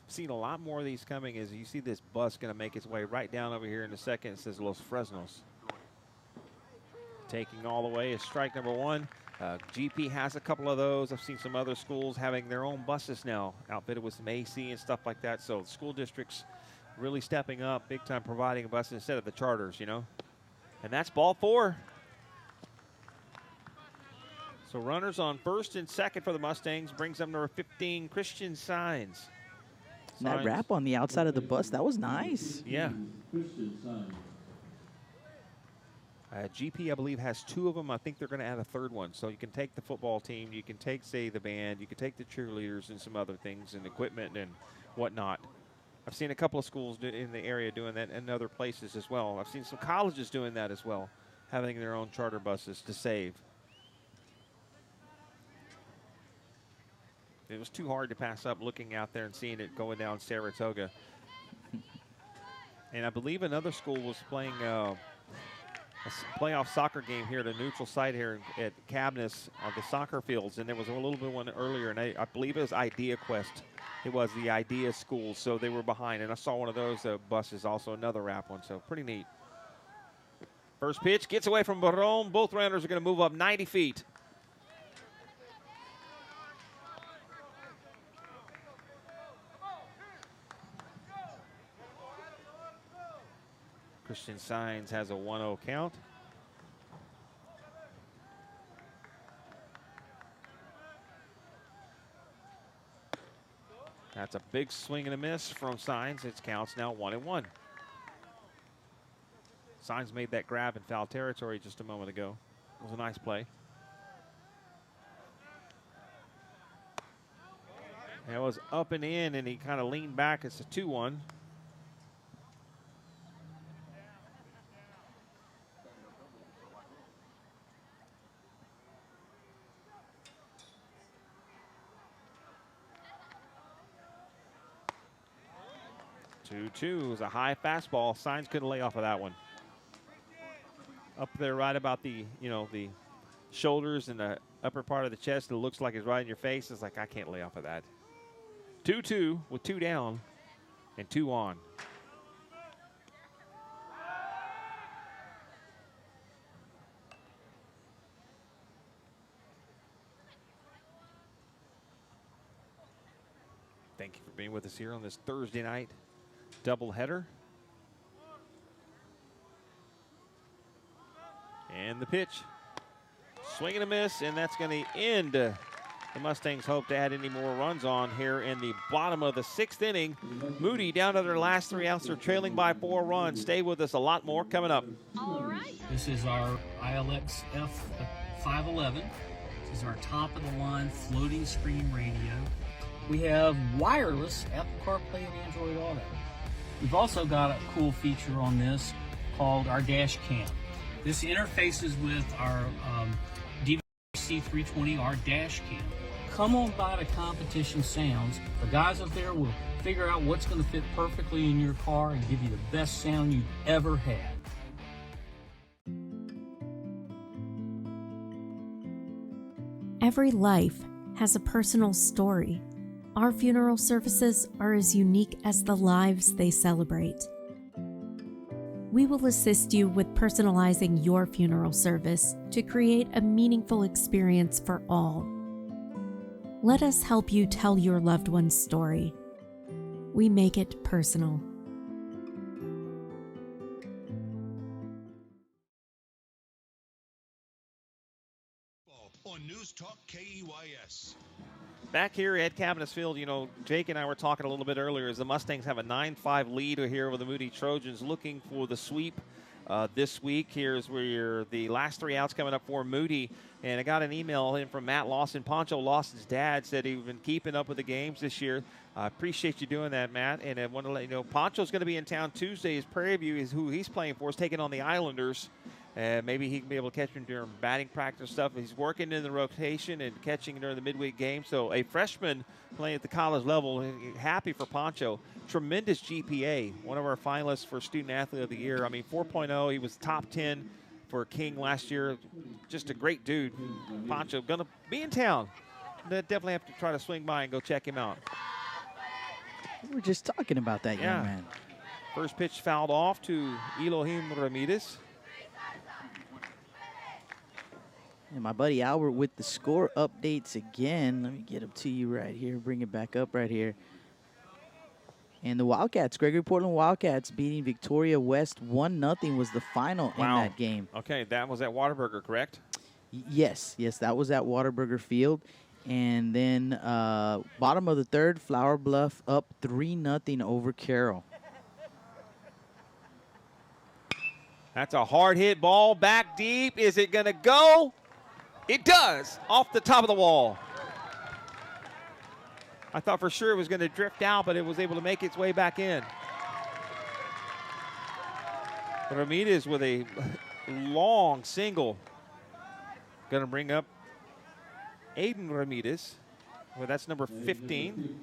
Seen a lot more of these coming as you see this bus going to make its way right down over here in a second. It says Los Fresnos. Taking all the way is strike number 1. GP has a couple of those. I've seen some other schools having their own buses now, outfitted with some AC and stuff like that. So school districts really stepping up big time, providing a bus instead of the charters, you know. And that's ball 4. So runners on first and second for the Mustangs brings up number 15, Christian Signs. And that wrap on the outside of the bus, that was nice. Yeah. GP, I believe, has 2 of them. I think they're going to add a 3rd one. So you can take the football team, you can take, say, the band, you can take the cheerleaders and some other things and equipment and whatnot. I've seen a couple of schools in the area doing that and other places as well. I've seen some colleges doing that as well, having their own charter buses to save. It was too hard to pass up looking out there and seeing it going down Saratoga. And I believe another school was playing a playoff soccer game here at a neutral site here at Cabinets on the soccer fields. And there was a little bit one earlier, and I believe it was Idea Quest. It was the Idea School, so they were behind. And I saw one of those buses, also another wrap one, so pretty neat. First pitch gets away from Barron. Both runners are going to move up 90 feet. Christian Signs has a 1-0 count. That's a big swing and a miss from Signs. It counts now 1-1. Signs made that grab in foul territory just a moment ago. It was a nice play. It was up and in, and he kind of leaned back. It's a 2-1. 2-2 is a high fastball. Signs couldn't lay off of that one. Up there right about the, the shoulders and the upper part of the chest. It looks like it's right in your face. It's like, I can't lay off of that. 2-2 with 2 down and 2 on. Thank you for being with us here on this Thursday night doubleheader. And the pitch. Swing and a miss, and that's going to end the Mustangs' hope to add any more runs on here in the bottom of the 6th inning. Moody down to their last 3 outs. They're trailing by 4 runs. Stay with us. A lot more coming up. All right. This is our ILX F511. This is our top of the line floating screen radio. We have wireless Apple CarPlay and Android Auto. We've also got a cool feature on this called our dash cam. This interfaces with our DVC320R dash cam. Come on by to Competition Sounds. The guys up there will figure out what's going to fit perfectly in your car and give you the best sound you've ever had. Every life has a personal story. Our funeral services are as unique as the lives they celebrate. We will assist you with personalizing your funeral service to create a meaningful experience for all. Let us help you tell your loved one's story. We make it personal. On News Talk KEYS. Back here at Cabinets Field, Jake and I were talking a little bit earlier as the Mustangs have a 9-5 lead here with the Moody Trojans looking for the sweep this week. Here's where the last 3 outs coming up for Moody. And I got an email in from Matt Lawson. Poncho Lawson's dad said he's been keeping up with the games this year. I appreciate you doing that, Matt. And I want to let you know, Poncho's going to be in town Tuesday. His Prairie View is who he's playing for, is taking on the Islanders. Maybe he can be able to catch him during batting practice stuff. He's working in the rotation and catching during the midweek game. So a freshman playing at the college level, happy for Poncho. Tremendous GPA, one of our finalists for Student Athlete of the Year. I mean, 4.0. He was top 10 for King last year. Just a great dude. Poncho going to be in town. Definitely have to try to swing by and go check him out. We were just talking about that young man. First pitch fouled off to Elohim Ramirez. And my buddy Albert with the score updates again. Let me get them to you right here. Bring it back up right here. And the Wildcats, Gregory Portland Wildcats beating Victoria West 1-0 was the final in that game. Okay, that was at Whataburger, correct? Yes, that was at Whataburger Field. And then bottom of the 3rd, Flower Bluff up 3-0 over Carroll. That's a hard hit ball back deep. Is it going to go? It does, off the top of the wall. I thought for sure it was going to drift out, but it was able to make its way back in. Ramirez with a long single. Going to bring up Aiden Ramirez. Well, that's number 15.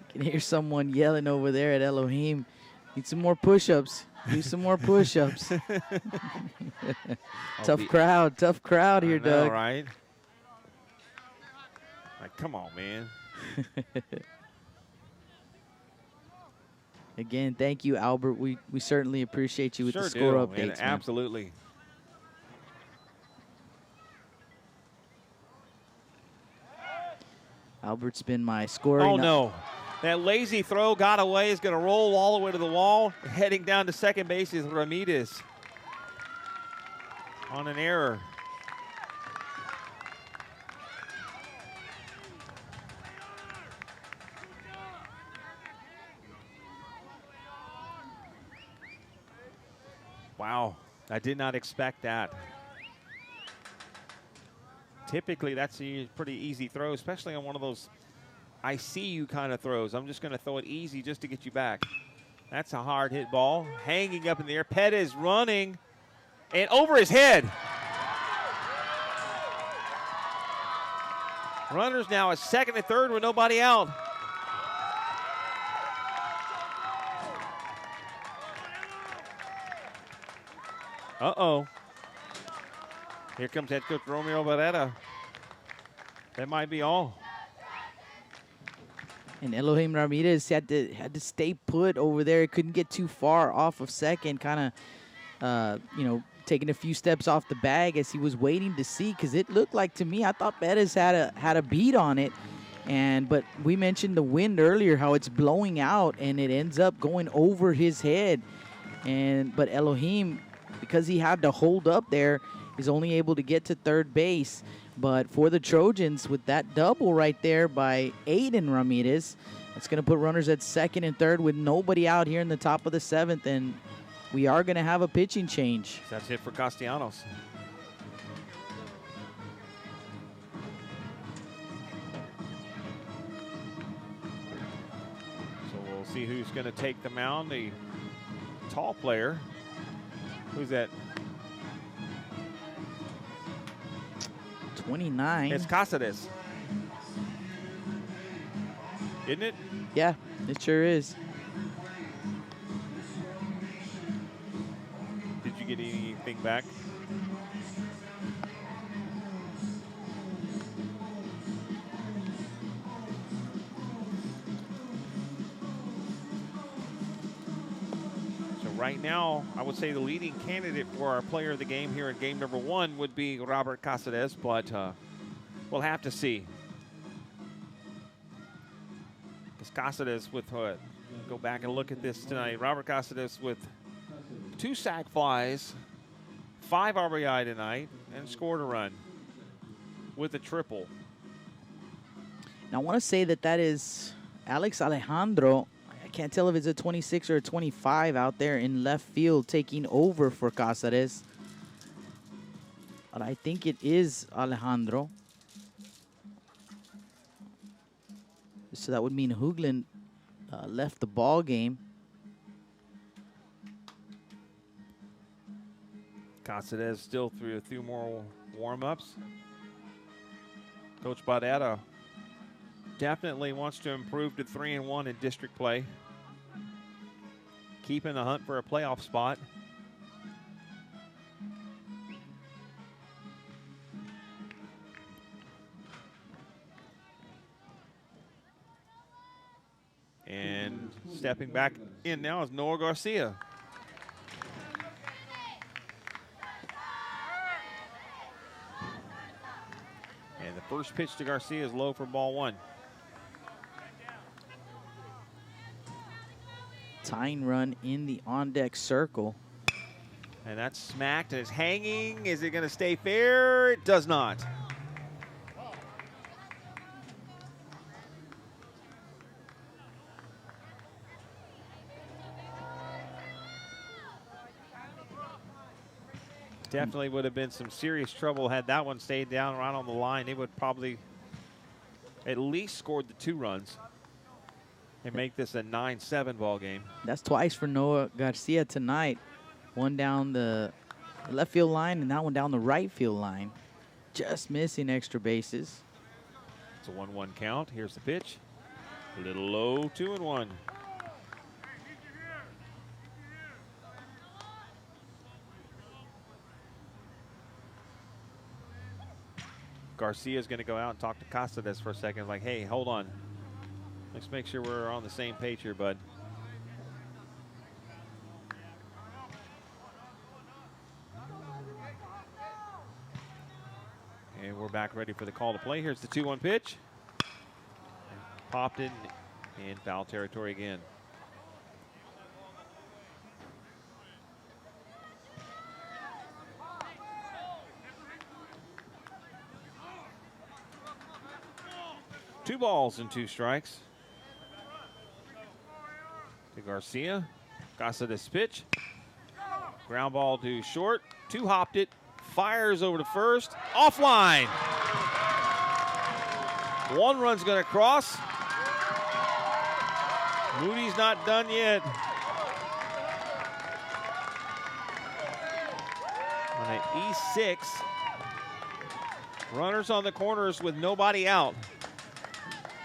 I can hear someone yelling over there at Elohim. Need some more push-ups. Do some more push-ups. Tough crowd here, Doug. All right. Like, come on, man. Again, thank you, Albert. We certainly appreciate you with the score updates. Man. Absolutely. Albert's been my scorer. Oh, no. That lazy throw got away. Is going to roll all the way to the wall. Heading down to second base is Ramirez on an error. Wow, I did not expect that. Typically, that's a pretty easy throw, especially on one of those I see you kind of throws. I'm just going to throw it easy just to get you back. That's a hard hit ball. Hanging up in the air. Pettis running and over his head. Runners now at second and third with nobody out. Uh-oh. Here comes head coach Romeo Barrera. That might be all. And Elohim Ramirez had to stay put over there. Couldn't get too far off of second, kind of, taking a few steps off the bag as he was waiting to see, because it looked like to me, I thought Bettis had a beat on it. But we mentioned the wind earlier, how it's blowing out, and it ends up going over his head. But Elohim, because he had to hold up there, is only able to get to third base. But for the Trojans, with that double right there by Aiden Ramirez, it's going to put runners at second and third with nobody out here in the top of the seventh, and we are going to have a pitching change. That's it for Castellanos. So we'll see who's going to take the mound. The tall player. Who's that? 29. It's Cáceres. Isn't it? Yeah, it sure is. Did you get anything back? So right now, I would say the leading candidate for our player of the game here in game number 1 would be Robert Cáceres, but we'll have to see. Because Cáceres with, go back and look at this tonight. Robert Cáceres with 2 sac flies, 5 RBI tonight, and scored a run with a triple. Now, I want to say that is Alex Alejandro. I can't tell if it's a 26 or a 25 out there in left field taking over for Cáceres. But I think it is Alejandro. So that would mean Hoogland left the ball game. Cáceres still through a few more warm-ups. Coach Barrera definitely wants to improve to 3-1 in district play. Keeping the hunt for a playoff spot. And stepping back in now is Noah Garcia. And the first pitch to Garcia is low for ball 1. Tying run in the on-deck circle. And that's smacked and it's hanging. Is it going to stay fair? It does not. Definitely would have been some serious trouble had that one stayed down right on the line. They would probably at least scored the 2 runs and make this a 9-7 ball game. That's twice for Noah Garcia tonight. One down the left field line and that one down the right field line. Just missing extra bases. It's a 1-1 count. Here's the pitch. A little low, 2-1. Garcia's going to go out and talk to Cáceres for a second. Like, hey, hold on. Let's make sure we're on the same page here, bud. And we're back ready for the call to play. Here's the 2-1 pitch. Popped in foul territory again. Two balls and 2 strikes. To Garcia. Cáceres pitch. Ground ball to short. 2 hopped it. Fires over to first. Offline. 1 run's going to cross. Moody's not done yet. On an E6. Runners on the corners with nobody out.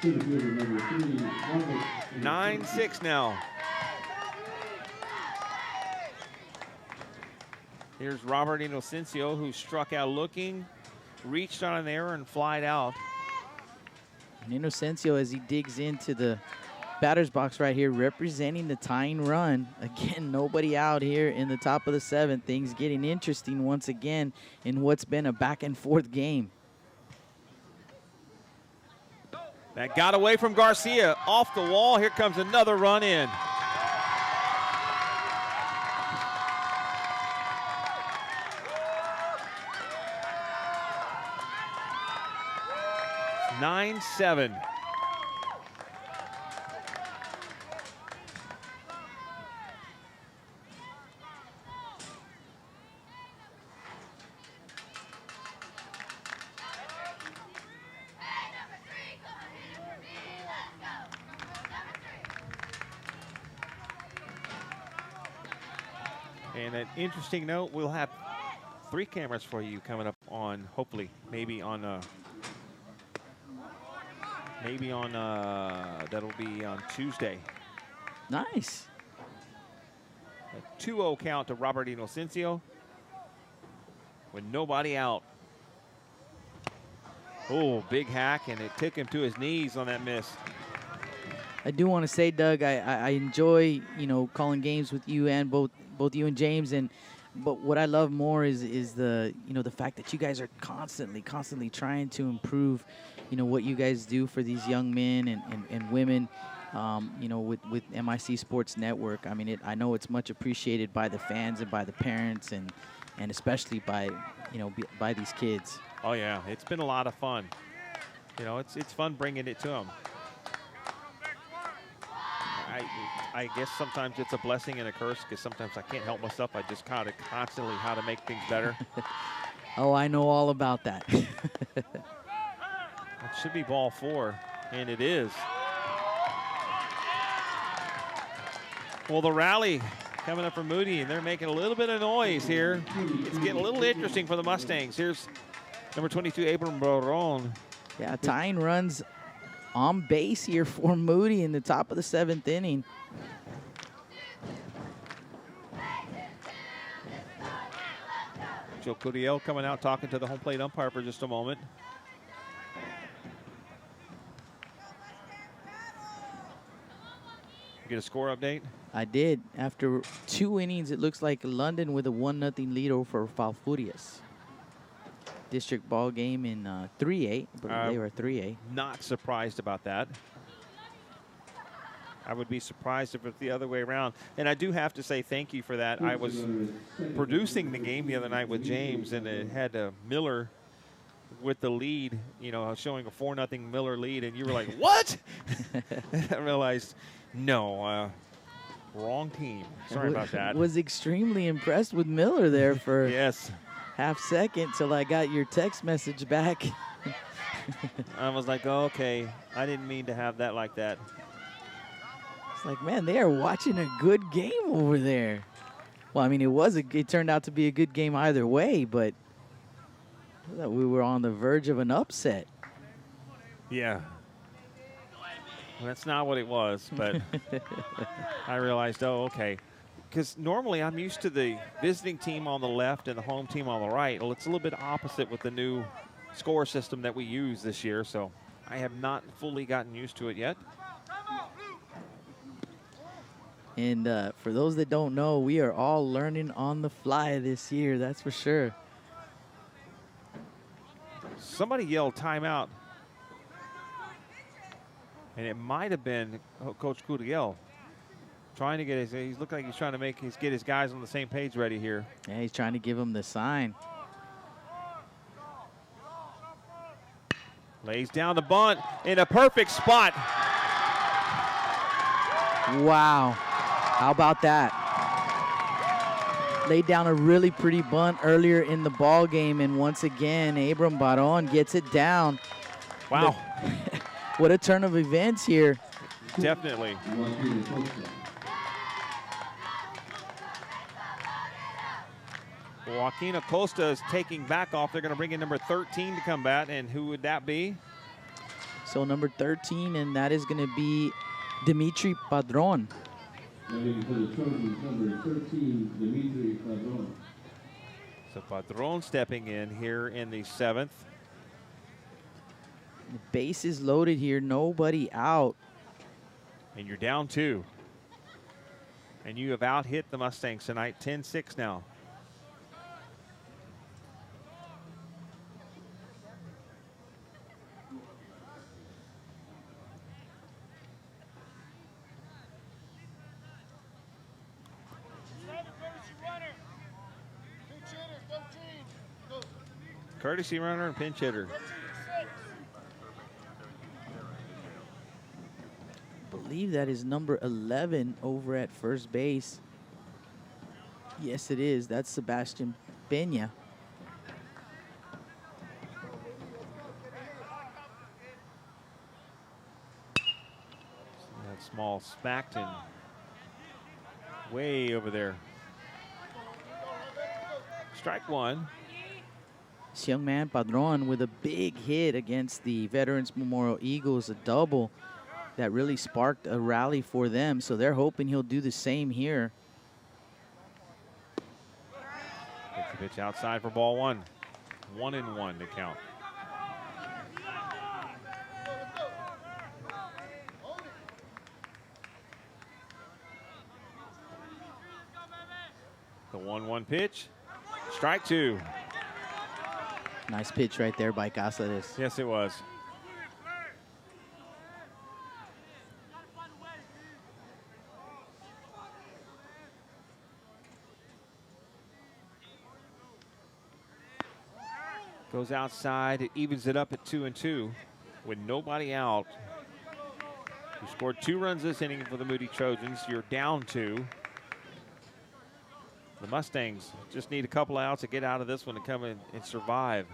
9-6 now. Here's Robert Inocencio, who struck out looking, reached on an error and flied out. And Inocencio, as he digs into the batter's box right here, representing the tying run. Again, nobody out here in the top of the 7th. Things getting interesting once again in what's been a back-and-forth game. That got away from Garcia, off the wall. Here comes another run in. It's 9-7. And an interesting note, we'll have 3 cameras for you coming up on, hopefully, maybe on, that'll be on Tuesday. Nice. A 2-0 count to Robert Inocencio with nobody out. Oh, big hack, and it took him to his knees on that miss. I do want to say, Doug, I enjoy, calling games with you and both you and James, but what I love more is the the fact that you guys are constantly trying to improve, what you guys do for these young men and women, with MIC Sports Network. I mean, I know it's much appreciated by the fans and by the parents and especially by by these kids. Oh yeah, it's been a lot of fun. It's fun bringing it to them. I guess sometimes it's a blessing and a curse because sometimes I can't help myself. I just kind of constantly how to make things better. Oh, I know all about that. It should be ball 4, and it is. Well, the rally coming up from Moody, and they're making a little bit of noise here. It's getting a little interesting for the Mustangs. Here's number 22, Abram Baron. Yeah, tying runs on base here for Moody in the top of the 7th inning. Joe Curiel coming out talking to the home plate umpire for just a moment. You get a score update? I did. After 2 innings, it looks like London with a 1-0 lead over Falfurrias. District ball game in 3A, but they were 3A. Not surprised about that. I would be surprised if it's the other way around. And I do have to say thank you for that. I was producing the game the other night with James, and it had Miller with the lead, showing a 4-0 Miller lead, and you were like, what? I realized, no, wrong team. Sorry about that. Was extremely impressed with Miller there for yes. half second till I got your text message back. I was like, oh, okay, I didn't mean to have that like that. It's like, man, they are watching a good game over there. Well, I mean, it turned out to be a good game either way, but I thought we were on the verge of an upset. Yeah. Well, that's not what it was, but I realized, oh, okay. Because normally I'm used to the visiting team on the left and the home team on the right. Well, it's a little bit opposite with the new score system that we use this year, so I have not fully gotten used to it yet. And for those that don't know, we are all learning on the fly this year, that's for sure. Somebody yelled timeout, and it might have been Coach Curiel trying to get he's looking like he's trying to get his guys on the same page ready here. Yeah, he's trying to give them the sign. Lays down the bunt in a perfect spot. Wow. How about that? Laid down a really pretty bunt earlier in the ball game, and once again, Abram Baron gets it down. Wow. What a turn of events here. Definitely. Joaquin Acosta is taking back off. They're going to bring in number 13 to combat, and who would that be? So number 13, and that is going to be Dimitri Padron. For the Trojans, number 13, Dimitri Padron. So Padron stepping in here in the 7th. The base is loaded here, nobody out. And you're down 2. And you have out-hit the Mustangs tonight, 10-6 now. Courtesy runner and pinch hitter. I believe that is number 11 over at first base. Yes, it is. That's Sebastian Peña. That small smacked and way over there. Strike 1. This young man, Padron, with a big hit against the Veterans Memorial Eagles, a double that really sparked a rally for them. So they're hoping he'll do the same here. Gets the pitch outside for ball 1. 1-1 to count. The 1-1 pitch. Strike 2. Nice pitch right there by Cáceres. Yes, it was. Goes outside. It evens it up at 2-2 with nobody out. You scored 2 runs this inning for the Moody Trojans. You're down 2. The Mustangs just need a couple outs to get out of this one and come in and survive.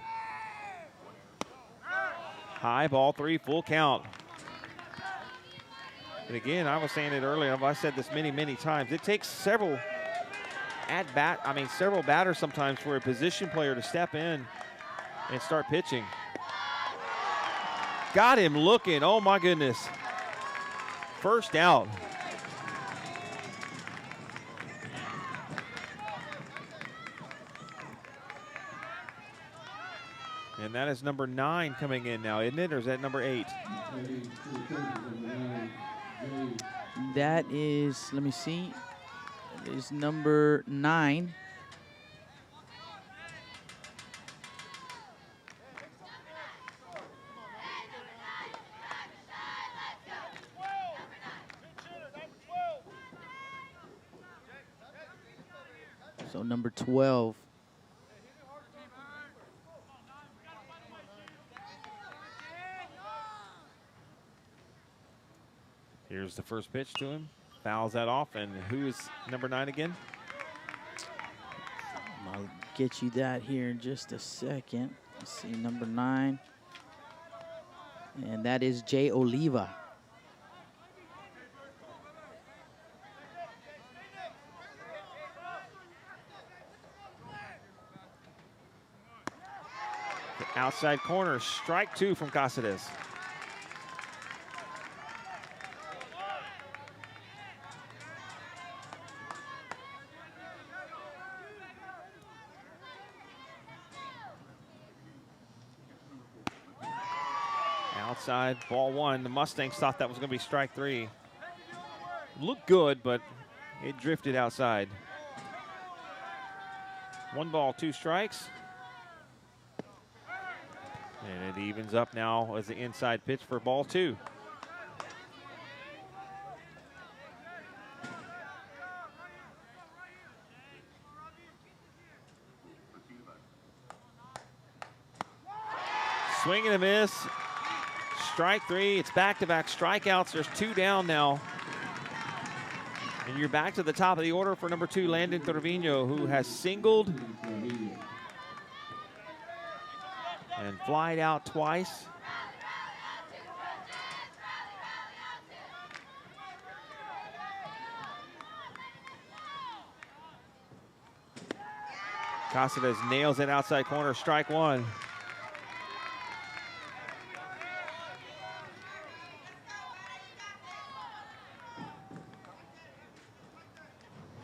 High, ball 3, full count. And again, I was saying it earlier, I said this many times. It takes several batters sometimes for a position player to step in and start pitching. Got him looking, oh my goodness. First out. And that is number 9 coming in now, isn't it? Or is that number 8? That is, let me see. That is number 9. So number 12. Here's the first pitch to him. Fouls that off. And who is number 9 again? I'll get you that here in just a second. Let's see, number 9. And that is Jay Oliva. The outside corner, strike 2 from Cáceres. Outside, ball 1. The Mustangs thought that was going to be strike 3. Looked good, but it drifted outside. 1 ball, 2 strikes. And it evens up now as the inside pitch for ball 2. Swing and a miss. Strike 3. It's back-to-back strikeouts. There's 2 down now. And you're back to the top of the order for number 2, Landon Trevino, who has singled and flied out twice. Caceres nails it outside corner, strike one.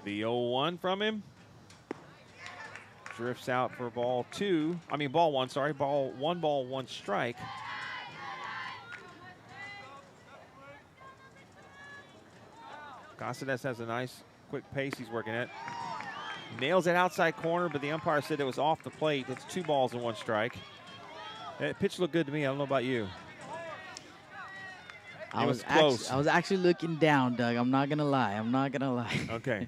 The 0-1 from him. Drifts out for ball one, sorry. Ball one strike. Caceres has a nice quick pace he's working at. Nails it outside corner, but the umpire said it was off the plate. It's 2 balls and 1 strike. That pitch looked good to me. I don't know about you. I was close. I was actually looking down, Doug. I'm not gonna lie. Okay.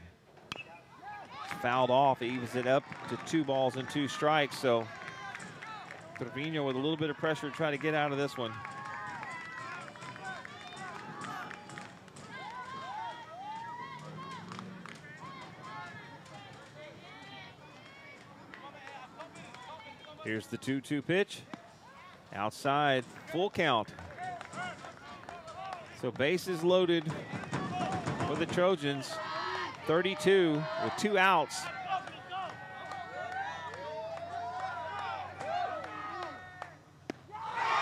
Fouled off, evens it up to 2 balls and 2 strikes. So Trevino with a little bit of pressure to try to get out of this one. Here's the 2-2 pitch. Outside, full count. So bases loaded for the Trojans. 32 with 2 outs.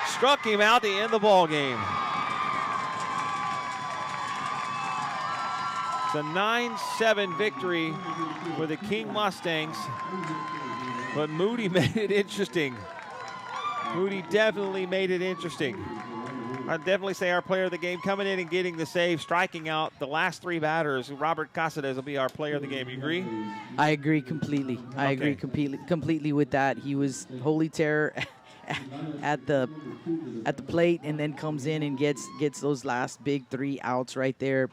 Struck him out to end the ball game. It's a 9-7 victory for the King Mustangs. But Moody made it interesting. Moody definitely made it interesting. I'd definitely say our player of the game coming in and getting the save, striking out the last 3 batters. Robert Caceres will be our player of the game. You agree? I agree completely. I agree completely with that. He was holy terror at the plate, and then comes in and gets those last big 3 outs right there.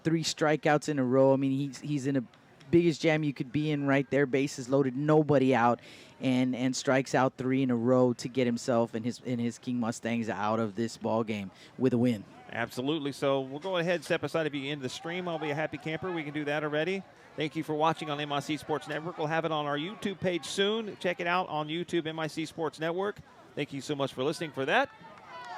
3 strikeouts in a row. I mean, he's in a biggest jam you could be in right there. Bases loaded, nobody out, and strikes out 3 in a row to get himself and his King Mustangs out of this ball game with a win. Absolutely. So we'll go ahead and step aside. If you end the stream, I'll be a happy camper. We can do that already. Thank you for watching on MIC Sports Network. We'll have it on our YouTube page soon. Check it out on YouTube, MIC Sports Network. Thank you so much for listening for that.